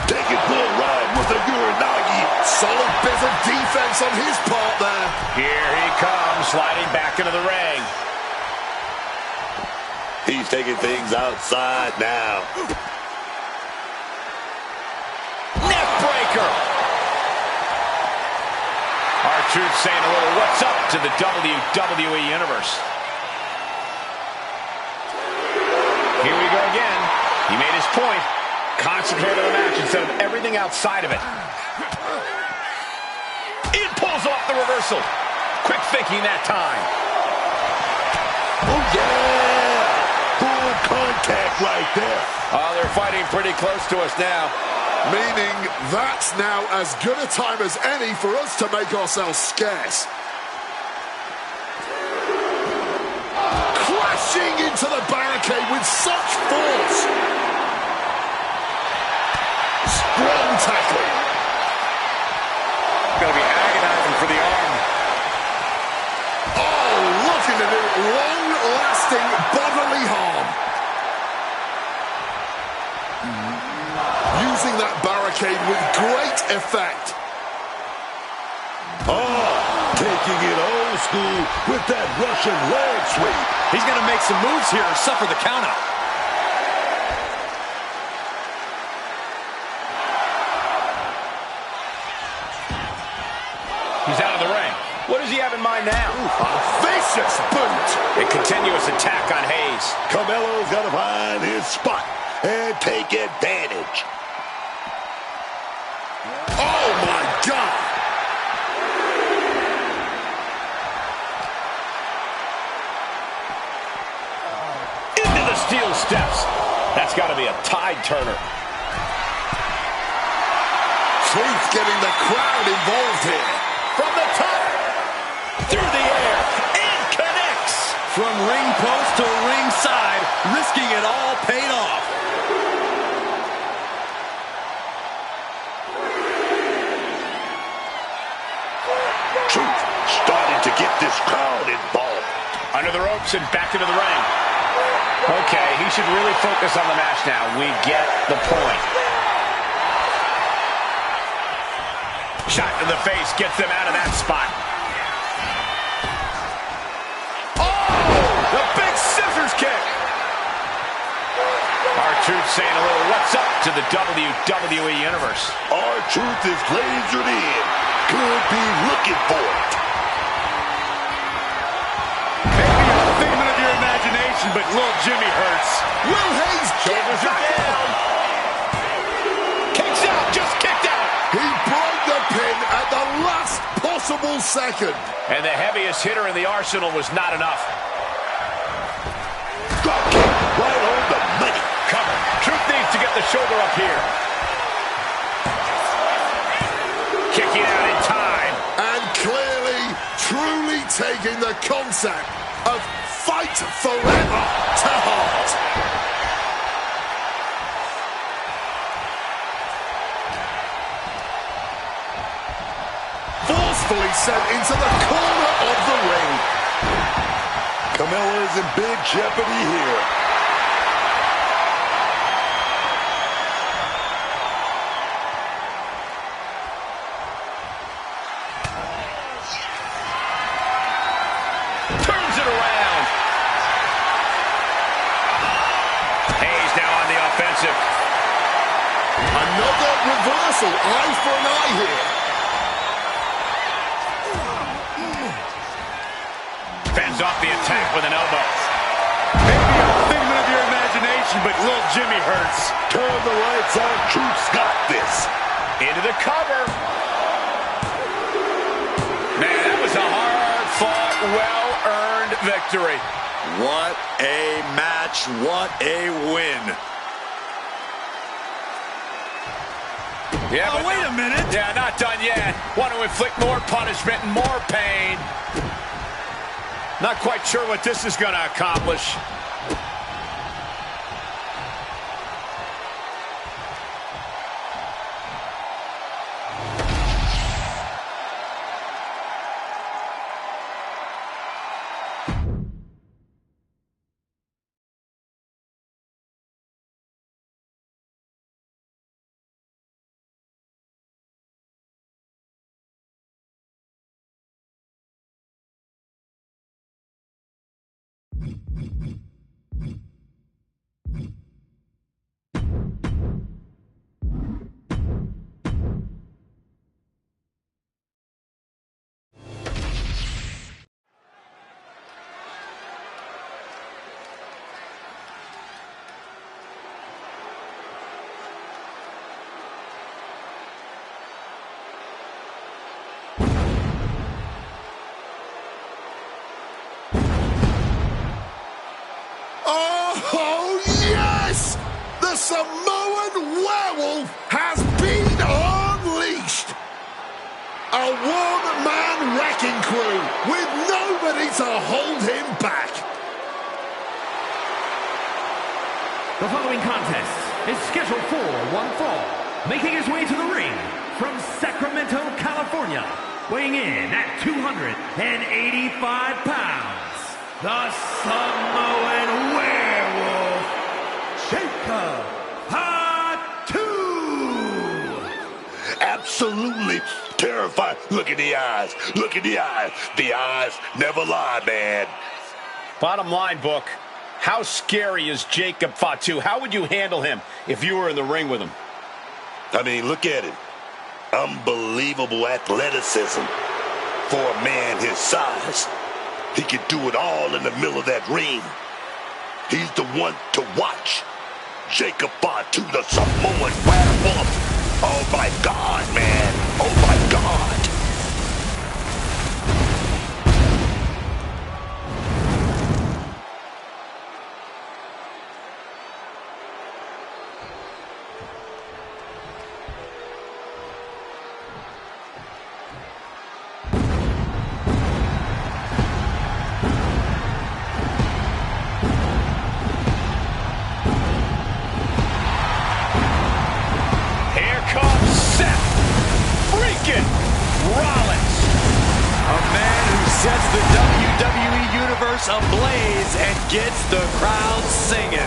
Taking full ride with a Uranagi. Solid bit of defense on his part there. Here he comes, sliding back into the ring. He's taking things outside now. Neck breaker. R-Truth saying a little what's up to the WWE Universe. Here we go again. He made his point. Concentrate on the match instead of everything outside of it. It pulls off the reversal. Quick thinking that time. Oh, yeah! Full contact right there. Oh, they're fighting pretty close to us now. Meaning that's now as good a time as any for us to make ourselves scarce. Crashing into the barricade with such force. Strong tackle. Going to be agonizing for the arm. Oh, looking at it, long-lasting bodily harm. Using that barricade with great effect. Oh, taking it old school with that Russian leg sweep. He's going to make some moves here or suffer the countout. He's out of the ring. What does he have in mind now? A vicious boot. A continuous attack on Hayes. Carmelo's got to find his spot and take advantage. Oh, my God. Into the steel steps. That's got to be a tide turner. Truth getting the crowd involved here. From the top. Through the air. And connects. From Truth starting to get this crowd involved. Under the ropes and back into the ring. Okay, he should really focus on the match now. We get the point. Shot to the face gets them out of that spot. Oh! The big scissors kick! R-Truth saying a little what's up to the WWE Universe. R-Truth is lasered in. Could be looking for it. Maybe a figment of your imagination, but little Jimmy hurts. Will Hayes Shoulders are down. Kicks out, just kicked out. He broke the pin at the last possible second. And the heaviest hitter in the arsenal was not enough. Drop kick right on the money. Cover. Truth needs to get the shoulder up here. Kicking out in time. And clearly, truly taking the concept of fight forever to heart. Forcefully sent into the corner of the ring. Camilla is in big jeopardy here. Turns it around. Hayes now on the offensive. Another reversal. Eye for an eye here. Fends off the attack with an elbow. Maybe a figment of your imagination, but little Jimmy hurts. Turn the lights on. Truth's got this. Into the cover. Man, that was a hard-fought, well-earned victory. What a match. What a win. Yeah, Oh, but wait a minute. Yeah, not done yet. Want to inflict more punishment and more pain. Not quite sure what this is going to accomplish. Oh, yes! The Samoan werewolf has been unleashed! A one-man wrecking crew with nobody to hold him back. The following contest is scheduled for one fall. Making his way to the ring from Sacramento, California, weighing in at 285 pounds, the Samoan werewolf, Jacob Fatu! Absolutely terrifying. Look at the eyes. Look at the eyes. The eyes never lie, man. Bottom line, Book. How scary is Jacob Fatu? How would you handle him if you were in the ring with him? I mean, look at him. Unbelievable athleticism for a man his size. He can do it all in the middle of that ring. He's the one to watch. Jacob Fatu, the Samoan werewolf. Oh, my God, man. Oh, my God. Sets the WWE Universe ablaze and gets the crowd singing.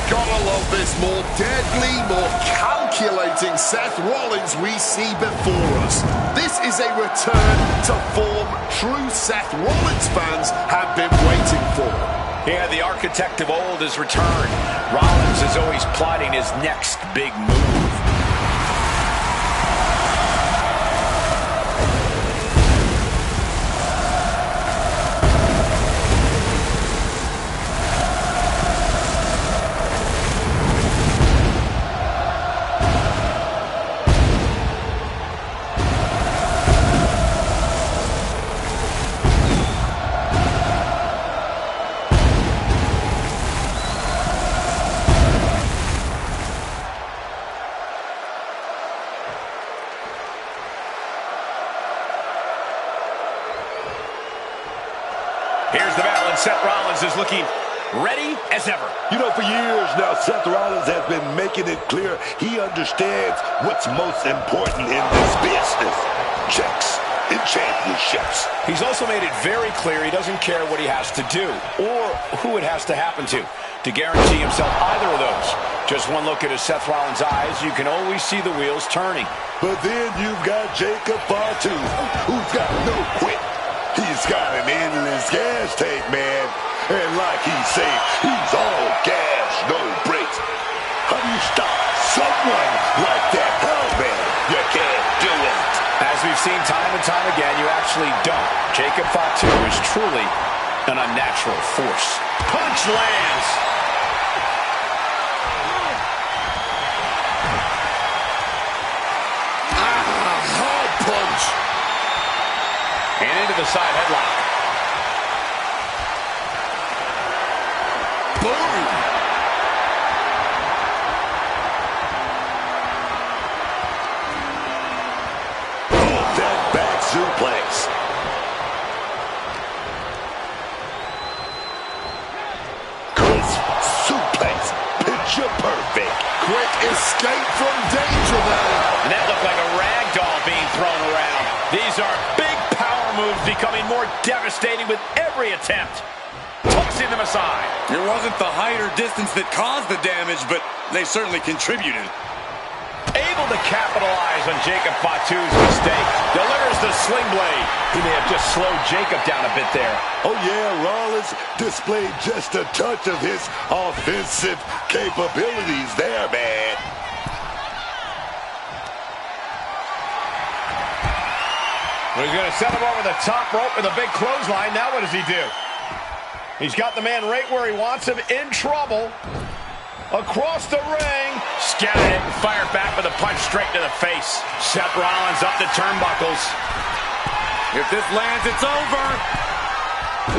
Gotta love this more deadly, more calculating Seth Rollins we see before us. This is a return to form true Seth Rollins fans have been waiting for. Yeah, the architect of old has returned. Rollins is always plotting his next big move. Here's the battle, and Seth Rollins is looking ready as ever. You know, for years now, Seth Rollins has been making it clear he understands what's most important in this business. Checks and championships. He's also made it very clear he doesn't care what he has to do or who it has to happen to guarantee himself either of those. Just one look at his Seth Rollins' eyes, you can always see the wheels turning. But then you've got Jacob Fatu, who's got no quit. He's got an endless gas tank, man. And like he said, he's all gas, no brakes. How do you stop someone like that? Hell, man, you can't do it. As we've seen time and time again, you actually don't. Jacob Fatu is truly an unnatural force. Punch lands. Hard punch. And into the side headlock. Boom. Oh, that back suplex. Crisp suplex. Picture perfect. Quick escape from danger there. And that looked like a rag doll being thrown around. These are big power moves becoming more devastating with every attempt. Tossing them aside. It wasn't the height or distance that caused the damage, but they certainly contributed. Able to capitalize on Jacob Fatu's mistake. Delivers the sling blade. He may have just slowed Jacob down a bit there. Oh, yeah, Rollins displayed just a touch of his offensive capabilities there, man. He's going to set him over the top rope with a big clothesline. Now what does he do? He's got the man right where he wants him, in trouble. Across the ring. Scattered it and fired back with a punch straight to the face. Seth Rollins up the turnbuckles. If this lands, it's over.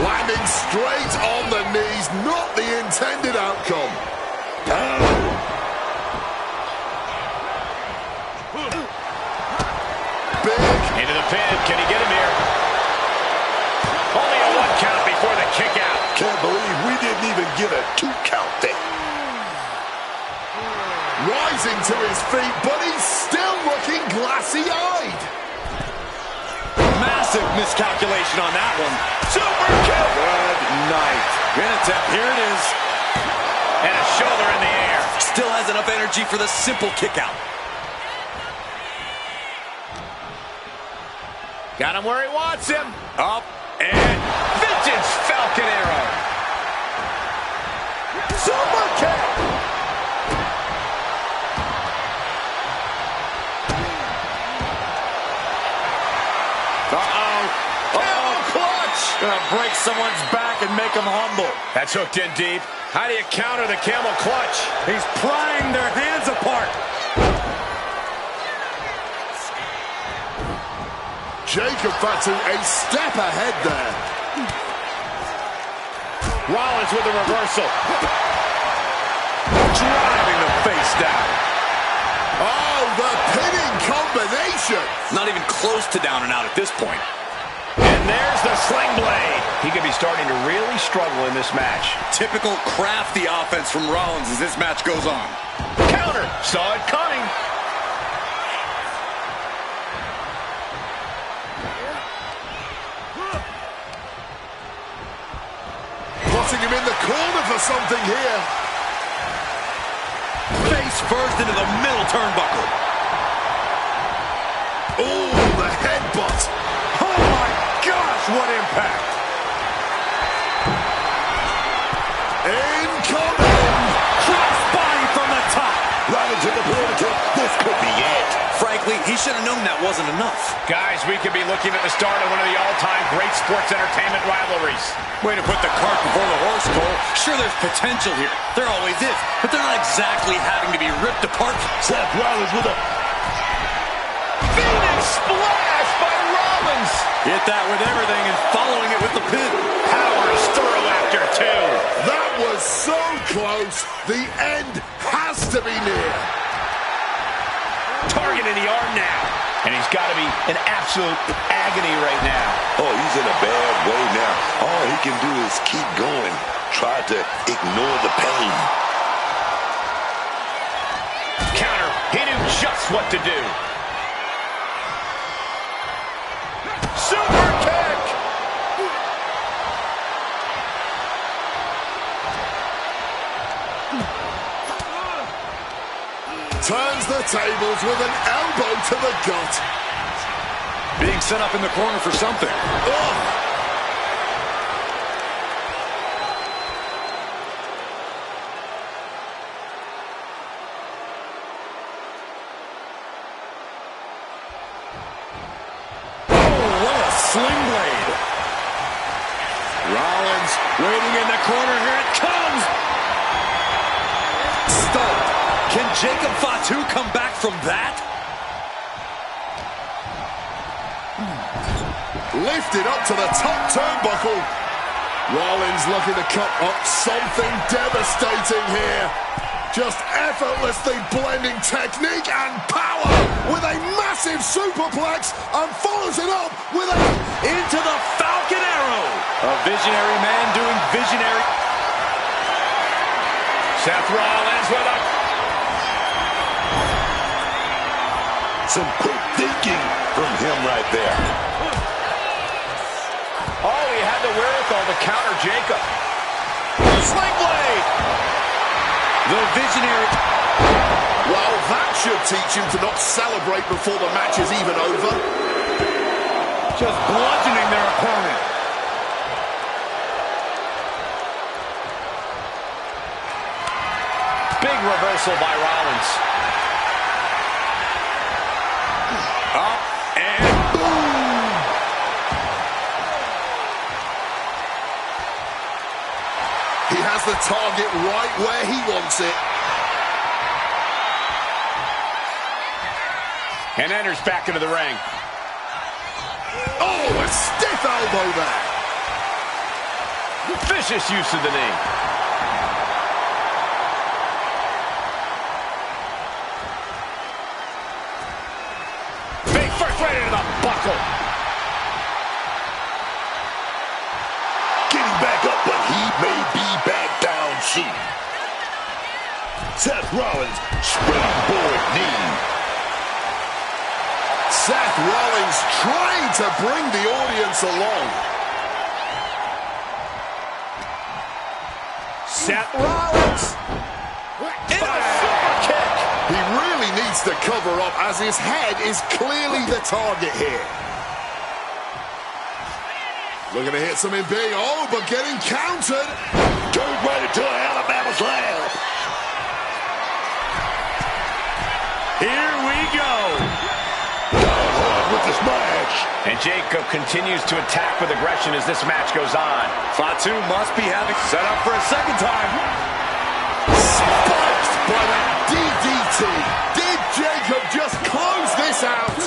Landing straight on the knees, not the intended outcome. Big. Into the pin. Can he get him here? Only a 1 count before the kick out. Can't believe we didn't even get a 2 count there. Rising to his feet, but he's still looking glassy-eyed. Massive miscalculation on that one. Super kick. Good night. Good attempt. Here it is. And a shoulder in the air. Still has enough energy for the simple kick out. Got him where he wants him. Up And vintage Falcon Arrow. Super kick. Gonna break someone's back and make them humble. That's hooked in deep. How do you counter the camel clutch? He's prying their hands apart. Jacob Fatu a step ahead there. Rollins with a reversal. Driving the face down. Oh, the pinning combination. Not even close to down and out at this point. And there's the sling blade. He could be starting to really struggle in this match. Typical crafty offense from Rollins as this match goes on. Counter. Saw it coming. Putting him in the corner for something here. Face first into the middle turnbuckle. Oh, the headbutt. Oh my gosh, what impact. Incoming. Cross body from the top. Right into the perimeter. This could be it. Frankly, he should have known that wasn't enough. Guys, we could be looking at the start of one of the all-time great sports entertainment rivalries. Way to put the cart before the horse, Cole. Sure, there's potential here. There always is. But they're not exactly having to be ripped apart. Seth Rollins with a Phoenix splash by Rollins. Hit that with everything and following it with the pin. Powers through after two. That was so close. The end has to be near. Targeting the arm now. And he's got to be in absolute agony right now. Oh, he's in a bad way now. All he can do is keep going. Try to ignore the pain. Counter. He knew just what to do. Super kick. Turns the tables with an elbow to the gut. Being set up in the corner for something. Oh. Sling blade. Rollins waiting in the corner. Here it comes. Stop. Can Jacob Fatu come back from that? Lifted up to the top turnbuckle. Rollins looking to cut up something devastating here. Just effortlessly blending technique and power with a massive superplex and follows it up with a... Into the Falcon Arrow. A visionary man doing visionary. Seth Rollins with a... Some quick thinking from him right there. Oh, he had the wherewithal to counter Jacob. Sling blade. The visionary. Well, that should teach him to not celebrate before the match is even over. Just bludgeoning their opponent. Big reversal by Rollins. Up and boom. He has the target right where he wants it. And enters back into the ring. Oh, a stiff elbow there. Vicious use of the knee. Big first right into the buckle. Getting back up, but he may be back down soon. Seth Rollins, springboard knee. Seth Rollins trying to bring the audience along. Seth Rollins. In a super kick. He really needs to cover up as his head is clearly the target here. Looking to hit something big. Oh, but getting countered. Turned right into an Alabama slam. Here we go. Down hard with the smash. And Jacob continues to attack with aggression as this match goes on. Fatu must be having set up for a second time. Spiked by that DDT. Did Jacob just close this out?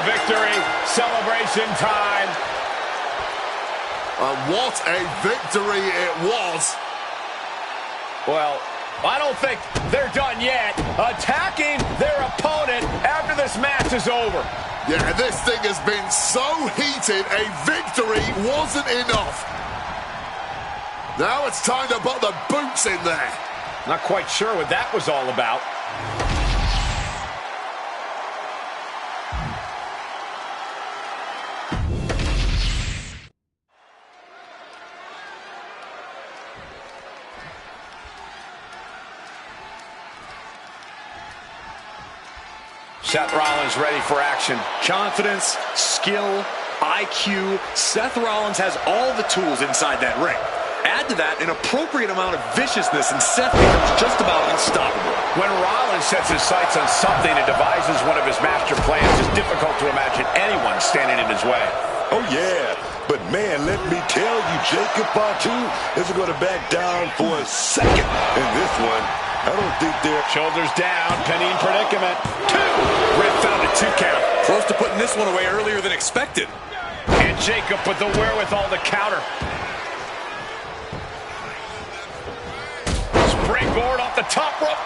Victory, celebration time. And what a victory it was. Well, I don't think they're done yet. Attacking their opponent after this match is over. Yeah, this thing has been so heated, a victory wasn't enough. Now it's time to put the boots in there. Not quite sure what that was all about. Seth Rollins ready for action. Confidence, skill, IQ. Seth Rollins has all the tools inside that ring. Add to that an appropriate amount of viciousness, and Seth becomes just about unstoppable. When Rollins sets his sights on something and devises one of his master plans, it's difficult to imagine anyone standing in his way. Oh, yeah. But, man, let me tell you, Jacob Fatu isn't going to back down for a second in this one. I don't think they're... Shoulders down, pinning predicament. 2. Red found a 2 count. Close to putting this one away earlier than expected. And Jacob with the wherewithal to counter. Springboard off the top rope.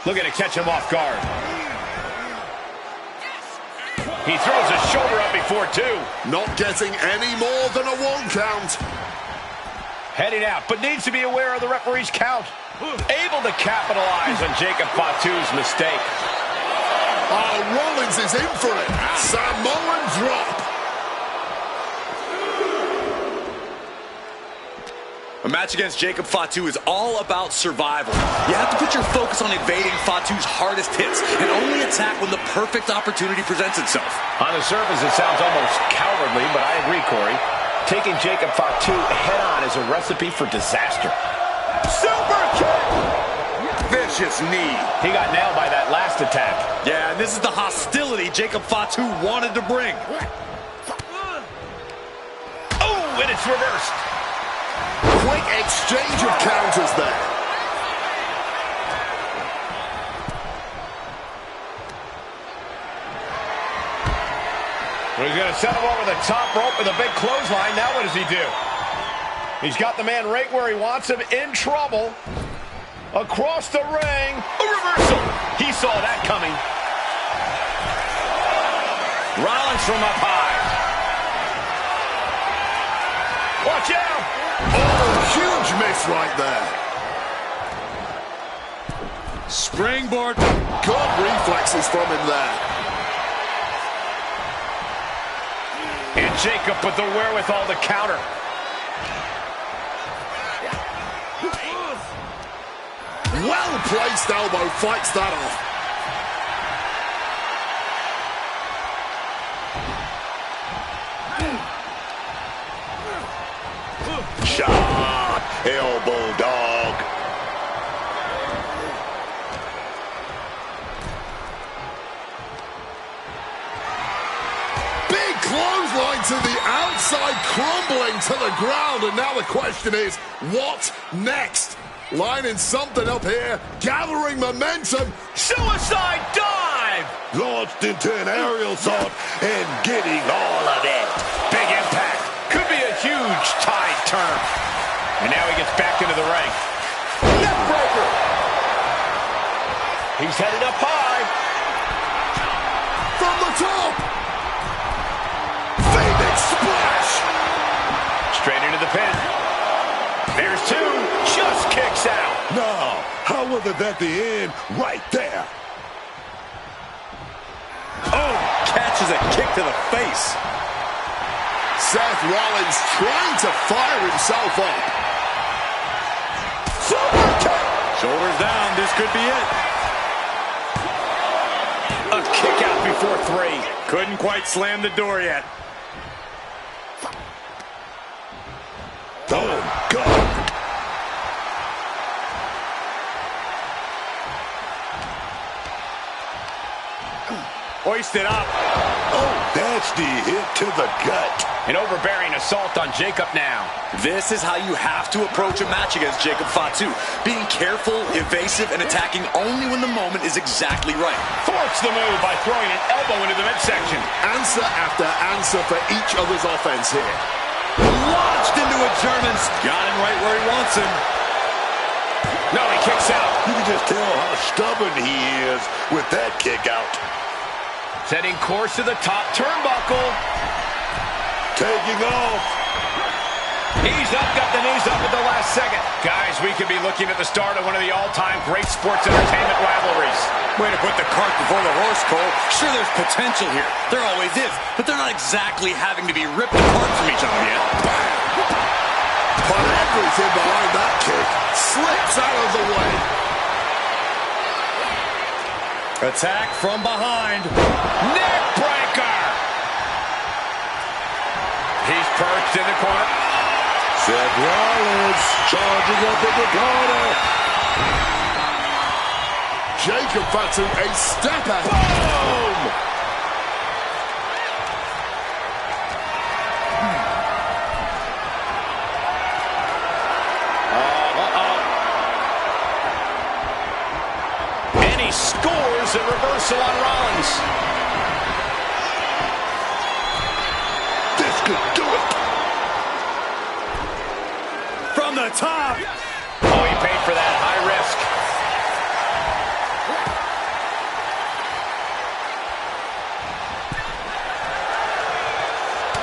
Looking to catch him off guard. He throws his shoulder up before 2. Not getting any more than a 1 count. Heading out, but needs to be aware of the referee's count. Able to capitalize on Jacob Fatu's mistake. Oh, Rollins is in for it. Samoan drop. A match against Jacob Fatu is all about survival. You have to put your focus on evading Fatu's hardest hits and only attack when the perfect opportunity presents itself. On the surface, it sounds almost cowardly, but I agree, Corey. Taking Jacob Fatu head-on is a recipe for disaster. Super kick! Vicious knee. He got nailed by that last attack. Yeah, and this is the hostility Jacob Fatu wanted to bring. Oh, and it's reversed. Quick exchange of counters there. He's going to set him over the top rope with a big clothesline. Now what does he do? He's got the man right where he wants him, in trouble. Across the ring. A reversal. He saw that coming. Rollins from up high. Watch out. Oh, huge miss right there. Springboard. Good reflexes from him there. And Jacob with the wherewithal to counter. Well-placed elbow fights that off. Shot. Elbow dog. Big clothesline to the outside, crumbling to the ground. And now the question is, what next? Lining something up here, gathering momentum. Suicide dive! Launched into an aerial assault and getting all of it. Big impact. Could be a huge tide turn. And now he gets back into the ring. Neckbreaker. He's headed up high. From the top. Phoenix splash. Straight into the pin. There's 2. Just kicks out. Now, how was it at the end? Right there. Oh, catches a kick to the face. Seth Rollins trying to fire himself up. Super kick. Shoulders down. This could be it. A kick out before 3. Couldn't quite slam the door yet. Oh, God. Hoisted up. Oh, nasty hit to the gut. An overbearing assault on Jacob now. This is how you have to approach a match against Jacob Fatu. Being careful, evasive, and attacking only when the moment is exactly right. Thwarts the move by throwing an elbow into the midsection. Answer after answer for each other's offense here. Launched into a German. Got him right where he wants him. No, he kicks out. You can just tell how stubborn he is with that kick out. Setting course to the top turnbuckle. Taking off. He's up, got the knees up at the last second. Guys, we could be looking at the start of one of the all-time great sports entertainment rivalries. Way to put the cart before the horse, Cole. Sure, there's potential here. There always is. But they're not exactly having to be ripped apart from each other yet. But everything behind that kick slips out of the way. Attack from behind. Neck breaker! He's perched in the corner. Seth Rollins charging up in the corner. Jacob Fatu a step ahead. Boom! And he scores a reversal on Rollins. This could do it. From the top. Oh, he paid for that. High risk.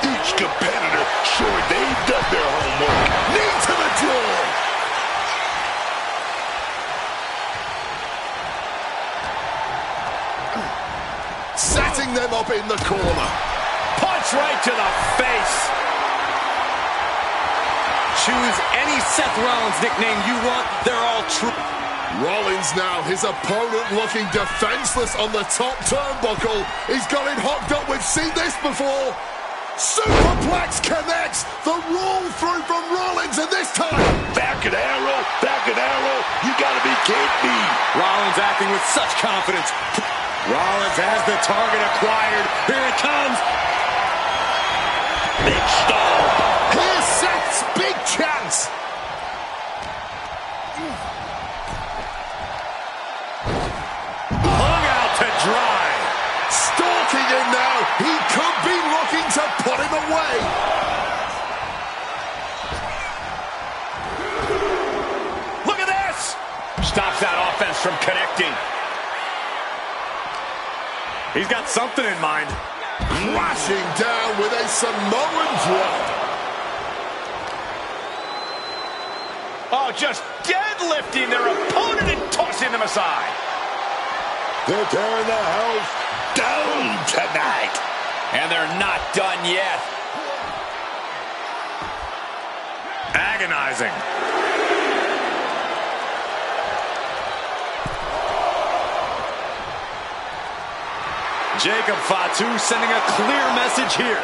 Each competitor sure they've done their homework. Knee to the jaw. Setting them up in the corner. Punch right to the face. Choose any Seth Rollins nickname you want. They're all true. Rollins now, his opponent looking defenseless on the top turnbuckle. He's got him hooked up. We've seen this before. Superplex connects. The roll through from Rollins, and this time. Back and arrow, back and arrow. You gotta be kidding me. Rollins acting with such confidence. Rollins has the target acquired. Here it comes. Big stall. Here's Seth's big chance. Hung out to dry. Stalking him now. He could be looking to put him away. Look at this. Stops that offense from connecting. He's got something in mind. Crashing down with a Samoan drop. Oh, just deadlifting their opponent and tossing them aside. They're tearing the house down tonight. And they're not done yet. Agonizing. Jacob Fatu sending a clear message here.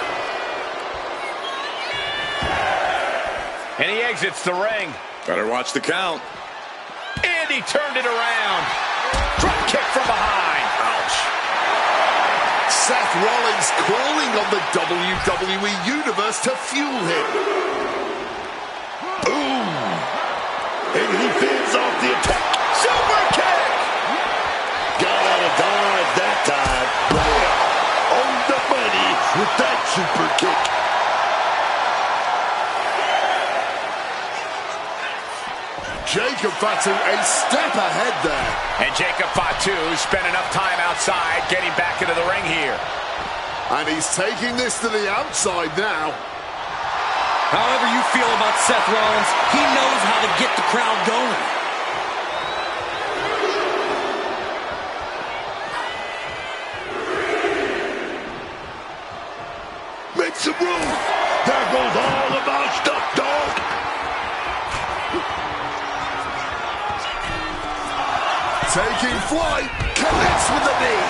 And he exits the ring. Better watch the count. And he turned it around. Drop kick from behind. Ouch. Seth Rollins calling on the WWE Universe to fuel him. Ooh. And he fends off the attack. Super kick. Got out of dodge that time. Bam! On the money with that super kick. Jacob Fatu a step ahead there. And Jacob Fatu spent enough time outside getting back into the ring here. And he's taking this to the outside now. However you feel about Seth Rollins, he knows how to get the crowd going. Make some room. There goes all of our stuff, dog. Taking flight, connects with the knee.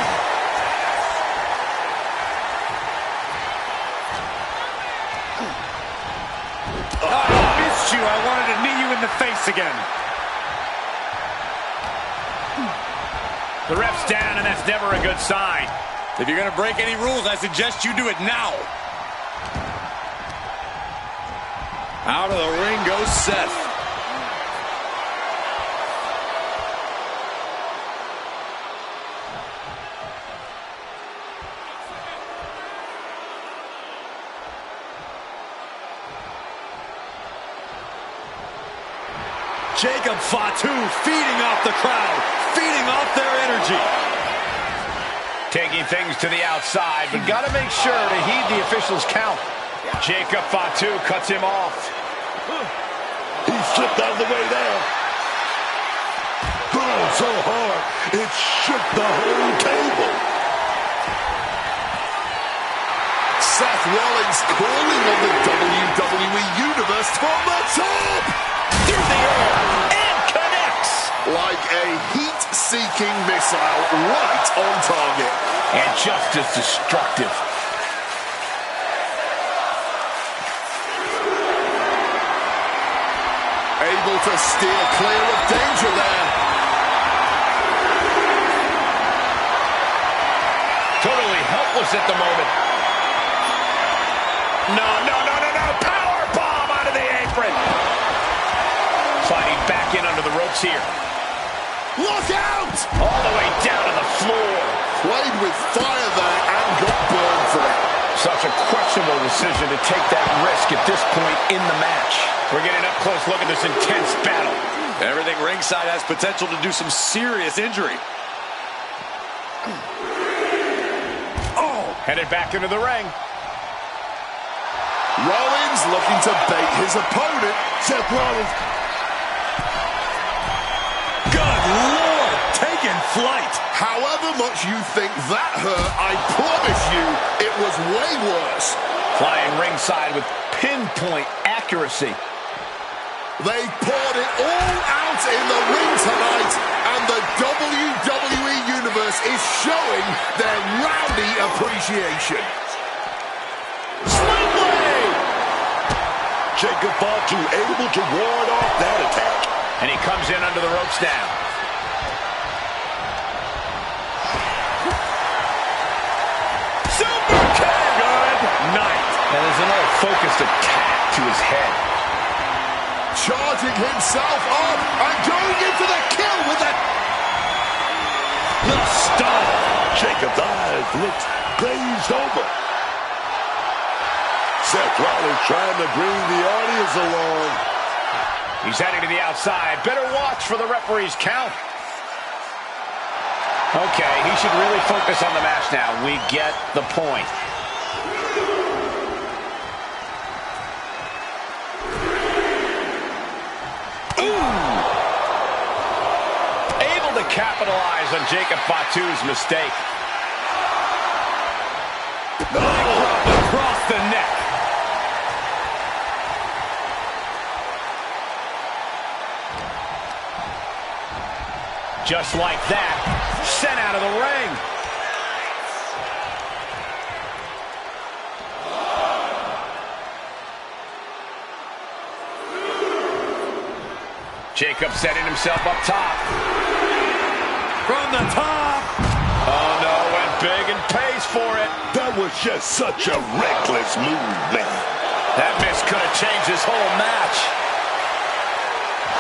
I missed you. I wanted to knee you in the face again. The ref's down, and that's never a good sign. If you're going to break any rules, I suggest you do it now. Out of the ring goes Seth. Jacob Fatu feeding off the crowd, feeding off their energy. Taking things to the outside, but got to make sure to heed the official's count. Jacob Fatu cuts him off. He slipped out of the way there. Oh, so hard, it shook the whole table. Seth Rollins calling on the WWE Universe from the top. Through the air, and connects. Like a heat-seeking missile right on target. And just as destructive. Able to steer clear of danger there. Totally helpless at the moment. No. Power bomb out of the apron. Sliding back in under the ropes here. Look out! All the way down to the floor. Played with fire there and got burned for it. Such a questionable decision to take that risk at this point in the match. We're getting up close. Look at this intense battle. Everything ringside has potential to do some serious injury. Headed back into the ring. Rollins looking to bait his opponent. Seth Rollins. Good Lord, taking flight. However much you think that hurt, I promise you it was way worse. Flying ringside with pinpoint accuracy. They poured it all out in the ring tonight, and the WWE Universe is showing their rowdy appreciation. Slim blade! Jacob Fatu able to ward off that attack. And he comes in under the ropes now. Super kick! Good night. And there's another focused attack to his head. Charging himself up and going into the kill with it. The star. Jacob's eyes looked glazed over. Seth Rollins trying to bring the audience along. He's heading to the outside. Better watch for the referee's count. Okay, he should really focus on the match now. We get the point. Capitalize on Jacob Fatu's mistake. Across the neck. Just like that, sent out of the ring. Jacob setting himself up top. From the top. Oh, no, went big and pays for it. That was just such a reckless move, man. That miss could have changed his whole match.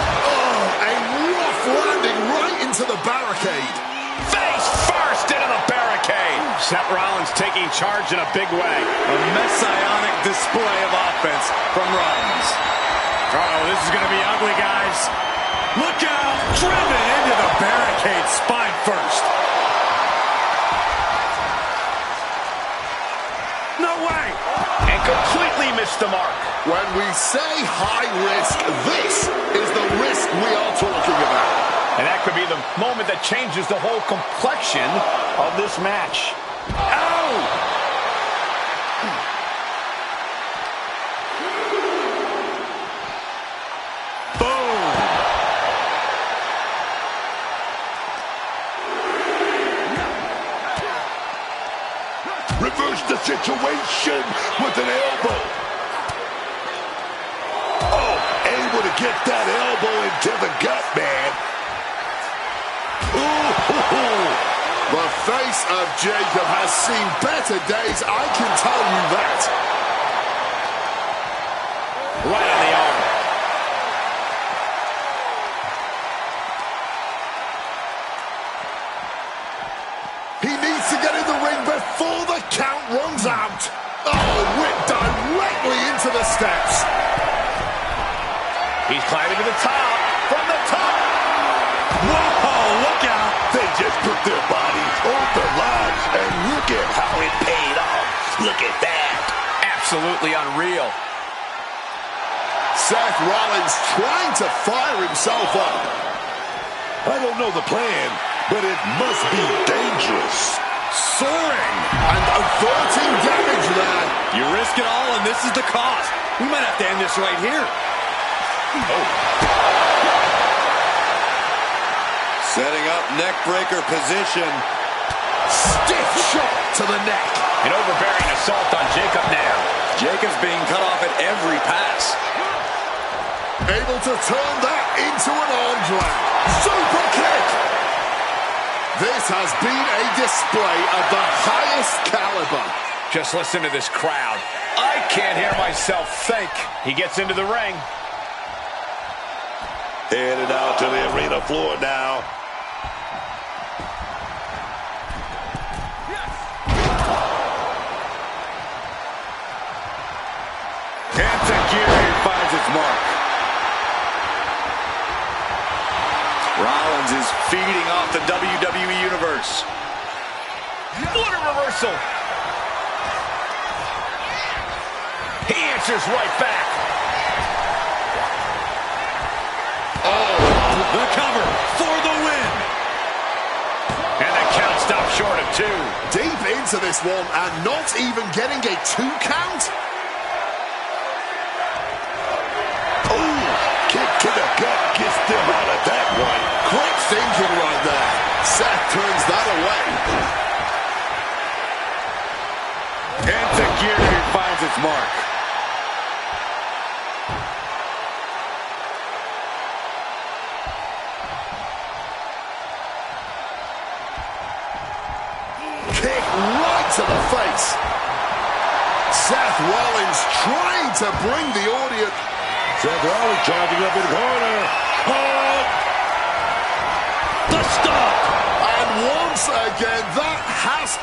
Oh, a rough landing right into the barricade. Face first into the barricade. Seth Rollins taking charge in a big way. A messianic display of offense from Rollins. Uh-oh, this is going to be ugly, guys. Look out! Driven into the barricade, spine first. No way! And completely missed the mark. When we say high risk, this is the risk we are talking about. And that could be the moment that changes the whole complexion of this match. Ow! Reverse the situation with an elbow. Oh, able to get that elbow into the gut, man. Ooh, The face of Jacob has seen better days, I can tell you that. Right on the arm. He needs to get in the ring before the count runs out. Oh, whipped directly into the steps. He's climbing to the top. From the top. Whoa, look out. They just put their bodies on the line, and look at how it paid off. Look at that. Absolutely unreal. Seth Rollins trying to fire himself up. I don't know the plan, but it must be dangerous. Soaring and averting damage there. You risk it all, and this is the cost. We might have to end this right here. Oh. Setting up neck breaker position. Stiff shot to the neck. An overbearing assault on Jacob now. Jacob's being cut off at every pass. Able to turn that into an arm drag. Super kick. This has been a display of the highest caliber. Just listen to this crowd. I can't hear myself think. He gets into the ring. Headed out to the arena floor now. And Tayyar finds its mark. Rollins is feeding off the WWE Universe. What a reversal. He answers right back. Oh, the cover for the win. And the count stopped short of 2. Deep into this one and not even getting a 2 count. Ooh, kick to the gut gets them out of that one. Quick thinking right there. Seth turns that away. And Tayyar finds its mark. Kick right to the face. Seth Rollins trying to bring the audience. Seth Rollins charging up in the corner. Oh! The stop. And once again, that has...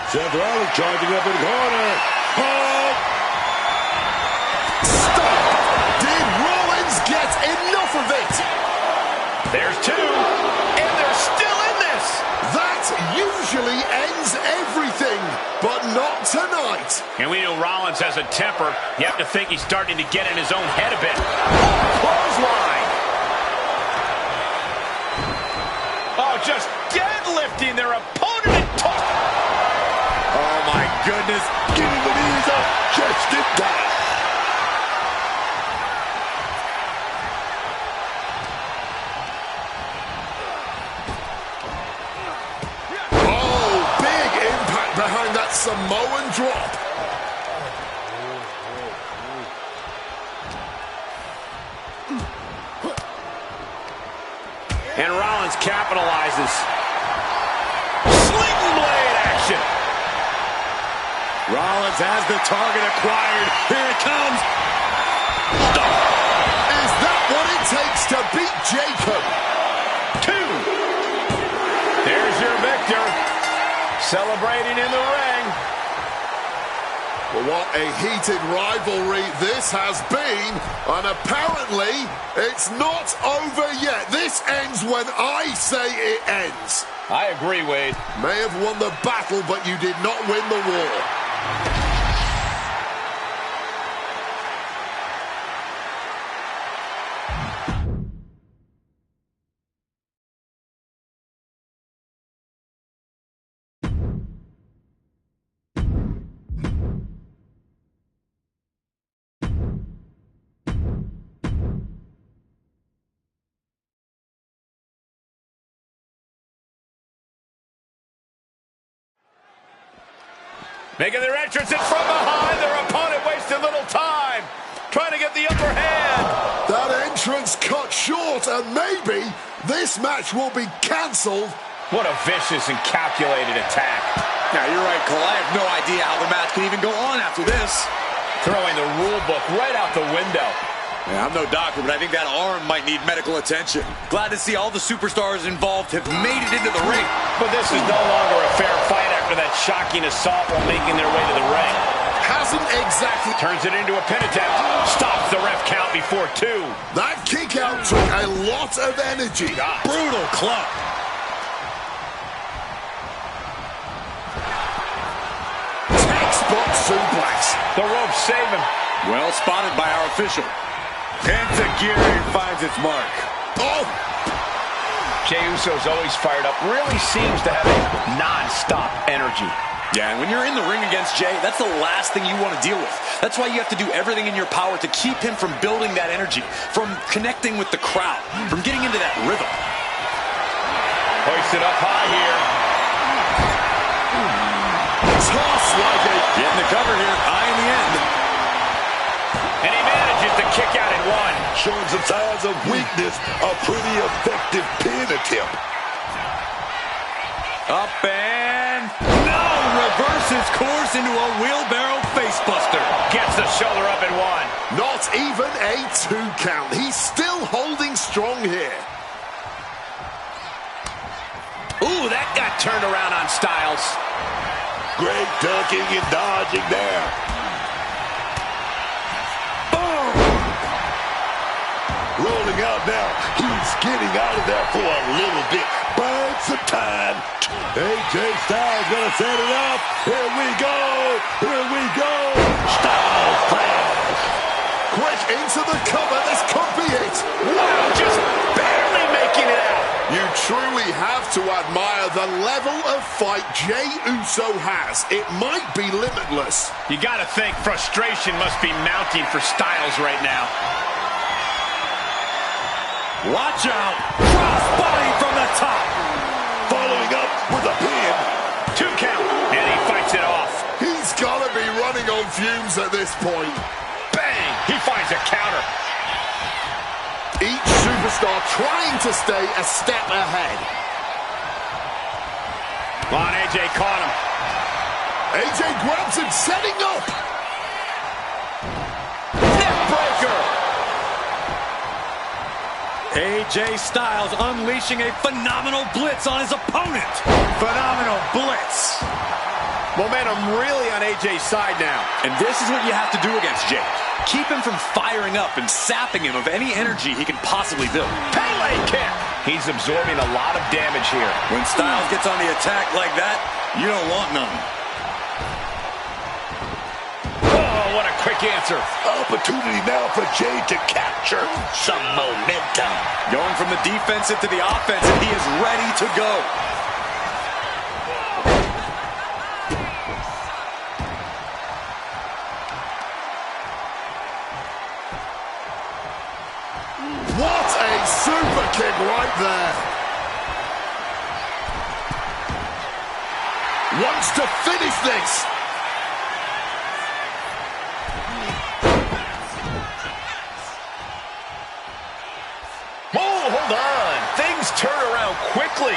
Seth Rollins charging up in the corner. Oh! Stop! Did Rollins get enough of it? There's 2. And they're still in this. That usually ends everything, but not tonight. And we know Rollins has a temper. You have to think he's starting to get in his own head a bit. Oh, clothesline. Oh, just deadlifting their opponent and toss. Oh, my goodness. Getting the knees up just in time. Oh, big impact behind that Samoan drop. And Rollins capitalizes. Sling blade action. Rollins has the target acquired. Here it comes. Is that what it takes to beat Jacob? 2. There's your victor. Celebrating in the ring. Well, what a heated rivalry this has been, and apparently it's not over yet. This ends when I say it ends. I agree, Wade. May have won the battle, but you did not win the war. Making their entrance in from behind. Their opponent wasted little time trying to get the upper hand. That entrance cut short, and maybe this match will be cancelled What a vicious and calculated attack. Now, you're right, Cole. I have no idea how the match can even go on after this. Throwing the rule book right out the window. Yeah, I'm no doctor, but I think that arm might need medical attention. Glad to see all the superstars involved have made it into the ring. But this is no longer a fair fight after that shocking assault while making their way to the ring. Hasn't exactly... Turns it into a pin attempt. Stops the ref count before 2. That kick out took a lot of energy. Brutal club. Textbook suplex. The ropes save him. Well spotted by our official. Tayyar finds its mark. Oh! Jey Uso's always fired up. Really seems to have a non-stop energy. Yeah, and when you're in the ring against Jey, that's the last thing you want to deal with. That's why you have to do everything in your power to keep him from building that energy, from connecting with the crowd, from getting into that rhythm. Hoisted up high here. Toss like a... Getting the cover here, high in the end. And he manages to kick out at 1. Showing some signs of weakness, a pretty effective pin attempt. Up and... no! Reverses course into a wheelbarrow facebuster. Gets the shoulder up at 1. Not even a 2 count. He's still holding strong here. Ooh, that got turned around on Styles. Great ducking and dodging there. Boom! Rolling out now. He's getting out of there for a little bit. Buying some time. AJ Styles gonna set it up. Here we go. Here we go. Styles crash. Quick into the cover. This could be it. Wow, just barely making it out. You truly have to admire the level of fight Jey Uso has. It might be limitless. You gotta think frustration must be mounting for Styles right now. Watch out! Crossbody from the top! Following up with a pin. 2 count, and he fights it off. He's gotta be running on fumes at this point. Bang! He finds a counter. Each superstar trying to stay a step ahead. Come on, AJ caught him. AJ grabs him, setting up. Neck breaker. AJ Styles unleashing a phenomenal blitz on his opponent. Phenomenal blitz. Momentum really on AJ's side now. And this is what you have to do against Jey. Keep him from firing up and sapping him of any energy he can possibly build. Pele kick. He's absorbing a lot of damage here. When Styles gets on the attack like that, you don't want none. Oh, what a quick answer. Opportunity now for Jey to capture some momentum. Going from the defensive to the offensive, he is ready to go. What a super kick right there. Wants to finish this. Oh, hold on. Things turn around quickly.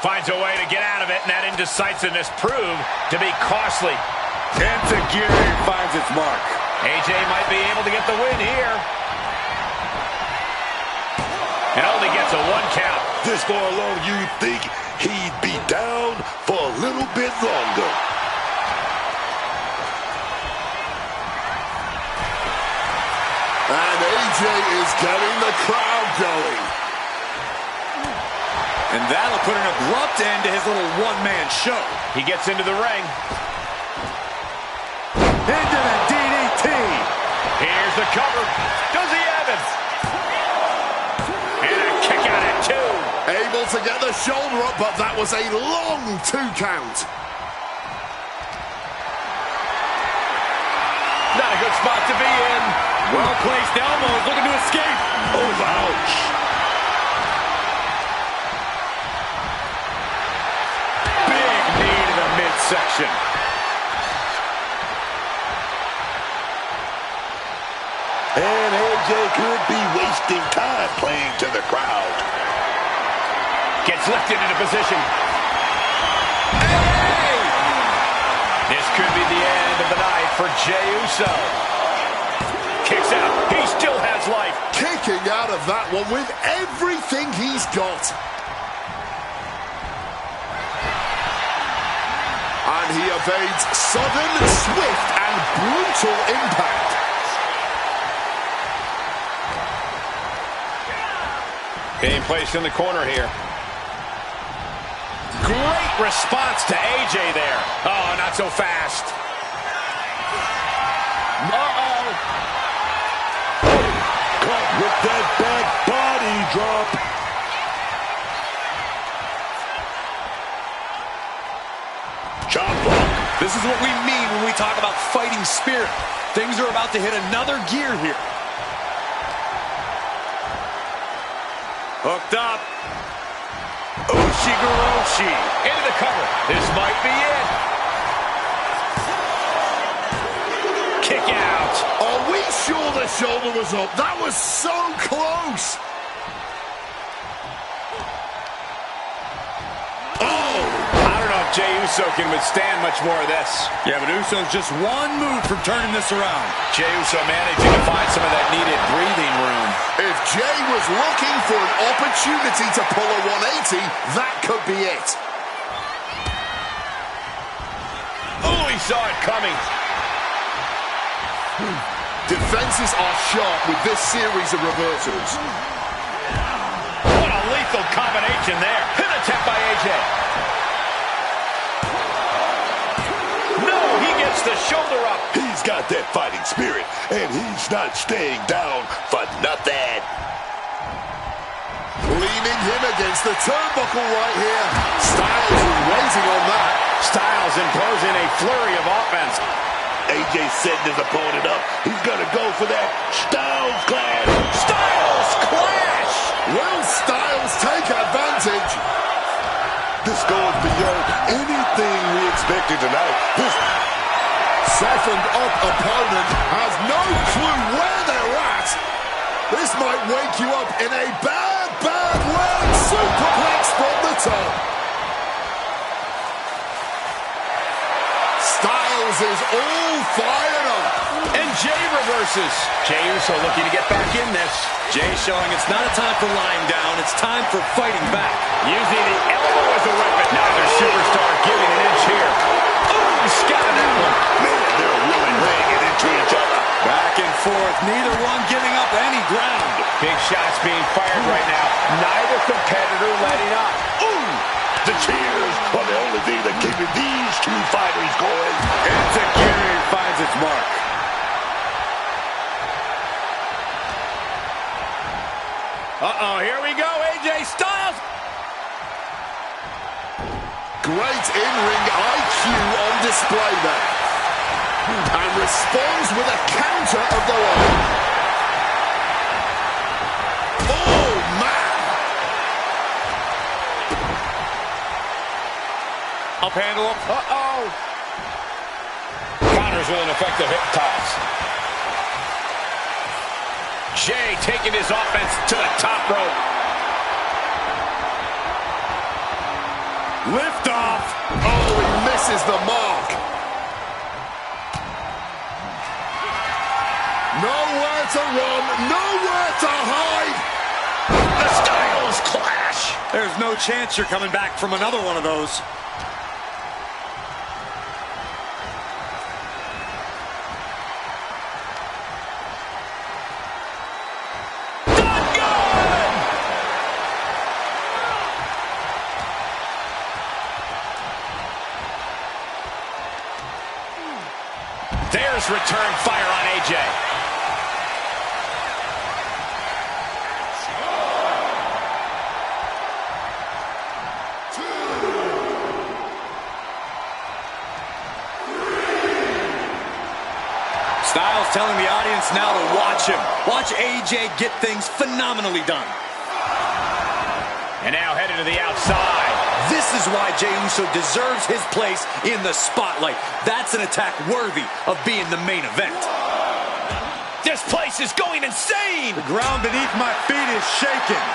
Finds a way to get out of it, and that indecisiveness proved to be costly. And Tayyar finds its mark. AJ might be able to get the win here. And only gets a 1 count. This far along, you'd think he'd be down for a little bit longer. And AJ is getting the crowd going. And that'll put an abrupt end to his little one-man show. He gets into the ring. Into the DDT. Here's the cover. Does he have it? And a kick out at 2. Able to get the shoulder up, but that was a long 2 count. Not a good spot to be in. Well-placed elbows looking to escape. Oh, ouch. Big knee to the midsection. And AJ could be wasting time playing to the crowd. Gets lifted into position. Hey! This could be the end of the night for Jey Uso. Kicks out. He still has life. Kicking out of that one with everything he's got. And he evades sudden, swift, and brutal impact. Being placed in the corner here. Great response to AJ there. Oh, not so fast. Uh-oh. Caught with that back body drop. Chop block. This is what we mean when we talk about fighting spirit. Things are about to hit another gear here. Hooked up. Ushigoroshi. Into the cover. This might be it. Kick out. Are we sure the shoulder was up? That was so close. Jey Uso can withstand much more of this. Yeah, but Uso's just one move from turning this around. Jey Uso managing to find some of that needed breathing room. If Jey was looking for an opportunity to pull a 180, that could be it. Oh, he saw it coming. Defenses are sharp with this series of reversals. What a lethal combination there. Pin attempt by AJ. The shoulder up. He's got that fighting spirit, and he's not staying down for nothing. Leaning him against the turnbuckle right here. Styles is waiting on that. Styles imposing a flurry of offense. AJ setting his opponent up. He's going to go for that Styles clash. Styles clash. Will Styles take advantage? This goes beyond anything we expected tonight. This softened up opponent has no clue where they're at. This might wake you up in a bad, bad way. Superplex from the top. Styles is all fired up. And Jey reverses. Jey Uso looking to get back in this. Jey showing it's not a time for lying down. It's time for fighting back. Using the elbow as a weapon. Neither superstar giving an inch here. Ooh, scattered that one. Man, they're really laying it into each other. Back and forth, neither one giving up any ground. Big shots being fired right now. Neither competitor letting up. Ooh, the cheers are the only thing that keeping these two fighters going. Insecurity finds its mark. Uh-oh, here we go, AJ Styles. Great in-ring IQ on display there. And responds with a counter of their own. Oh, man! Up handle. Uh-oh. Counters with an effective hip toss. Jey taking his offense to the top rope. Lift off. Oh, he misses the mark. Nowhere to run, nowhere to hide. The Styles clash. There's no chance you're coming back from another one of those. There's return fire on AJ. Styles telling the audience now to watch him. Watch AJ get things phenomenally done. And now headed to the outside. This is why Jey Uso deserves his place in the spotlight. That's an attack worthy of being the main event. This place is going insane. The ground beneath my feet is shaking.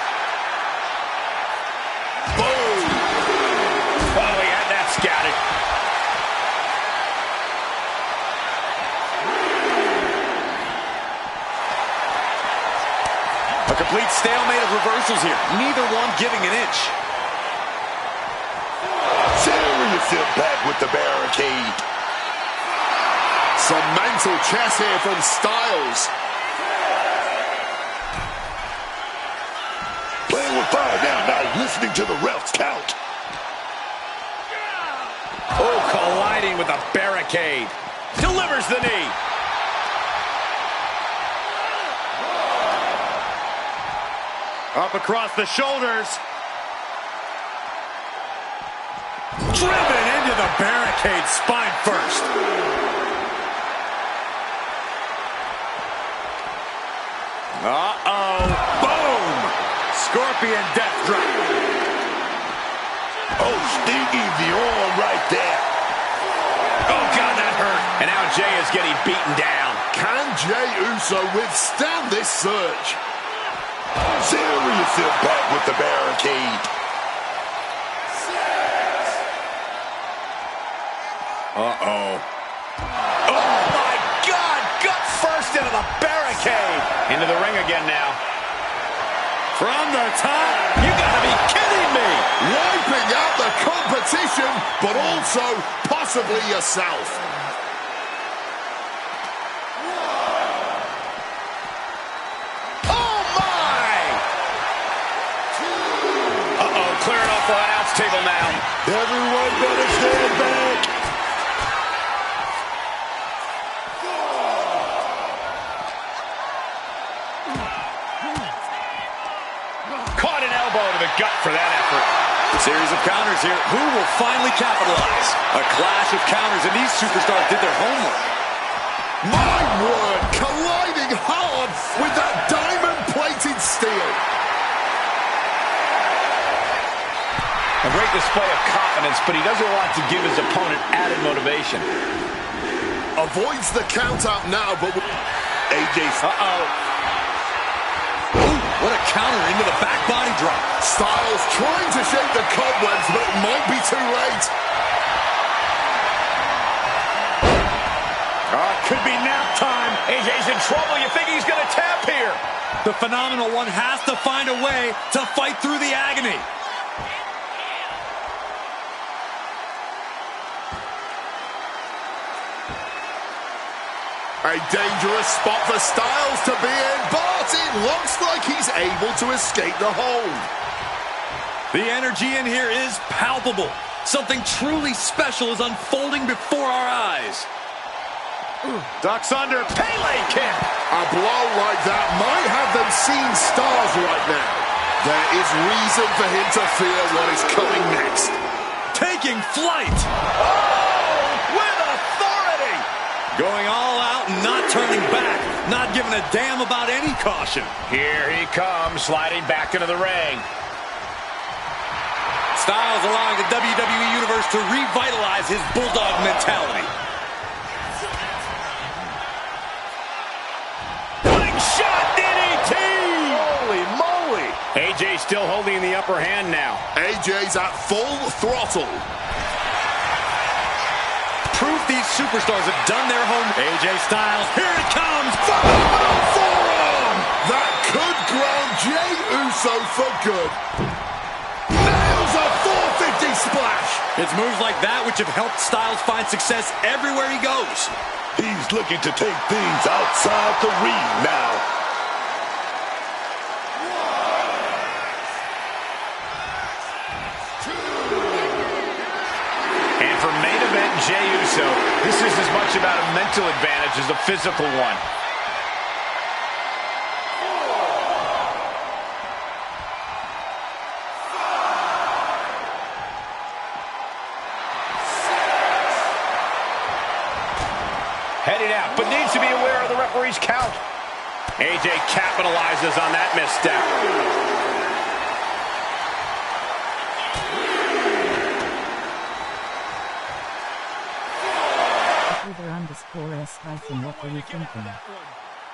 complete stalemate of reversals here. Neither one giving an inch. Serious impact with the barricade. Some mental chess here from Styles. Playing with fire now listening to the refs count. Oh, colliding with a barricade. Delivers the knee. Up across the shoulders. Driven into the barricade, spine first. Uh-oh. Boom! Scorpion death drop. Oh, stinging the arm right there. Oh, God, that hurt. And now Jay is getting beaten down. Can Jey Uso withstand this surge? Serious impact with the barricade. Uh-oh. Oh, my God! Gut first into the barricade. Into the ring again now. From the top? You gotta be kidding me! Wiping out the competition, but also possibly yourself. Oh, my! Uh-oh, clearing off the announce table now. Everyone better stand back. Caught an elbow to the gut for that effort. A series of counters here. Who will finally capitalize? A clash of counters, and these superstars did their homework. My word, colliding hard with that diamond-plated steel. A great display of confidence, but he doesn't want to give his opponent added motivation. Avoids the count out now, but AJ's. What a counter into the back body drop. Styles trying to shake the cobwebs, but it might be too late. Could be nap time. AJ's in trouble. You think he's going to tap here? The phenomenal one has to find a way to fight through the agony. A dangerous spot for Styles to be in, but it looks like he's able to escape the hold. The energy in here is palpable. Something truly special is unfolding before our eyes. Ducks under, Pele kick. A blow like that might have them seeing stars right now. There is reason for him to fear what is coming next. Taking flight. Oh, with authority. Going all out and not turning back. Not giving a damn about any caution. Here he comes, sliding back into the ring. Styles allowing the WWE Universe to revitalize his bulldog mentality. Shot DDT! Holy moly! AJ still holding the upper hand now. AJ's at full throttle. Proof these superstars have done their home. AJ Styles, here it comes! Phenomenal forearm! That could ground Jey Uso for good. Nails a 450 splash! It's moves like that which have helped Styles find success everywhere he goes. He's looking to take things outside the ring now. And for main event Jey Uso, this is as much about a mental advantage as a physical one. Headed out, but needs to be aware of the referee's count. AJ capitalizes on that misstep. _S- what were you thinking?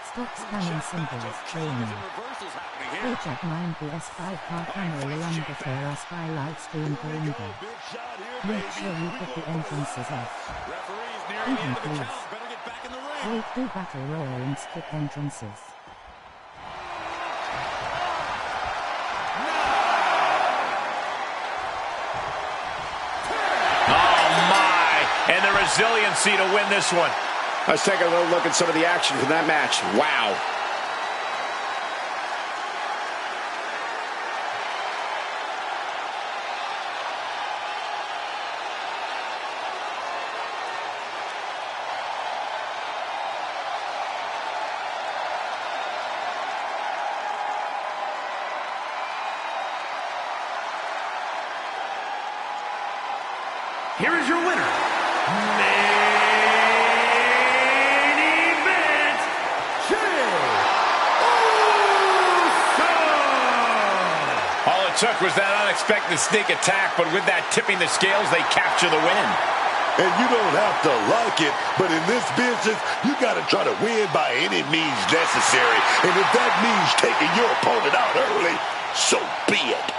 Stop spamming symbols, training. Paycheck 9 PS5 car camera longer for us by live stream Coringa. Make sure you put the entrances off. Even please. Wait, do battle royal and skip entrances. and the resiliency to win this one. Let's take a little look at some of the action from that match. Wow. Here is your winner, main event, Jey Uso! All it took was that unexpected sneak attack, but with that tipping the scales, they capture the win. And you don't have to like it, but in this business, you got to try to win by any means necessary. And if that means taking your opponent out early, so be it.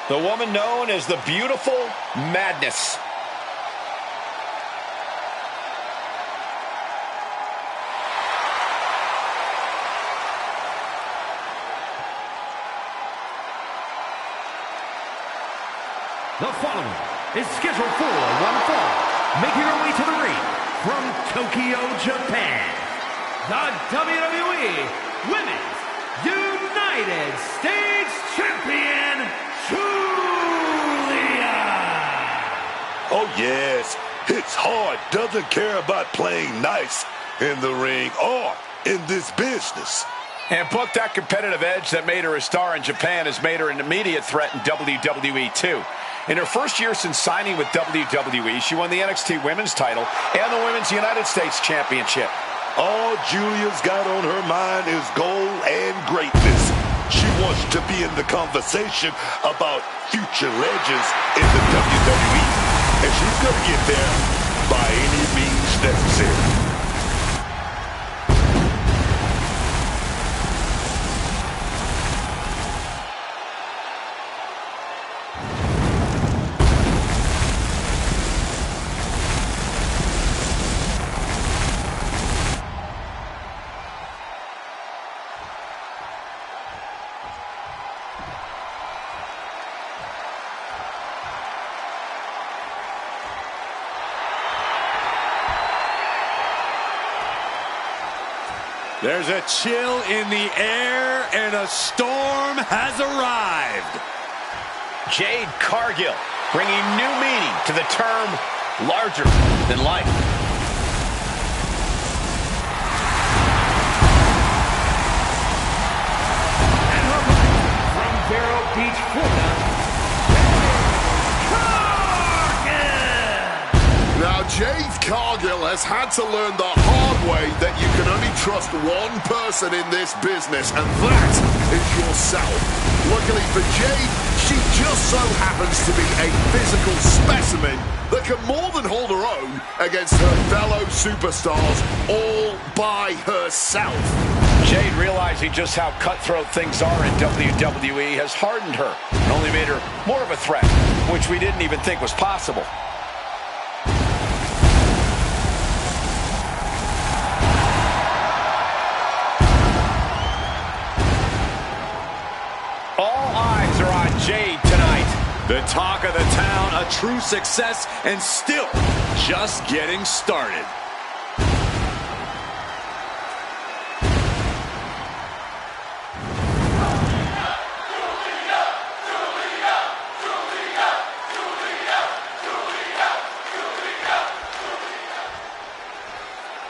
The woman known as the Beautiful Madness. The following is scheduled for one fall, making her way to the ring from Tokyo, Japan, the WWE Women's United States Champion, Julia! Oh, yes. Hits hard, doesn't care about playing nice in the ring or in this business. And book that competitive edge that made her a star in Japan has made her an immediate threat in WWE too. In her first year since signing with WWE, she won the NXT Women's title and the Women's United States Championship. All Julia's got on her mind is gold and greatness. She wants to be in the conversation about future legends in the WWE. And she's going to get there by any means necessary. There's a chill in the air, and a storm has arrived. Jade Cargill bringing new meaning to the term larger than life. And her opponent from Vero Beach, Florida, Now, Jade Cargill has had to learn the hard way that you can only trust one person in this business, and that is yourself. Luckily for Jade, she just so happens to be a physical specimen that can more than hold her own against her fellow superstars all by herself. Jade realizing just how cutthroat things are in WWE has hardened her and only made her more of a threat, which we didn't even think was possible. Jade tonight. The talk of the town, a true success, and still just getting started.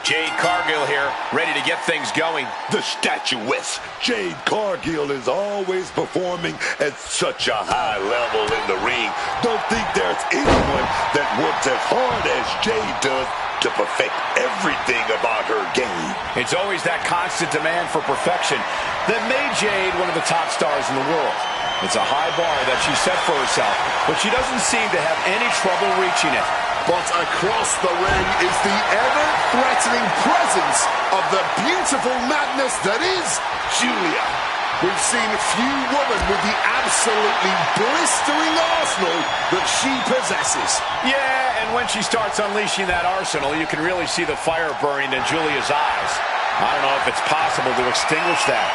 Jade Cargill here, ready to get things going. The statuesque Jade Cargill is always performing at such a high level in the ring. Don't think there's anyone that works as hard as Jade does to perfect everything about her game. It's always that constant demand for perfection that made Jade one of the top stars in the world. It's a high bar that she set for herself, but she doesn't seem to have any trouble reaching it. But across the ring is the ever-threatening presence of the beautiful madness that is Julia. We've seen few women with the absolutely blistering arsenal that she possesses. Yeah, and when she starts unleashing that arsenal, you can really see the fire burning in Julia's eyes. I don't know if it's possible to extinguish that.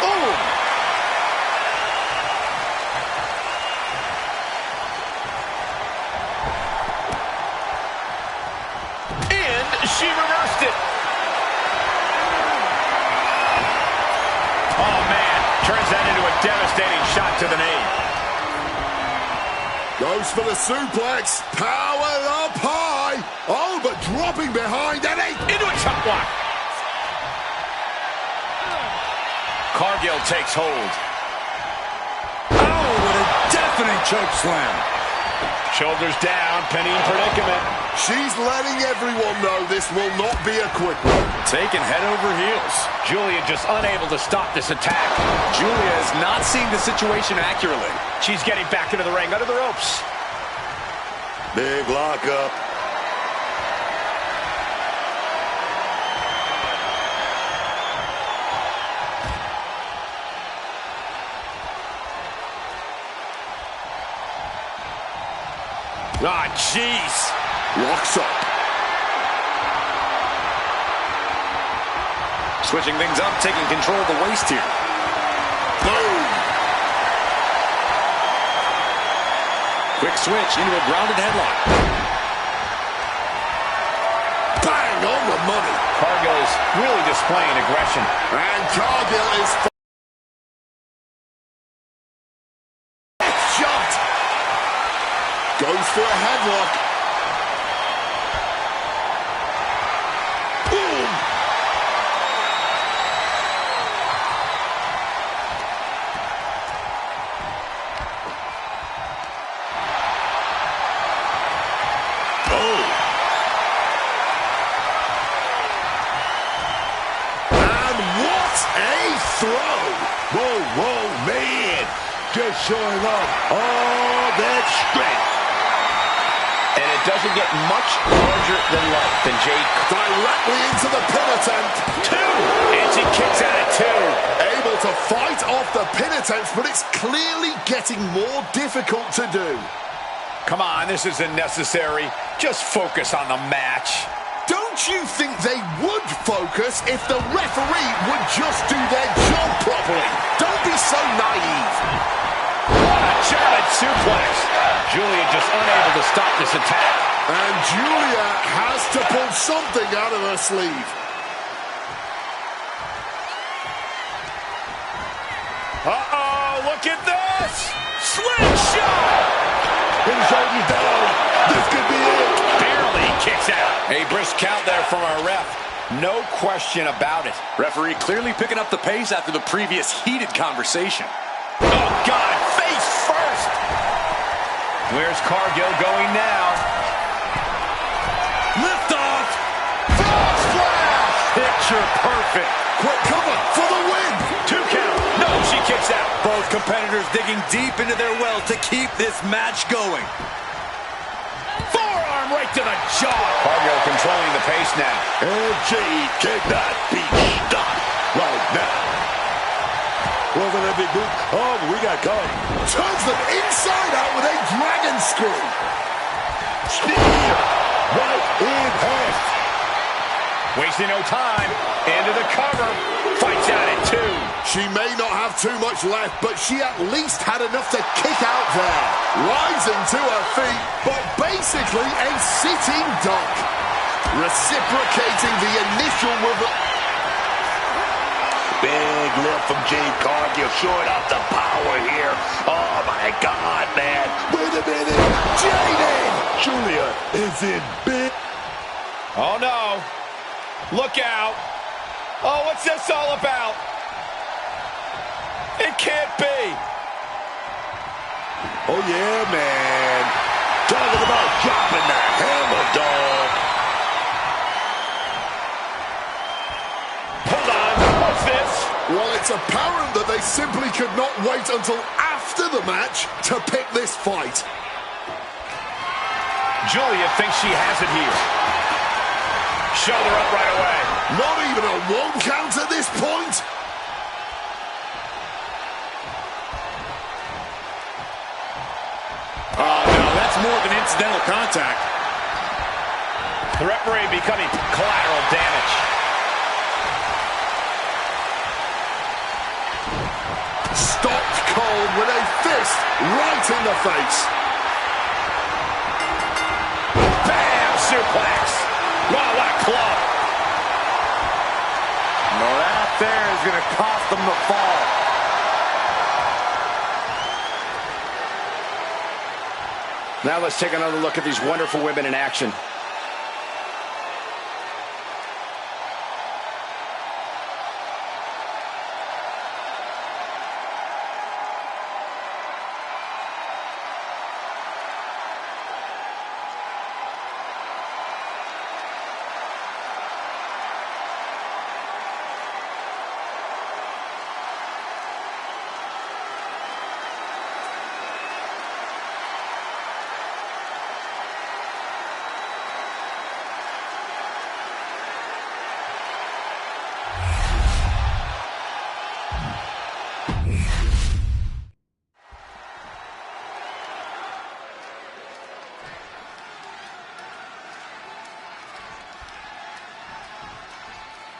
Oh! And she reversed it. Oh, man. Turns that into a devastating shot to the knee. Goes for the suplex. Power up high. Oh, but dropping behind Eddie. Into a chop block. Cargill takes hold. Oh, what a deafening choke slam. Shoulders down, pinning predicament. She's letting everyone know this will not be a quick one. Taken head over heels. Julia just unable to stop this attack. Julia is not seeing the situation accurately. She's getting back into the ring, under the ropes. Big lockup. Ah, jeez. Locks up. Switching things up, taking control of the waist here. Boom. Quick switch into a grounded headlock. Bang on the money. Cargill is really displaying aggression. And Cargill is shot. Goes for a headlock. Boom. Oh. And what a throw. Whoa, whoa, man. Just showing off all that strength. And it doesn't get much larger than life than Jade. Directly into the pin attempt. Two! And she kicks out at two. Able to fight off the pin attempts, but it's clearly getting more difficult to do. Come on, this isn't necessary. Just focus on the match. Don't you think they would focus if the referee would just do their job properly? Don't be so naive. What a German suplex. Julia just unable to stop this attack. And Julia has to pull something out of her sleeve. Uh-oh, look at this. Slingshot. His shoulders down. This could be it. Barely kicks out. A brisk count there from our ref. No question about it. Referee clearly picking up the pace after the previous heated conversation. Oh, God, face first. Where's Cargill going now? Lift off. Frog splash. Picture perfect. Quick cover for the win. 2 count. No, she kicks out. Both competitors digging deep into their well to keep this match going. Forearm right to the jaw. Cargill controlling the pace now. And Jade cannot be stopped right now. Wasn't a big boot. Oh, we got caught. Turns them inside out with a dragon screw. Spear right in half. Wasting no time. Into the cover. Fights out at 2. She may not have too much left, but she at least had enough to kick out there. Rising to her feet, but basically a sitting duck. Reciprocating the initial Big lift from Jade Cargill, showing off the power here. Oh my God, man. Wait a minute. Jade! Julia is in big. Oh, no. Look out. Oh, what's this all about? It can't be. Oh yeah, man. Talking about dropping the hammer, dog. Hold on. What's this? Well, it's apparent that they simply could not wait until after the match to pick this fight. Julia thinks she has it here. Shoulder up right away. Not even a 1 count at this point. more than incidental contact. The referee becoming collateral damage. Stopped cold with a fist right in the face. Bam! Suplex. Wow, what a club. No, that there is going to cost them the fall. Now let's take another look at these wonderful women in action.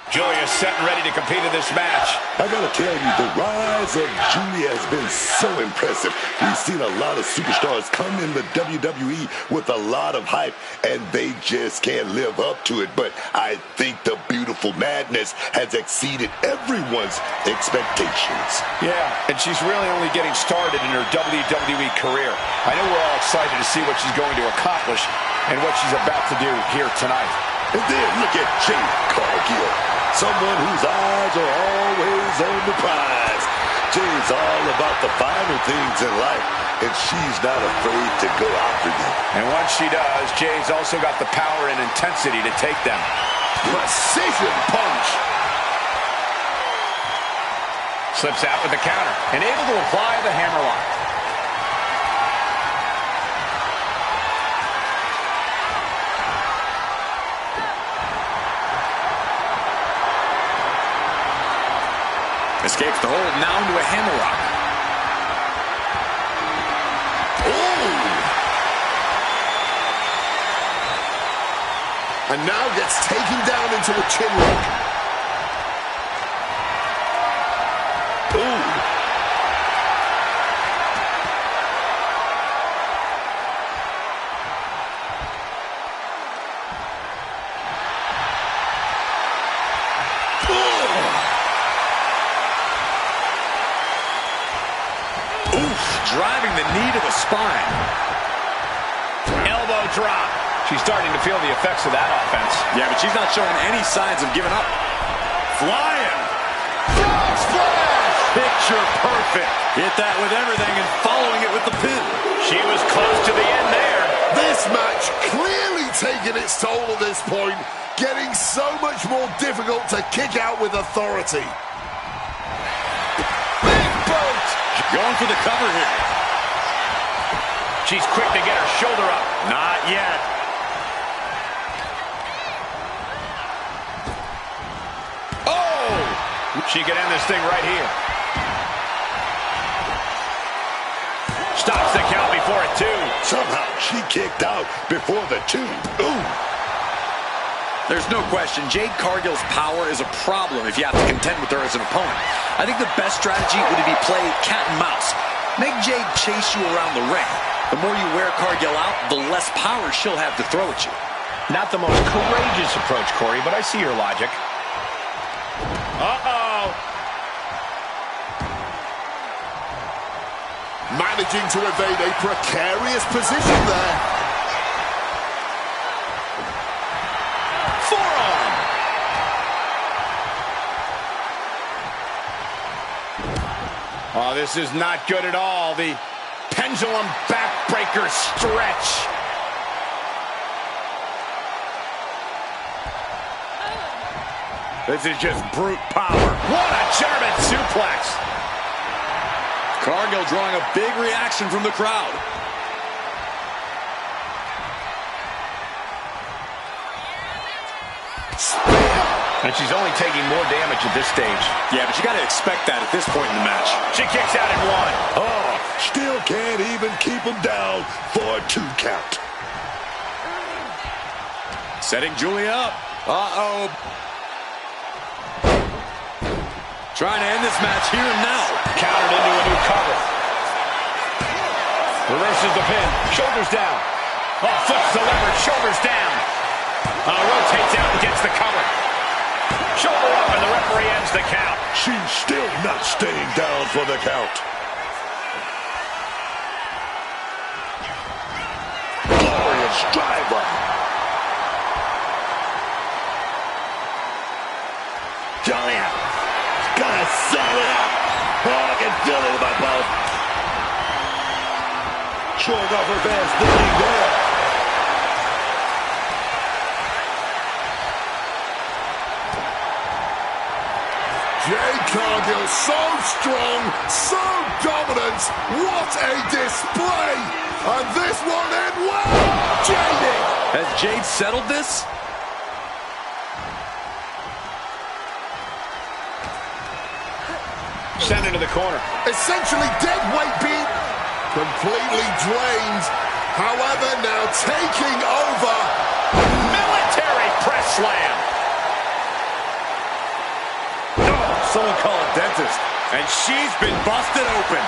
Julia's set and ready to compete in this match. I gotta tell you, the rise of Julia has been so impressive. We've seen a lot of superstars come in the WWE with a lot of hype, and they just can't live up to it. But I think the beautiful madness has exceeded everyone's expectations. Yeah, and she's really only getting started in her WWE career. I know we're all excited to see what she's going to accomplish and what she's about to do here tonight. And then look at Jade Cargill, someone whose eyes are always on the prize. Jade's all about the finer things in life, and she's not afraid to go after them. And once she does, Jade's also got the power and intensity to take them. Precision punch. Slips out with the counter and able to apply the hammerlock. Escapes the hold, now into a hammerlock. Ooh! And now gets taken down into a chin lock. Ooh! Driving the knee to the spine. Elbow drop. She's starting to feel the effects of that offense. Yeah, but she's not showing any signs of giving up. Flying. Frog splash. Picture perfect. Hit that with everything and following it with the pin. She was close to the end there. This match clearly taking its toll at this point, getting so much more difficult to kick out with authority. Big boot! Going for the cover here. She's quick to get her shoulder up. Not yet. Oh! She could end this thing right here. Stops the count before it, too. Somehow she kicked out before the two. Ooh! There's no question, Jade Cargill's power is a problem if you have to contend with her as an opponent. I think the best strategy would be play cat and mouse. Make Jade chase you around the ring. The more you wear Cargill out, the less power she'll have to throw at you. Not the most courageous approach, Corey, but I see your logic. Uh-oh. Managing to evade a precarious position there. Forearm. Oh, this is not good at all. The pendulum backbreaker stretch. This is just brute power. What a German suplex. Cargill drawing a big reaction from the crowd. Spear. And she's only taking more damage at this stage. Yeah, but you got to expect that at this point in the match. She kicks out at 1. Oh, still can't even keep him down for a 2 count. Setting Julia up. Uh-oh. Trying to end this match here and now. Countered into a new cover. Reverses the pin. Shoulders down. Oh, flips the leverage. Shoulders down. Rotates out and gets the cover. Shoulder up, and the referee ends the count. She's still not staying down for the count. Glorious driver. Julia, gotta sell it up. Oh, I can feel it in my mouth. Showing off her fast thinking there. Jade Cargill, so strong, so dominant. What a display! And this one in well. Jade! Has Jade settled this? Sent into the corner. Essentially dead weight being completely drained. However, now taking over. Military press slam. Someone call a dentist. And she's been busted open.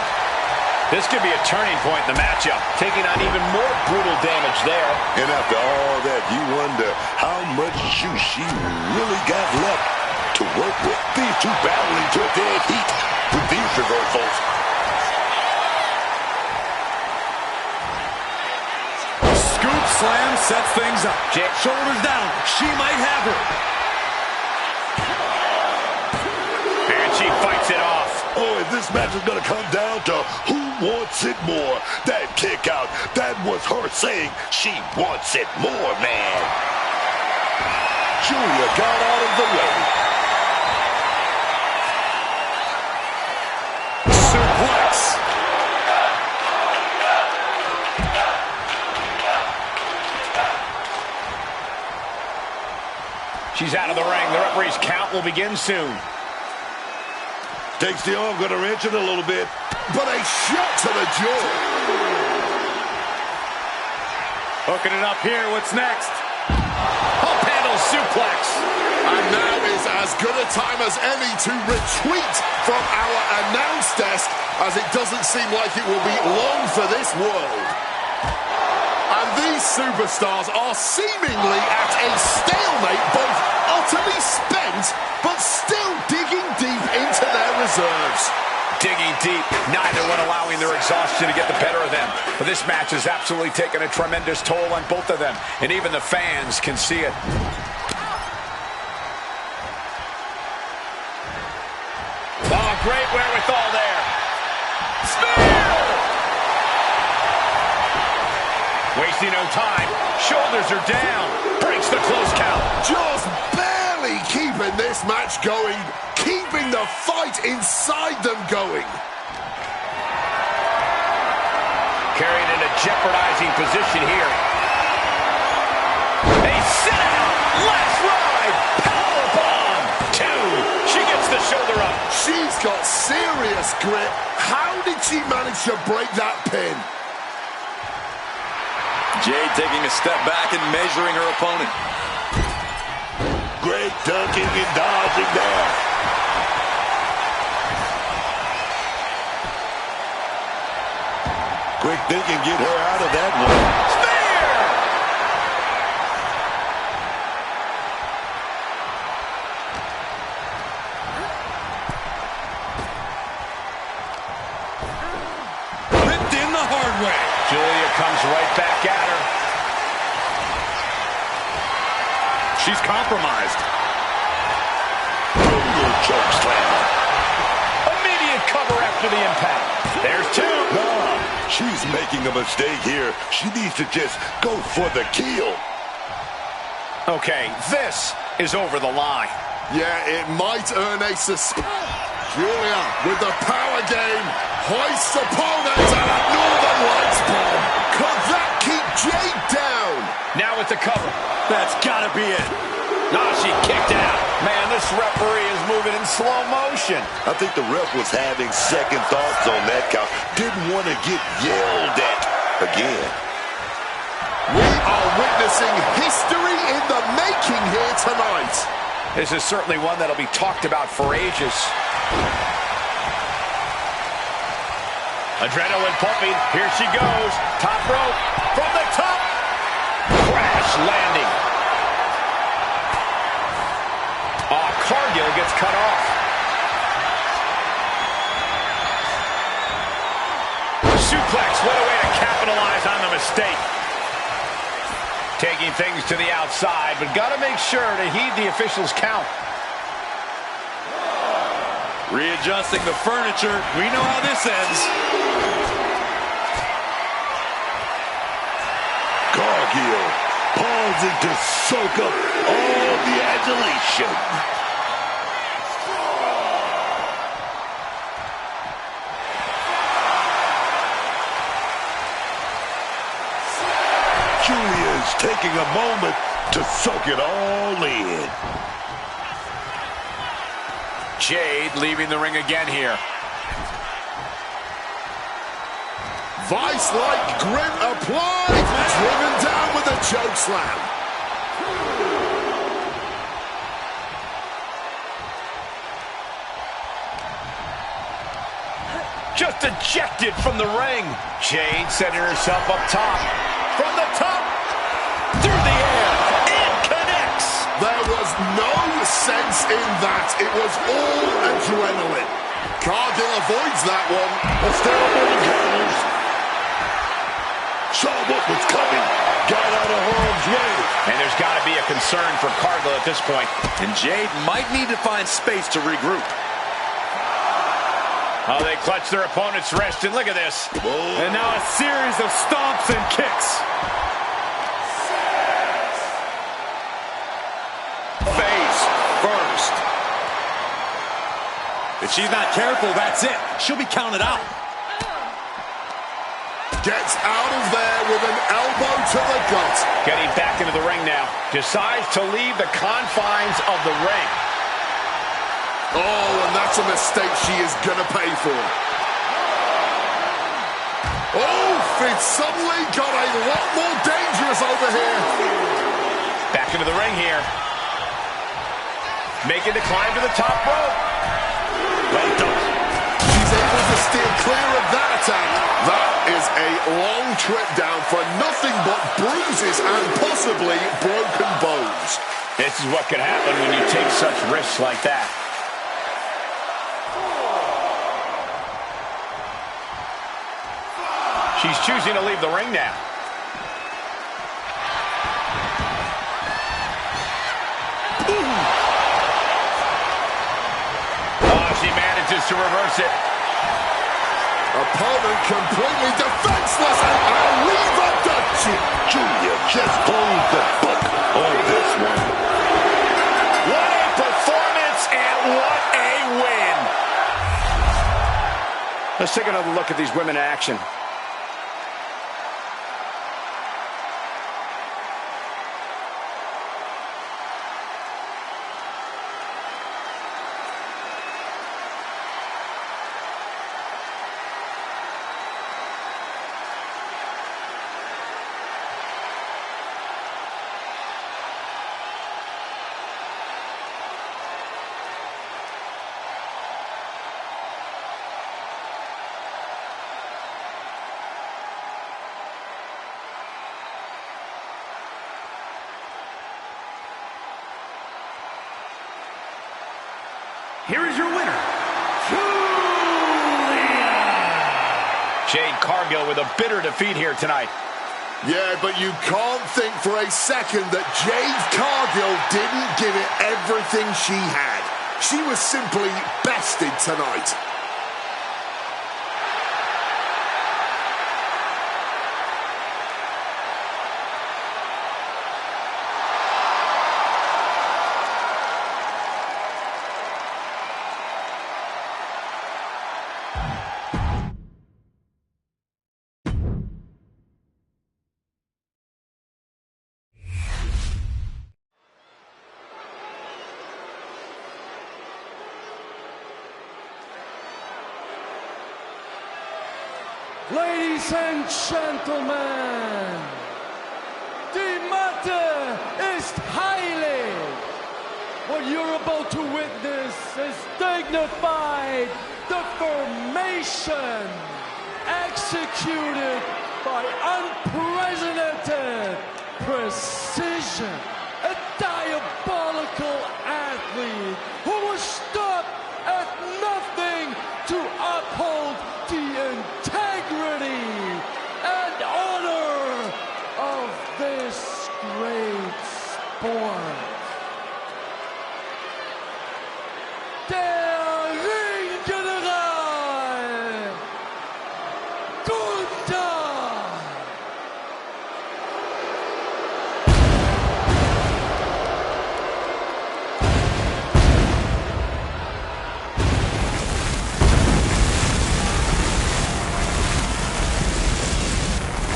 This could be a turning point in the matchup, taking on even more brutal damage there. And after all that, you wonder how much juice she really got left to work with. These two battling to a dead heat with these reversals. Scoop slam sets things up. Shoulders down. She might have her. And she fights it off. Oh, and this match is going to come down to who wants it more. That kick out, that was her saying she wants it more, man. Julia got out of the way. Suplex. She's out of the ring. The referee's count will begin soon. Takes the arm, going to wrench it a little bit. But a shot to the jaw. Hooking it up here. What's next? Pump handle suplex. And now is as good a time as any to retreat from our announce desk, as it doesn't seem like it will be long for this world. And these superstars are seemingly at a stalemate, both utterly spent, but still digging deep into their reserves. Digging deep, neither one allowing their exhaustion to get the better of them. But this match has absolutely taken a tremendous toll on both of them, and even the fans can see it. Oh, great wherewithal there. Spear! Wasting no time. Shoulders are down. Breaks the close count. Just barely keeping this match going, keeping the fight inside them going. Carried in a jeopardizing position here. A sit-out. Last ride. Powerbomb. 2. She gets the shoulder up. She's got serious grit. How did she manage to break that pin? Jade taking a step back and measuring her opponent. Great ducking and dodging there. Quick thinking, get her out of that one. Spear! Whipped in the hard way. Julia comes right back at her. She's compromised. Brutal choke slam. Immediate cover after the impact. There's 2. Nah, she's making a mistake here. She needs to just go for the kill. Okay, this is over the line. Yeah, it might earn a Julia with the power game hoists opponent and a Northern Lights bomb. Could that keep Jade down? Now with the cover. That's gotta be it. Oh, she kicked out. Man, this referee is moving in slow motion. I think the ref was having second thoughts on that count. Didn't want to get yelled at again. We are witnessing history in the making here tonight. This is certainly one that'll be talked about for ages. Adrenaline pumping. Here she goes. Top rope. From the top. Crash landing. Oh, Cargill gets cut off. Suplex. What a way to capitalize on the mistake. Taking things to the outside, but got to make sure to heed the official's count. Readjusting the furniture. We know how this ends. Cargill pausing to soak up all the adulation. Julia's taking a moment to soak it all in. Jade leaving the ring again here. Vice-like grip applied. Driven down with a choke slam. Just ejected from the ring. Jade setting herself up top. From the top. Through the air. It connects. There was no sense in that. It was all adrenaline. Cargill avoids that one. Let's stay on the counters. Saw what was coming. Got out of harm's way. And there's got to be a concern for Cargill at this point. And Jade might need to find space to regroup. Oh, they clutch their opponent's wrist, and look at this. And now a series of stomps and kicks. Face first. If she's not careful, that's it. She'll be counted out. Gets out of there with an elbow to the gut. Getting back into the ring now. Decides to leave the confines of the ring. Oh, and that's a mistake she is going to pay for. Oh, it's suddenly got a lot more dangerous over here. Back into the ring here. Making the climb to the top rope. She's able to steer clear of that attack. That is a long trip down for nothing but bruises and possibly broken bones. This is what could happen when you take such risks like that. She's choosing to leave the ring now. Oh, she manages to reverse it. Opponent completely defenseless, and Arriva Dutch. Julia just closed the book on this one. What a performance and what a win. Let's take another look at these women in action. Here is your winner, Jade Cargill with a bitter defeat here tonight. Yeah, but you can't think for a second that Jade Cargill didn't give it everything she had. She was simply bested tonight. Ladies and gentlemen, die matter ist heilig. What you're about to witness is dignified deformation, executed by unprecedented precision. A diabolical athlete who will stop at nothing to uphold the integrity and honor of this great sport. Der Ringgeneral Gunther.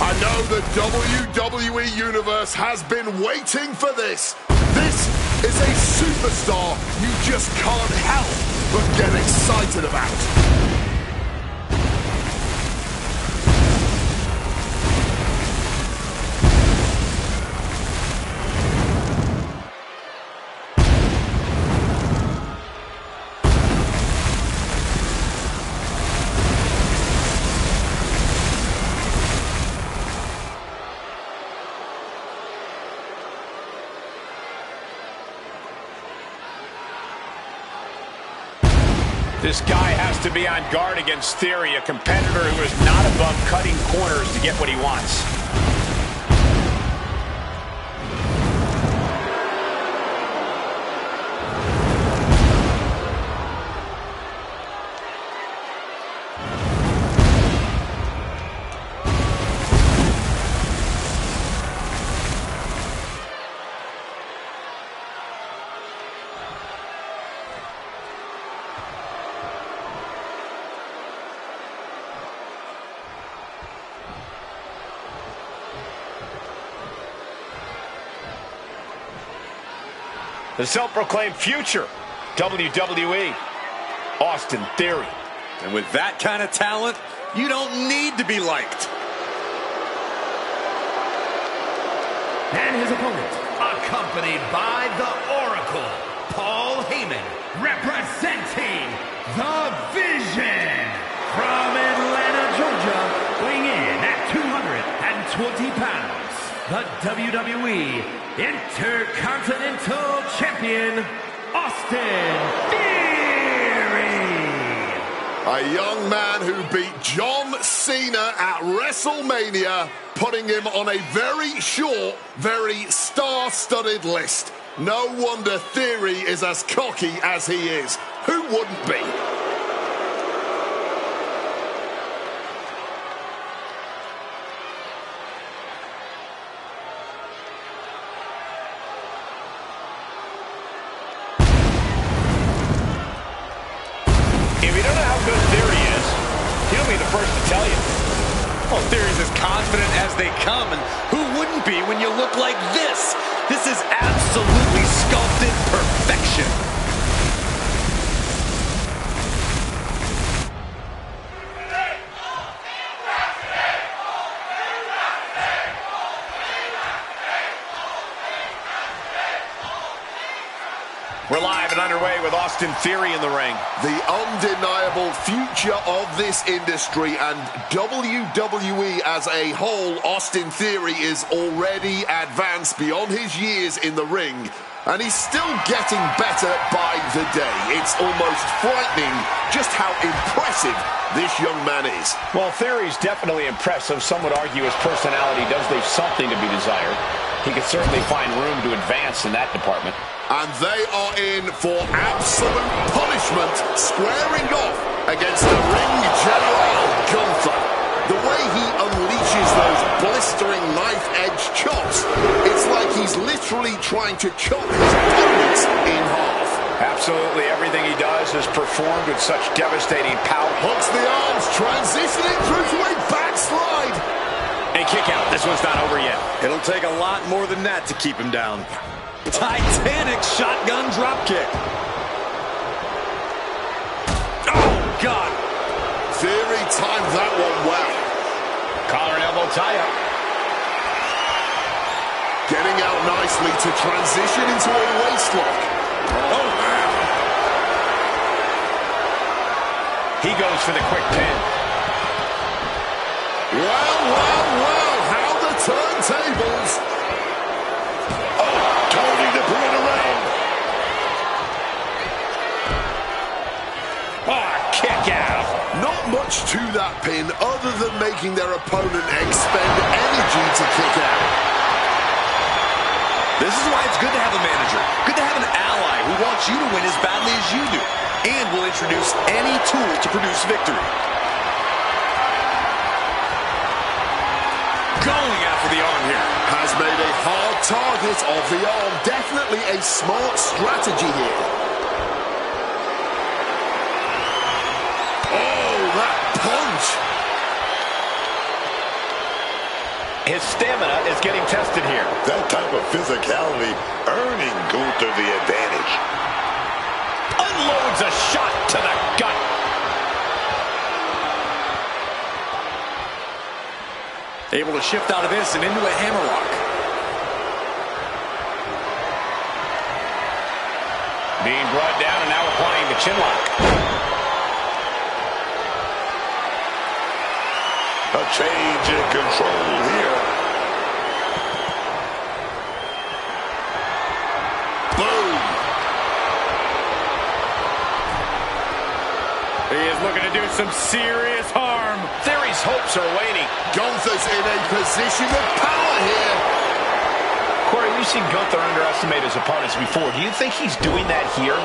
I know the WWE Universe has been waiting for this. This is a superstar you just can't help but get excited about. This guy has to be on guard against Theory, a competitor who is not above cutting corners to get what he wants. The self-proclaimed future WWE, Austin Theory. And with that kind of talent, you don't need to be liked. And his opponent, accompanied by the Oracle, Paul Heyman, representing the Vision. From Atlanta, Georgia, weighing in at 220 pounds, the WWE Intercontinental Champion, Austin Theory. A young man who beat John Cena at WrestleMania, putting him on a very short, very star-studded list. No wonder Theory is as cocky as he is. Who wouldn't be? Well, Theory's as confident as they come, and who wouldn't be when you look like this? This is absolutely sculpted perfection. We're live and underway with Austin Theory in the ring. The undeniable future of this industry and WWE as a whole. Austin Theory is already advanced beyond his years in the ring, and he's still getting better by the day. It's almost frightening just how impressive this young man is. Well, Theory's definitely impressive. Some would argue his personality does leave something to be desired. He could certainly find room to advance in that department. And they are in for absolute punishment, squaring off against the ring general Gunther. The way he unleashes those blistering knife-edge chops, it's like he's literally trying to chop his opponents in half. Absolutely everything he does is performed with such devastating power. Hooks the arms, transitioning through to a backslide. And kick out. This one's not over yet. It'll take a lot more than that to keep him down. Titanic shotgun dropkick. Oh, God. Theory timed that one well. Collar and elbow tie-up. Getting out nicely to transition into a waistlock. Oh, man. He goes for the quick pin. Well, how the turntables. Oh, Tony to bring it around. Kick out. Not much to that pin other than making their opponent expend energy to kick out. This is why it's good to have a manager. Good to have an ally who wants you to win as badly as you do. And will introduce any tool to produce victory. Going after the arm here. Has made a hard target of the arm. Definitely a smart strategy here. Oh, that punch. His stamina is getting tested here. That type of physicality earning Gunther the advantage. Unloads a shot to the gut. Able to shift out of this and into a hammerlock. Being brought down and now applying the chinlock. A change in control here. Boom. He is looking to do some serious harm. Theory's hopes are waning. Gunther's in a position of power here. Corey, we've seen Gunther underestimate his opponents before. Do you think he's doing that here?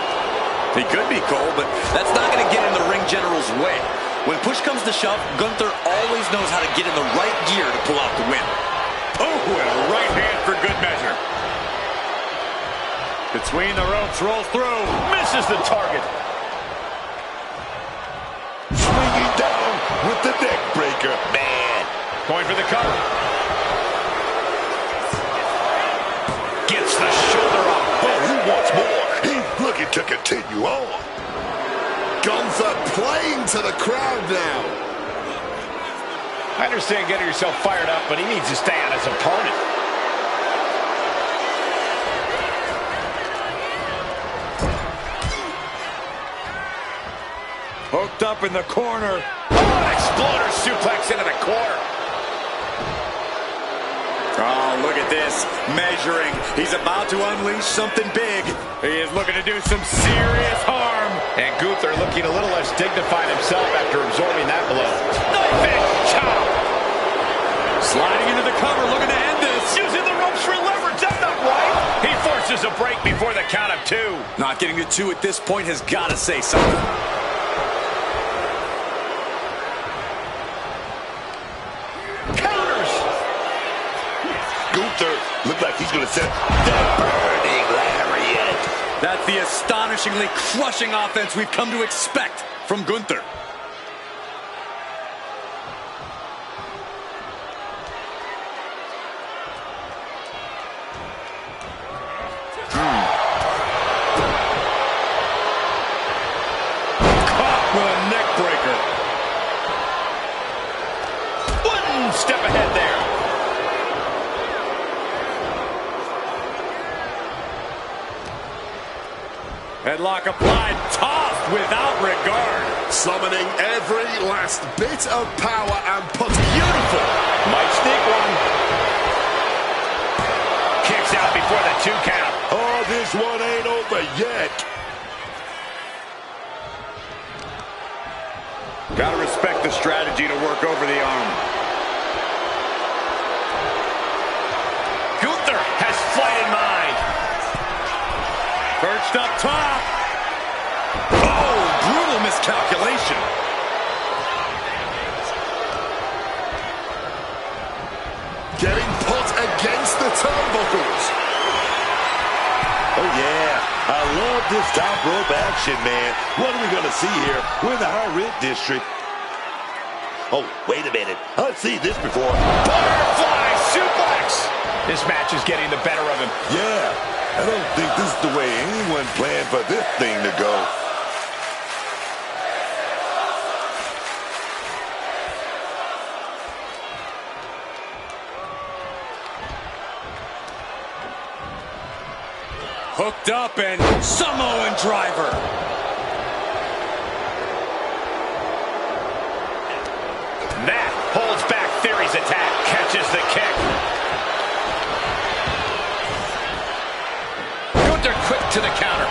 He could be, Cole, but that's not going to get in the ring general's way. When push comes to shove, Gunther always knows how to get in the right gear to pull out the win. Oh, and a right hand for good measure. Between the ropes, rolls through. Misses the target. Swinging down with the neck breaker. Man. Going for the cover. Gets the shoulder up. Oh, he wants more. He's looking to continue on. Gunther playing to the crowd now. I understand getting yourself fired up, but he needs to stay on his opponent. Hooked up in the corner. Oh, exploder suplex into the corner. Oh, look at this. Measuring. He's about to unleash something big. He is looking to do some serious harm. And Gunther looking a little less dignified himself after absorbing that blow. Knife chop. Sliding into the cover, looking to end this. Using the ropes for leverage. That's not right. He forces a break before the count of two. Not getting to two at this point has got to say something. Counters. Gunther looked like he's going to set the burning lariat. That's the astonishingly crushing offense we've come to expect from Gunther. Caught with a neck breaker. One step ahead there. Headlock applied, tossed without regard. Summoning every last bit of power and put. Beautiful. Might sneak one. Kicks out before the two count. Oh, this one ain't over yet. Gotta respect the strategy to work over the arm. Gunther has flight in mind. Perched up top. Oh, brutal miscalculation. Getting put against the turnbuckles. Oh, yeah. I love this top rope action, man. What are we going to see here? We're in the high rent district. Oh, wait a minute. I've seen this before. Butterfly suplex. This match is getting the better of him. Yeah. I don't think this is the way anyone planned for this thing to go. Hooked up and Samoan driver. That holds back Theory's attack. Catches the kick. Gunther quick to the counter.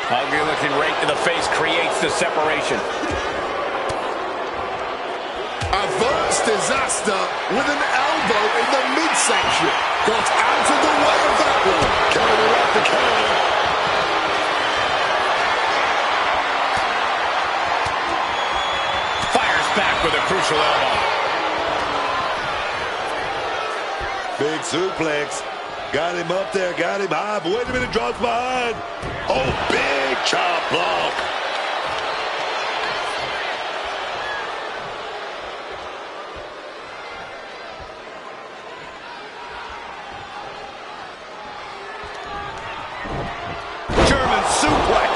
Ugly looking right to the face creates the separation. Averts disaster with an elbow in the midsection. Got out of the way of that one. Counter up the counter. Fires back with a crucial elbow. Big suplex. Got him up there, got him high. But wait a minute, drops behind. Oh, big chop block. German suplex.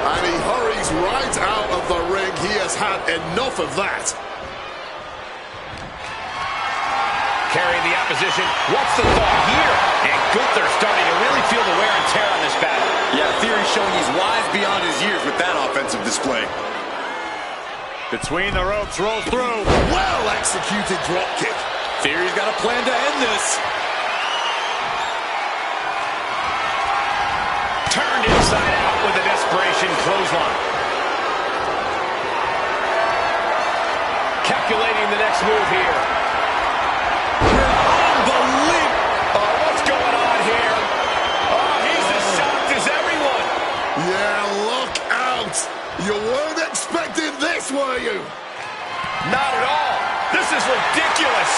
And he hurries right out of the ring. He has had enough of that. Carrying the opposition. What's the thought here? And Gunther starting to really feel the wear and tear on this battle. Yeah, Theory showing he's wise beyond his years with that offensive display. Between the ropes, rolls through. Well executed drop kick. Theory's got a plan to end this. Turned inside out with a desperation clothesline. Calculating the next move here. What's going on here? Oh, he's as shocked as everyone. Yeah, look out. You weren't expecting this, were you? Not at all. This is ridiculous.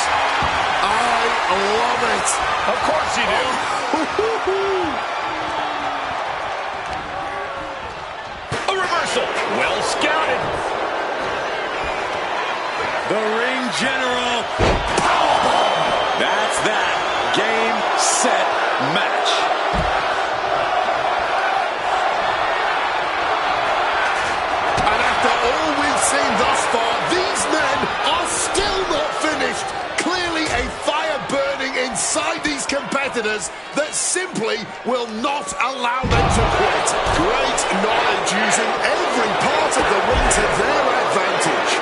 I love it. Of course you do. A reversal. Well scouted. The ring general. Powerbomb. That's that. Game, set, match. And after all we've seen thus far, these men are still not finished. Clearly a fire burning inside these competitors that simply will not allow them to quit. Great knowledge using every part of the ring to their advantage.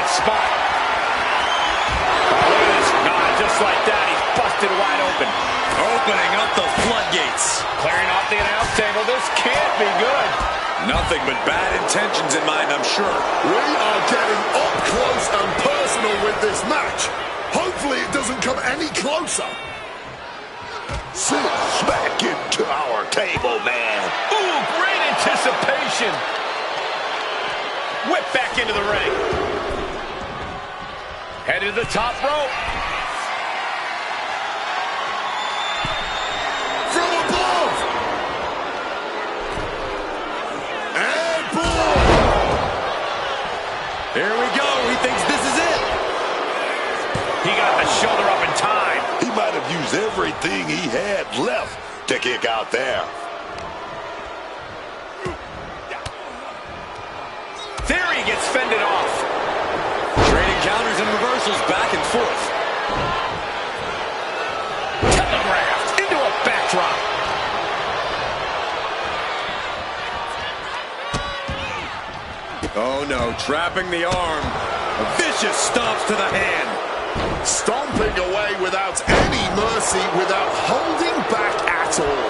Spot. Oh, look at this. Nah, just like that, he's busted wide open. Opening up the floodgates. Clearing off the announce table. This can't be good. Nothing but bad intentions in mind, I'm sure. We are getting up close and personal with this match. Hopefully it doesn't come any closer. Sit smack into our table, man. Ooh, great anticipation. Whip back into the ring. Headed to the top rope. From above. And boom. Here we go. He thinks this is it. He got the shoulder up in time. He might have used everything he had left to kick out there. Theory gets fended off. Trading counters and reversals back and forth. Telegraphed into a backdrop. Oh no, trapping the arm. Vicious stomps to the hand. Stomping away without any mercy, without holding back at all.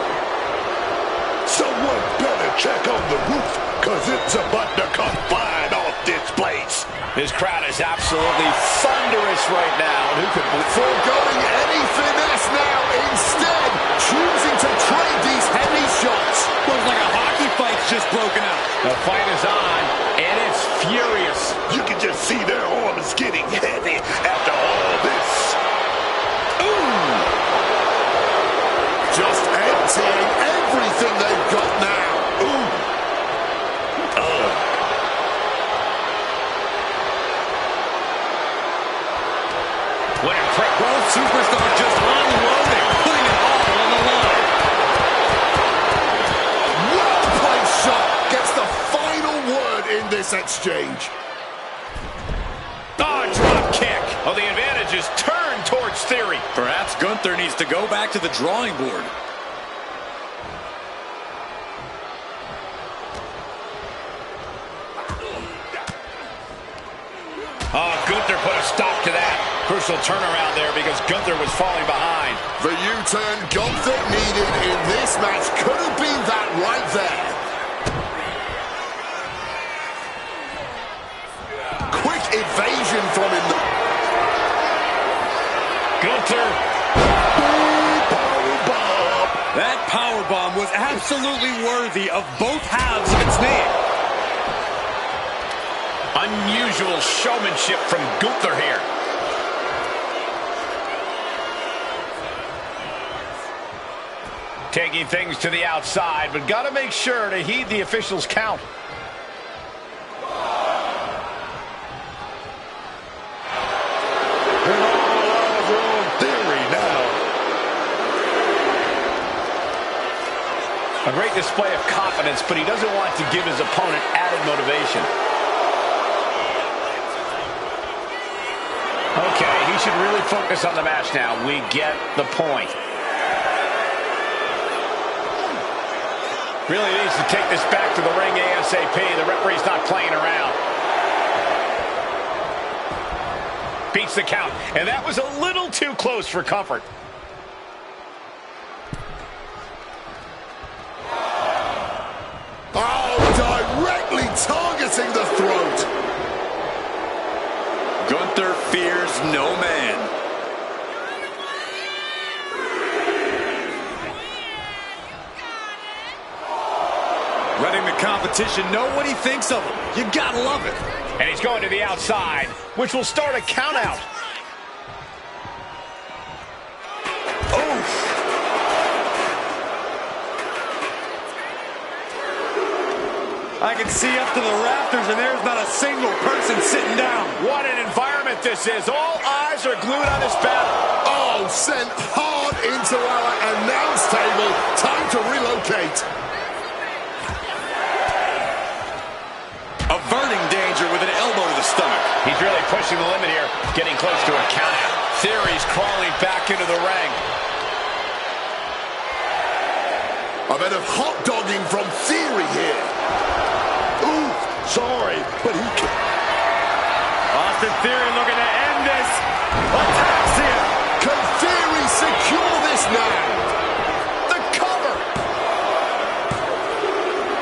Someone better check on the roof, cause it's about to come flying off this place. His crowd is absolutely thunderous right now. And who could Foregoing any finesse now, instead choosing to trade these heavy shots. Looks like a hockey fight's just broken out. The fight is on, and it's furious. You can just see their arms getting heavy after all this. Ooh! Just emptying everything they've got now. Ooh. What a prick. Both superstars just unloading, putting it all on the this exchange. Oh, drop kick. Oh, the advantage is turned towards Theory. Perhaps Gunther needs to go back to the drawing board. Oh, Gunther put a stop to that. Crucial turnaround there because Gunther was falling behind. The U-turn Gunther needed in this match could have been that right there. Quick evasion from him. Gunther. That powerbomb was absolutely worthy of both halves of its name. Unusual showmanship from Gunther here. Taking things to the outside, but got to make sure to heed the officials' count. Theory now. A great display of confidence, but he doesn't want to give his opponent added motivation. Okay, he should really focus on the match now. We get the point. Really needs to take this back to the ring ASAP. The referee's not playing around. Beats the count, and that was a little too close for comfort. Oh, directly targeting the throat. Gunther fears no man. Letting the competition know what he thinks of him. You gotta love it. And he's going to the outside, which will start a count out. I can see up to the rafters, and there's not a single person sitting down. What an environment this is. All eyes are glued on this battle. Oh, sent hard into our announce table. Time to relocate. Averting danger with an elbow to the stomach. He's really pushing the limit here, getting close to a countout. Theory's crawling back into the ring. A bit of hot dogging from Theory here. Ooh, sorry, but he can. Austin Theory looking to end this. Attacks him. Can Theory secure this now? The cover.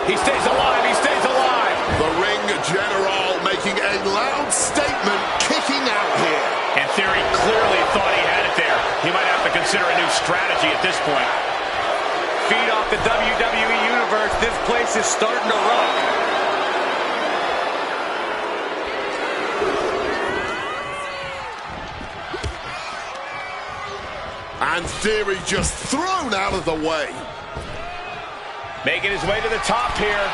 He stays alive. He stays alive. The ring general making a loud statement, kicking out here. And Theory clearly thought he had it there. He might have to consider a new strategy at this point. Feed off the WWE Universe. This place is starting to rock. And Theory just thrown out of the way. Making his way to the top here.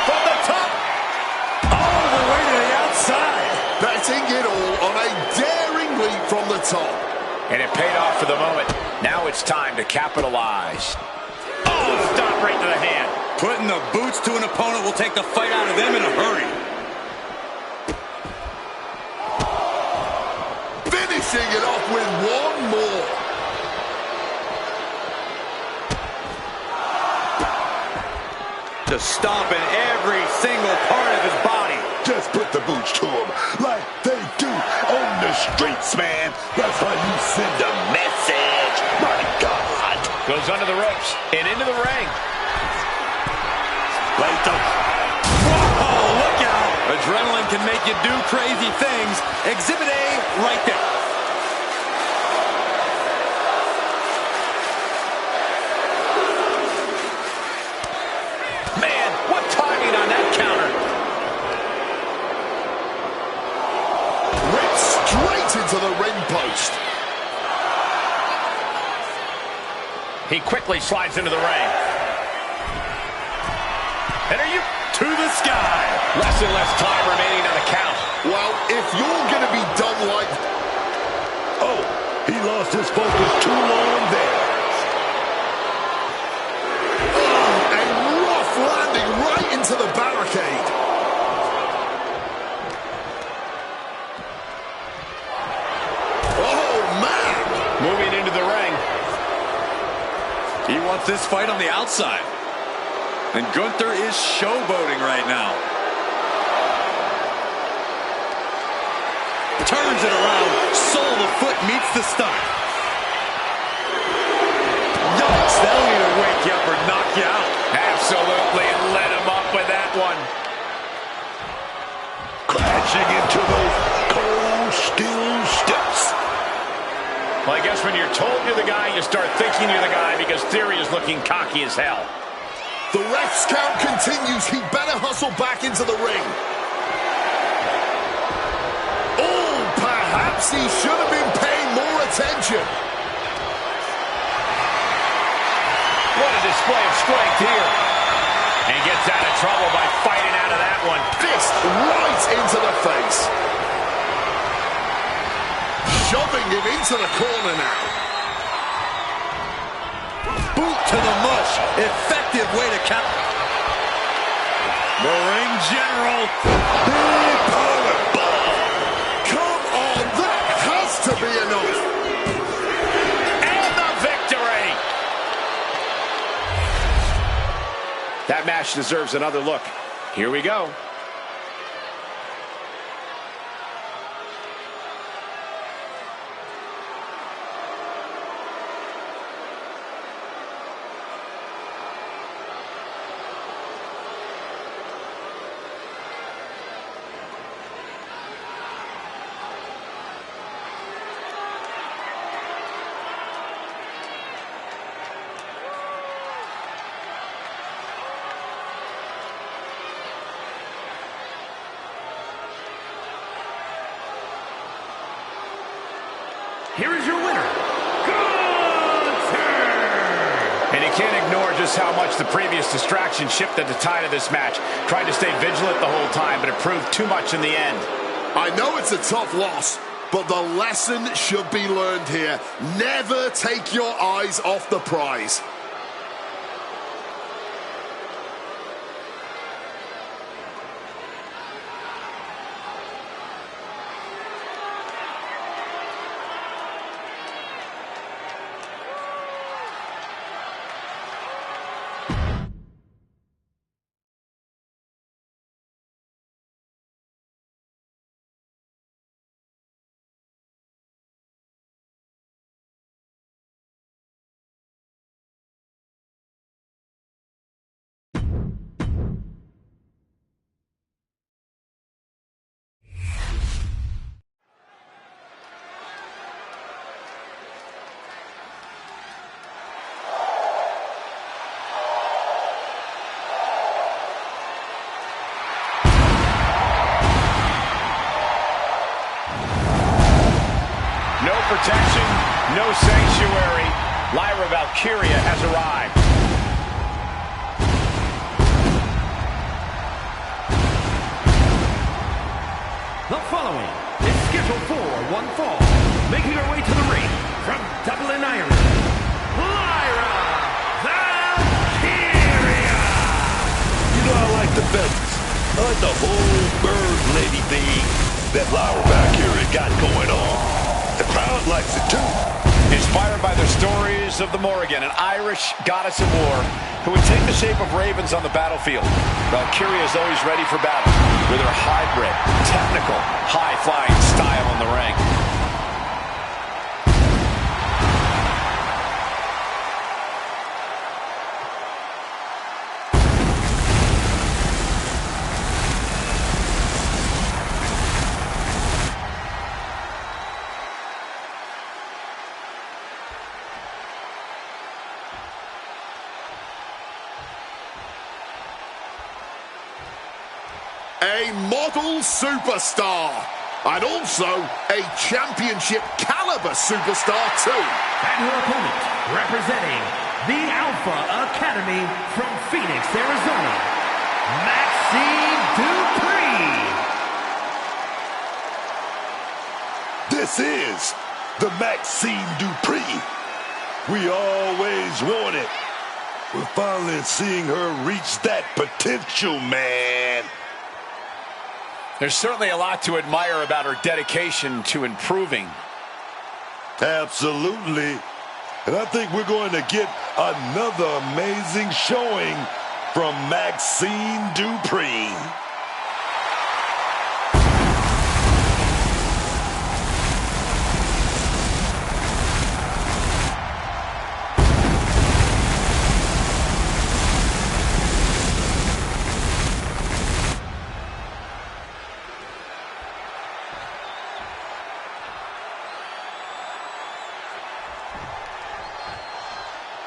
From the top. All the way to the outside. Betting it all on a daring leap from the top. And it paid off for the moment. Now it's time to capitalize. Oh, stop right to the hand. Putting the boots to an opponent will take the fight out of them in a hurry. Finishing it off with one more. Just stomping every single part of his body. Just put the boots to him like they do on the streets, man. That's how you send a message. My God. Goes under the ropes and into the ring. Latham. Oh, look out. Adrenaline can make you do crazy things. Exhibit A right there. Man, what timing on that counter. Ripped straight into the ring post. He quickly slides into the ring. And are you To the sky. less and less time remaining on the count? Well, if you're going to be done like... Oh, he lost his focus too long there. Oh, a rough landing right into the barricade. this fight on the outside. And Gunther is showboating right now. Turns it around. Sole of foot meets the stomach. Yikes, that'll either wake you up or knock you out. Absolutely, and let him up with that one. Crashing into those cold steel steps. Well, I guess when you're told you're the guy, you start thinking you're the guy because Theory is looking cocky as hell. The ref's count continues. He better hustle back into the ring. Oh, perhaps he should have been paying more attention. What a display of strength here. And gets out of trouble by fighting out of that one. Fist right into the face. Shoving him into the corner now. Boot to the mush. Effective way to count. The ring general. Big power bomb. Come on, that has to be enough. And the victory. That match deserves another look. Here we go. Here is your winner, Gunther! And you can't ignore just how much the previous distraction shifted the tide of this match. Tried to stay vigilant the whole time, but it proved too much in the end. I know it's a tough loss, but the lesson should be learned here. Never take your eyes off the prize. No protection, no sanctuary. Lyra Valkyria has arrived. The following is scheduled for one fall. Making her way to the ring from Dublin, Ireland, Lyra Valkyria! You know I like the feathers. I like the whole bird lady thing that Lyra Valkyria got going on. The crowd likes it too. Inspired by the stories of the Morrigan, an Irish goddess of war who would take the shape of ravens on the battlefield. Valkyria is always ready for battle with her hybrid, technical, high-flying style in the ring. A model superstar, and also a championship caliber superstar too. And your opponent, representing the Alpha Academy from Phoenix, Arizona, Maxine Dupree. This is the Maxine Dupree we always wanted. We're finally seeing her reach that potential, man. There's certainly a lot to admire about her dedication to improving. Absolutely. And I think we're going to get Another amazing showing from Maxine Dupree.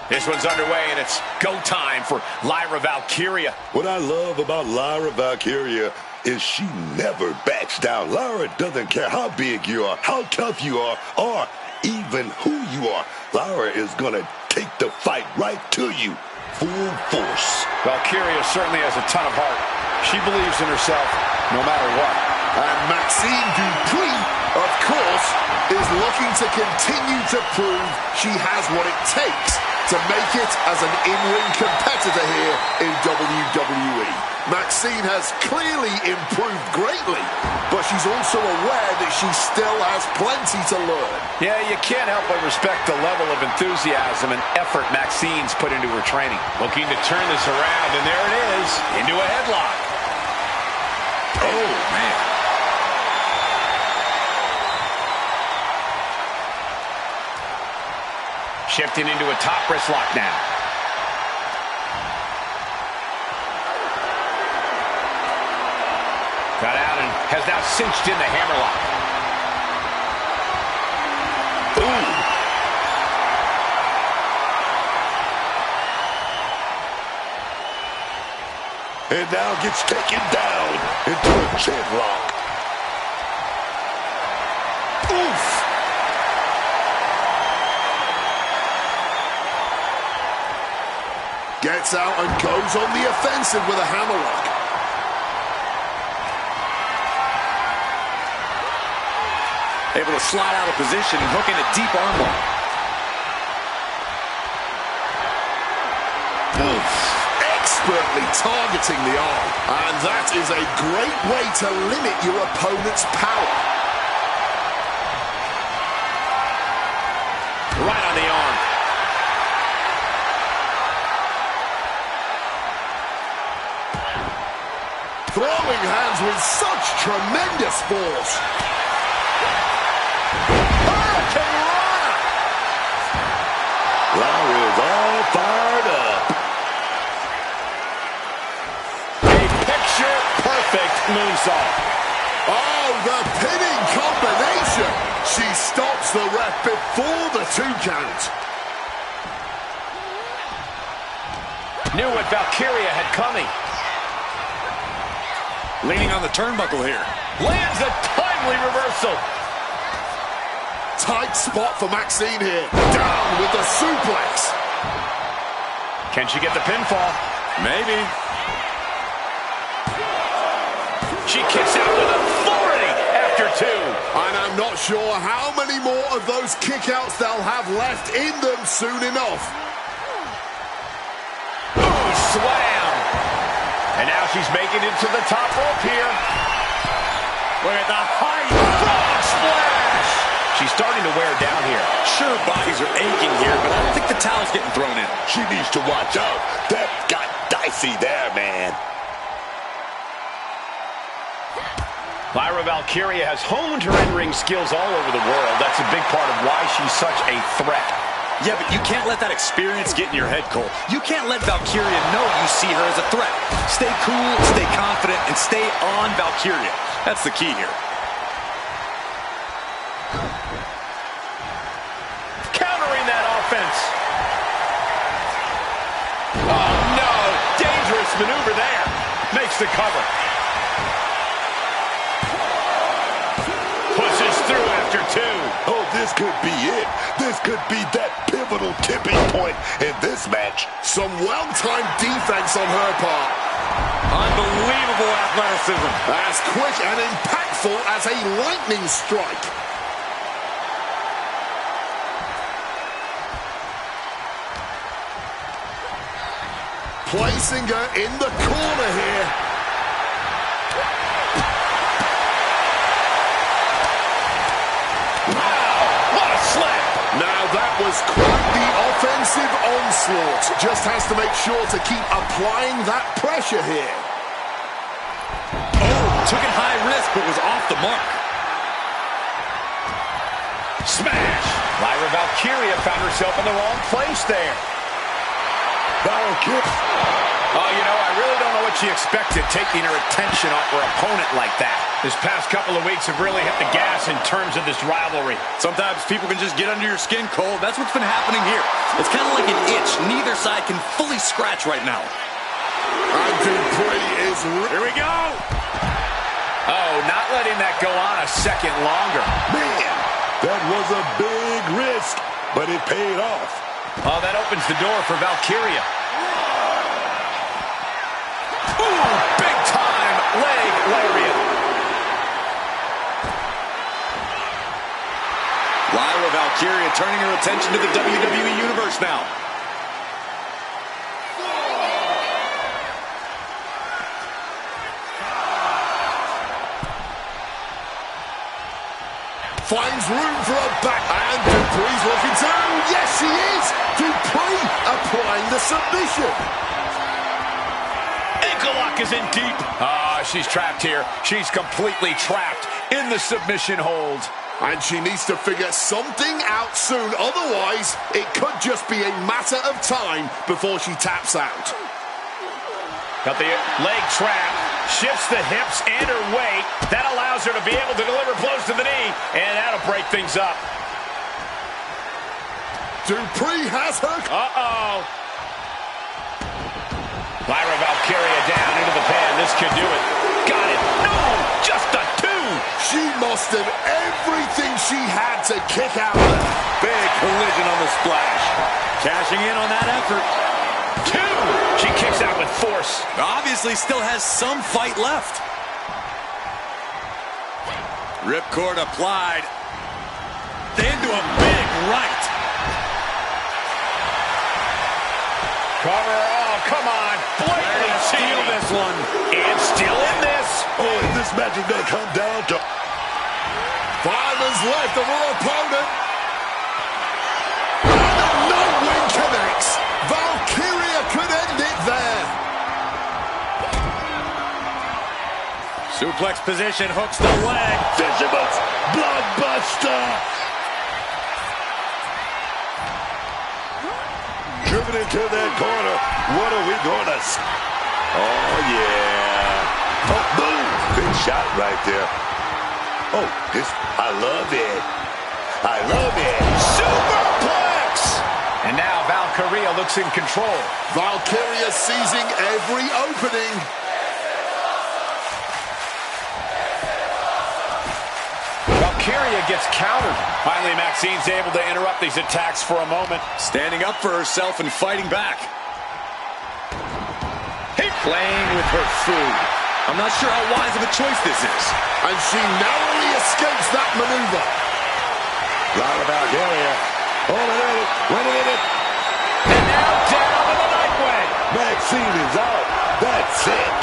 This one's underway, and it's go time for Lyra Valkyria. What I love about Lyra Valkyria is she never backs down. Lyra doesn't care how big you are, how tough you are, or even who you are. Lyra is going to take the fight right to you, full force. Valkyria certainly has a ton of heart. She believes in herself no matter what. And Maxine Dupree, of course, is looking to continue to prove she has what it takes to make it as an in-ring competitor here in WWE. Maxine has clearly improved greatly, but she's also aware that she still has plenty to learn. Yeah, you can't help but respect the level of enthusiasm and effort Maxine's put into her training. Looking to turn this around, and there it is, into a headlock. Oh, man. Shifting into a top wrist lock now. Got out and has now cinched in the hammerlock. Ooh. And now gets taken down into a chin lock. Oof. Gets out and goes on the offensive with a hammerlock. Able to slide out of position and hook in a deep armbar. Expertly targeting the arm. And that is a great way to limit your opponent's power. Right on the arm. Throwing hands with such tremendous force. Hurricanrana! Lyra is all fired up. A picture-perfect moonsault. Oh, the pinning combination. She stops the ref before the 2 count. Knew what Valkyria had coming. Leaning on the turnbuckle here. Lands a timely reversal. Tight spot for Maxine here. Down with the suplex. Can she get the pinfall? Maybe. She kicks out with authority after 2. And I'm not sure how many more of those kickouts they'll have left in them soon enough. Ooh, slam. And now she's making it to the top rope here. Look at the high frog splash. She's starting to wear down here. Sure, bodies are aching here, but I don't think the towel's getting thrown in. She needs to watch out. That got dicey there, man. Lyra Valkyria has honed her in-ring skills all over the world. That's a big part of why she's such a threat. Yeah, but you can't let that experience get in your head, Cole. You can't let Valkyria know you see her as a threat. Stay cool, stay confident, and stay on Valkyria. That's the key here. Countering that offense. Oh, no. Dangerous maneuver there. Makes the cover. Pushes through after 2. Oh, this could be it. This could be that pivotal tipping point in this match. Some well-timed defense on her part. Unbelievable athleticism. As quick and impactful as a lightning strike. Placing her in the corner here. Now that was was quite the offensive onslaught. Just has to make sure to keep applying that pressure here. Oh, took it high risk, but was off the mark. Smash! Lyra Valkyria found herself in the wrong place there. Valkyria. Oh, you know, I really don't know what she expected, taking her attention off her opponent like that. This past couple of weeks have really hit the gas in terms of this rivalry. Sometimes people can just get under your skin, Cole. That's what's been happening here. It's kind of like an itch. Neither side can fully scratch right now. And Dupree is... Here we go! Oh, not letting that go on a second longer. Man, that was a big risk, but it paid off. Oh, that opens the door for Valkyria. Ooh, big time leg lariat. Lyra Valkyria turning her attention to the WWE Universe now. Finds room for a back, and Dupree's looking to... Yes, she is! Dupree applying the submission. Ankle lock is in deep. Ah, she's trapped here. She's completely trapped in the submission hold. And she needs to figure something out soon. Otherwise, it could just be a matter of time before she taps out. Got the leg trap. Shifts the hips and her weight. That allows her to be able to deliver blows to the knee. And that'll break things up. Dupree has her... Uh-oh. Lyra Valkyria down into the pan. This could do it. Got it. No! Just a two! She mustered everything she had to kick out of there. Big collision on the splash. Cashing in on that effort. Two! She kicks out with force. Obviously still has some fight left. Ripcord applied. Into a big right. Cover. Oh, come on. Blatantly steal this one. And still in this. Oh, and this match is going to come down to... 5 minutes left of her opponent. And no win connects. Valkyria could end it there. Suplex position, hooks the leg. Fisherman's blockbuster. Driven into that corner. What are we going to see? Oh, yeah. Oh, boom. Big shot right there. Oh, this, I love it. I love it. Superplex! And now Valkyria looks in control. Valkyria seizing every opening. Valkyria gets countered. Finally, Maxine's able to interrupt these attacks for a moment. Standing up for herself and fighting back. Playing with her food. I'm not sure how wise of a choice this is. And she narrowly escapes that maneuver. Lyra Valkyria. Holding in it. Winning it. And now down to the nightway. Maxine is out. That's it.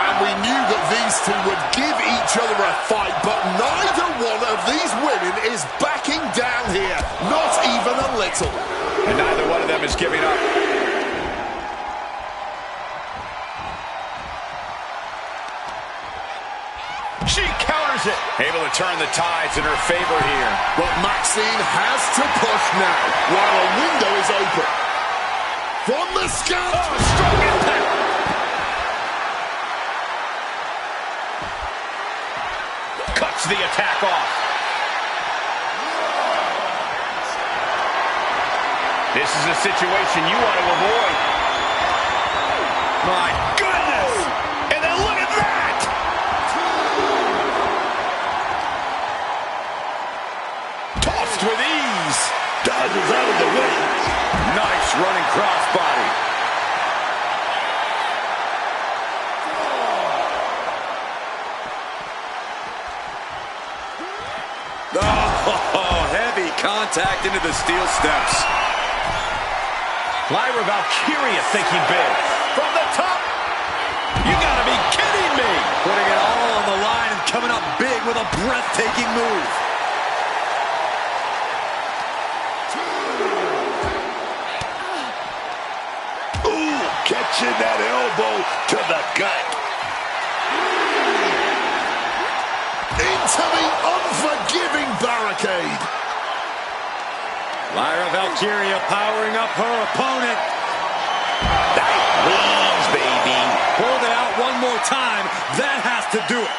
And we knew that these two would give each other a fight, but neither one of these women is backing down here. Not even a little. And neither one of them is giving up. She counters it. Able to turn the tides in her favor here. But Maxine has to push now while a window is open. From the scalp. Oh, strong impact. Cuts the attack off. This is a situation you want to avoid. My goodness. And then look at that. Tossed with ease. Dodges out of the way. Nice running crossbody. Oh, heavy contact into the steel steps. Lyra Valkyria thinking big. From the top. You gotta be kidding me. Putting it all on the line and coming up big with a breathtaking move. catching that elbow to the gut. Into the unforgiving barricade. Lyra Valkyria powering up her opponent. Night wings, baby. Hold it out one more time. That has to do it.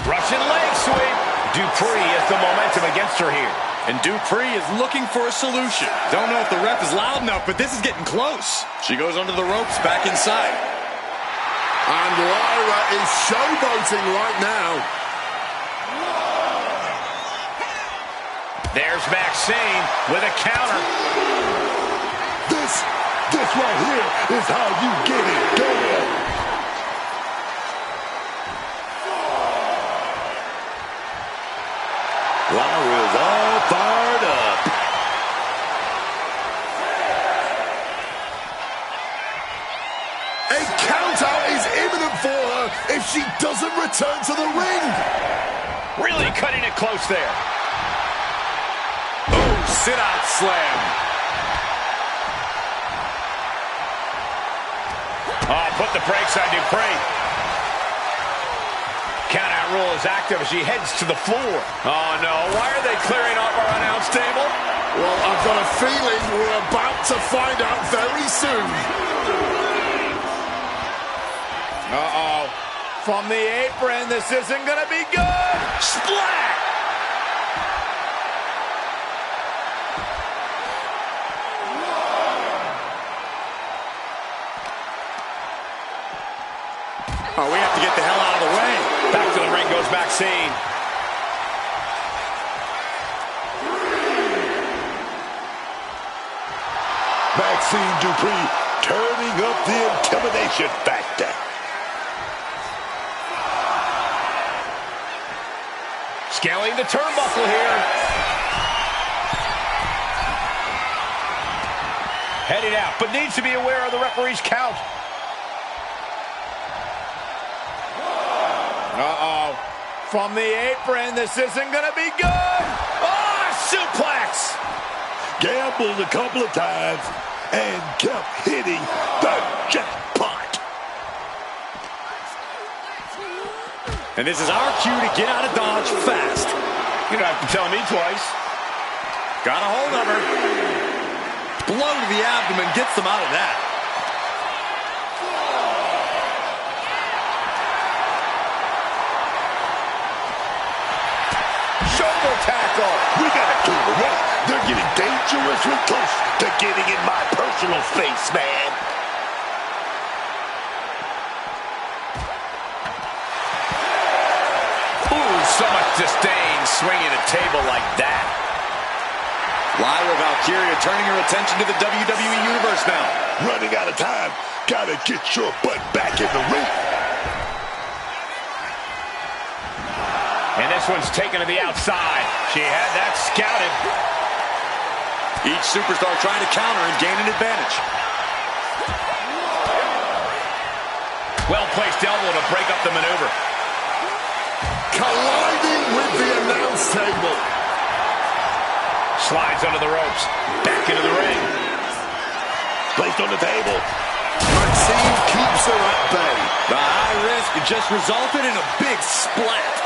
Russian leg sweep. Dupree has the momentum against her here. And Dupree is looking for a solution. Don't know if the ref is loud enough, but this is getting close. She goes under the ropes back inside. And Lyra is showboating right now. There's Maxine with a counter. This right here is how you get it done. Lyra's all fired up. A countout is imminent for her if she doesn't return to the ring. Really cutting it close there. Oh, sit-out slam. Oh, put the brakes on Dupree. Countout rule is active as she heads to the floor. Oh, no. Why are they clearing off our announce table? Well, I've got a feeling we're about to find out very soon. Uh-oh. From the apron, this isn't going to be good. Splat! Oh, we have to get the hell out of the way. Back to the ring goes Maxine. Maxine Dupree turning up the intimidation factor. Scaling the turnbuckle here. Headed out, but needs to be aware of the referee's count. Uh-oh. From the apron, this isn't going to be good. Oh, suplex. Gambled a couple of times and kept hitting the jackpot. And this is our cue to get out of Dodge fast. You don't have to tell me twice. Got a hold of her. Blow to the abdomen gets them out of that. Shoulder tackle. We gotta do it right. They're getting dangerously close to getting in my personal space, man. Ooh, so much disdain swinging a table like that. Lyra Valkyria turning her attention to the WWE Universe now. Running out of time. Gotta get your butt back in the ring. And this one's taken to the outside. She had that scouted. Each superstar trying to counter and gain an advantage. Well-placed elbow to break up the maneuver. Colliding with the announce table. Slides under the ropes. Back into the ring. Placed on the table. Maxine keeps her at bay. The high risk just resulted in a big splat.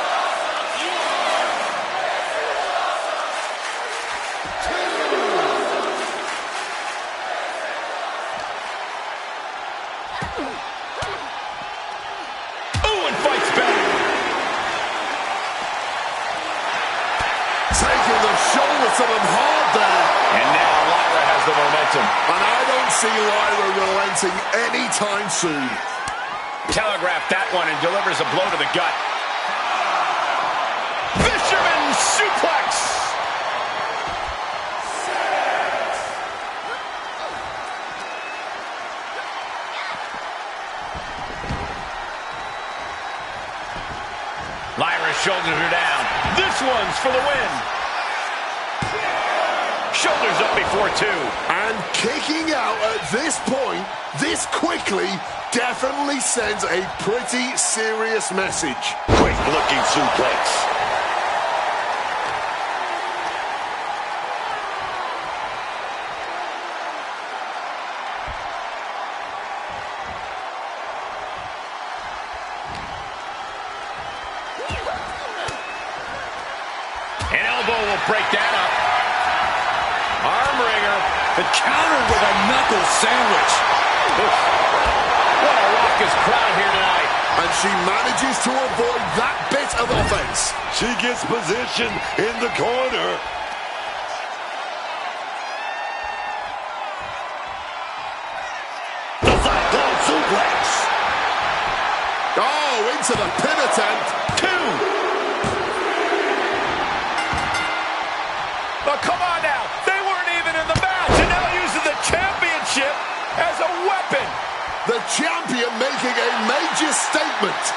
Ooh, and fights back. Taking the shoulder to them hard there. And now Lyra has the momentum. And I don't see Lyra relenting anytime soon. Telegraphed that one and delivers a blow to the gut. Fisherman suplex. Lyra shoulders her down. This one's for the win. Shoulders up before two. And And kicking out at this point, this quickly, definitely sends a pretty serious message. Great looking suplex. An elbow will break that up. Arm wringer. The counter with a knuckle sandwich. What a raucous crowd here tonight. And she manages to avoid that bit of offense. She gets positioned in the corner. The cyclone suplex. Oh, into the pin attempt. 2. Oh, come on now. They weren't even in the match, and now using the championship as a weapon. The champion making a major statement.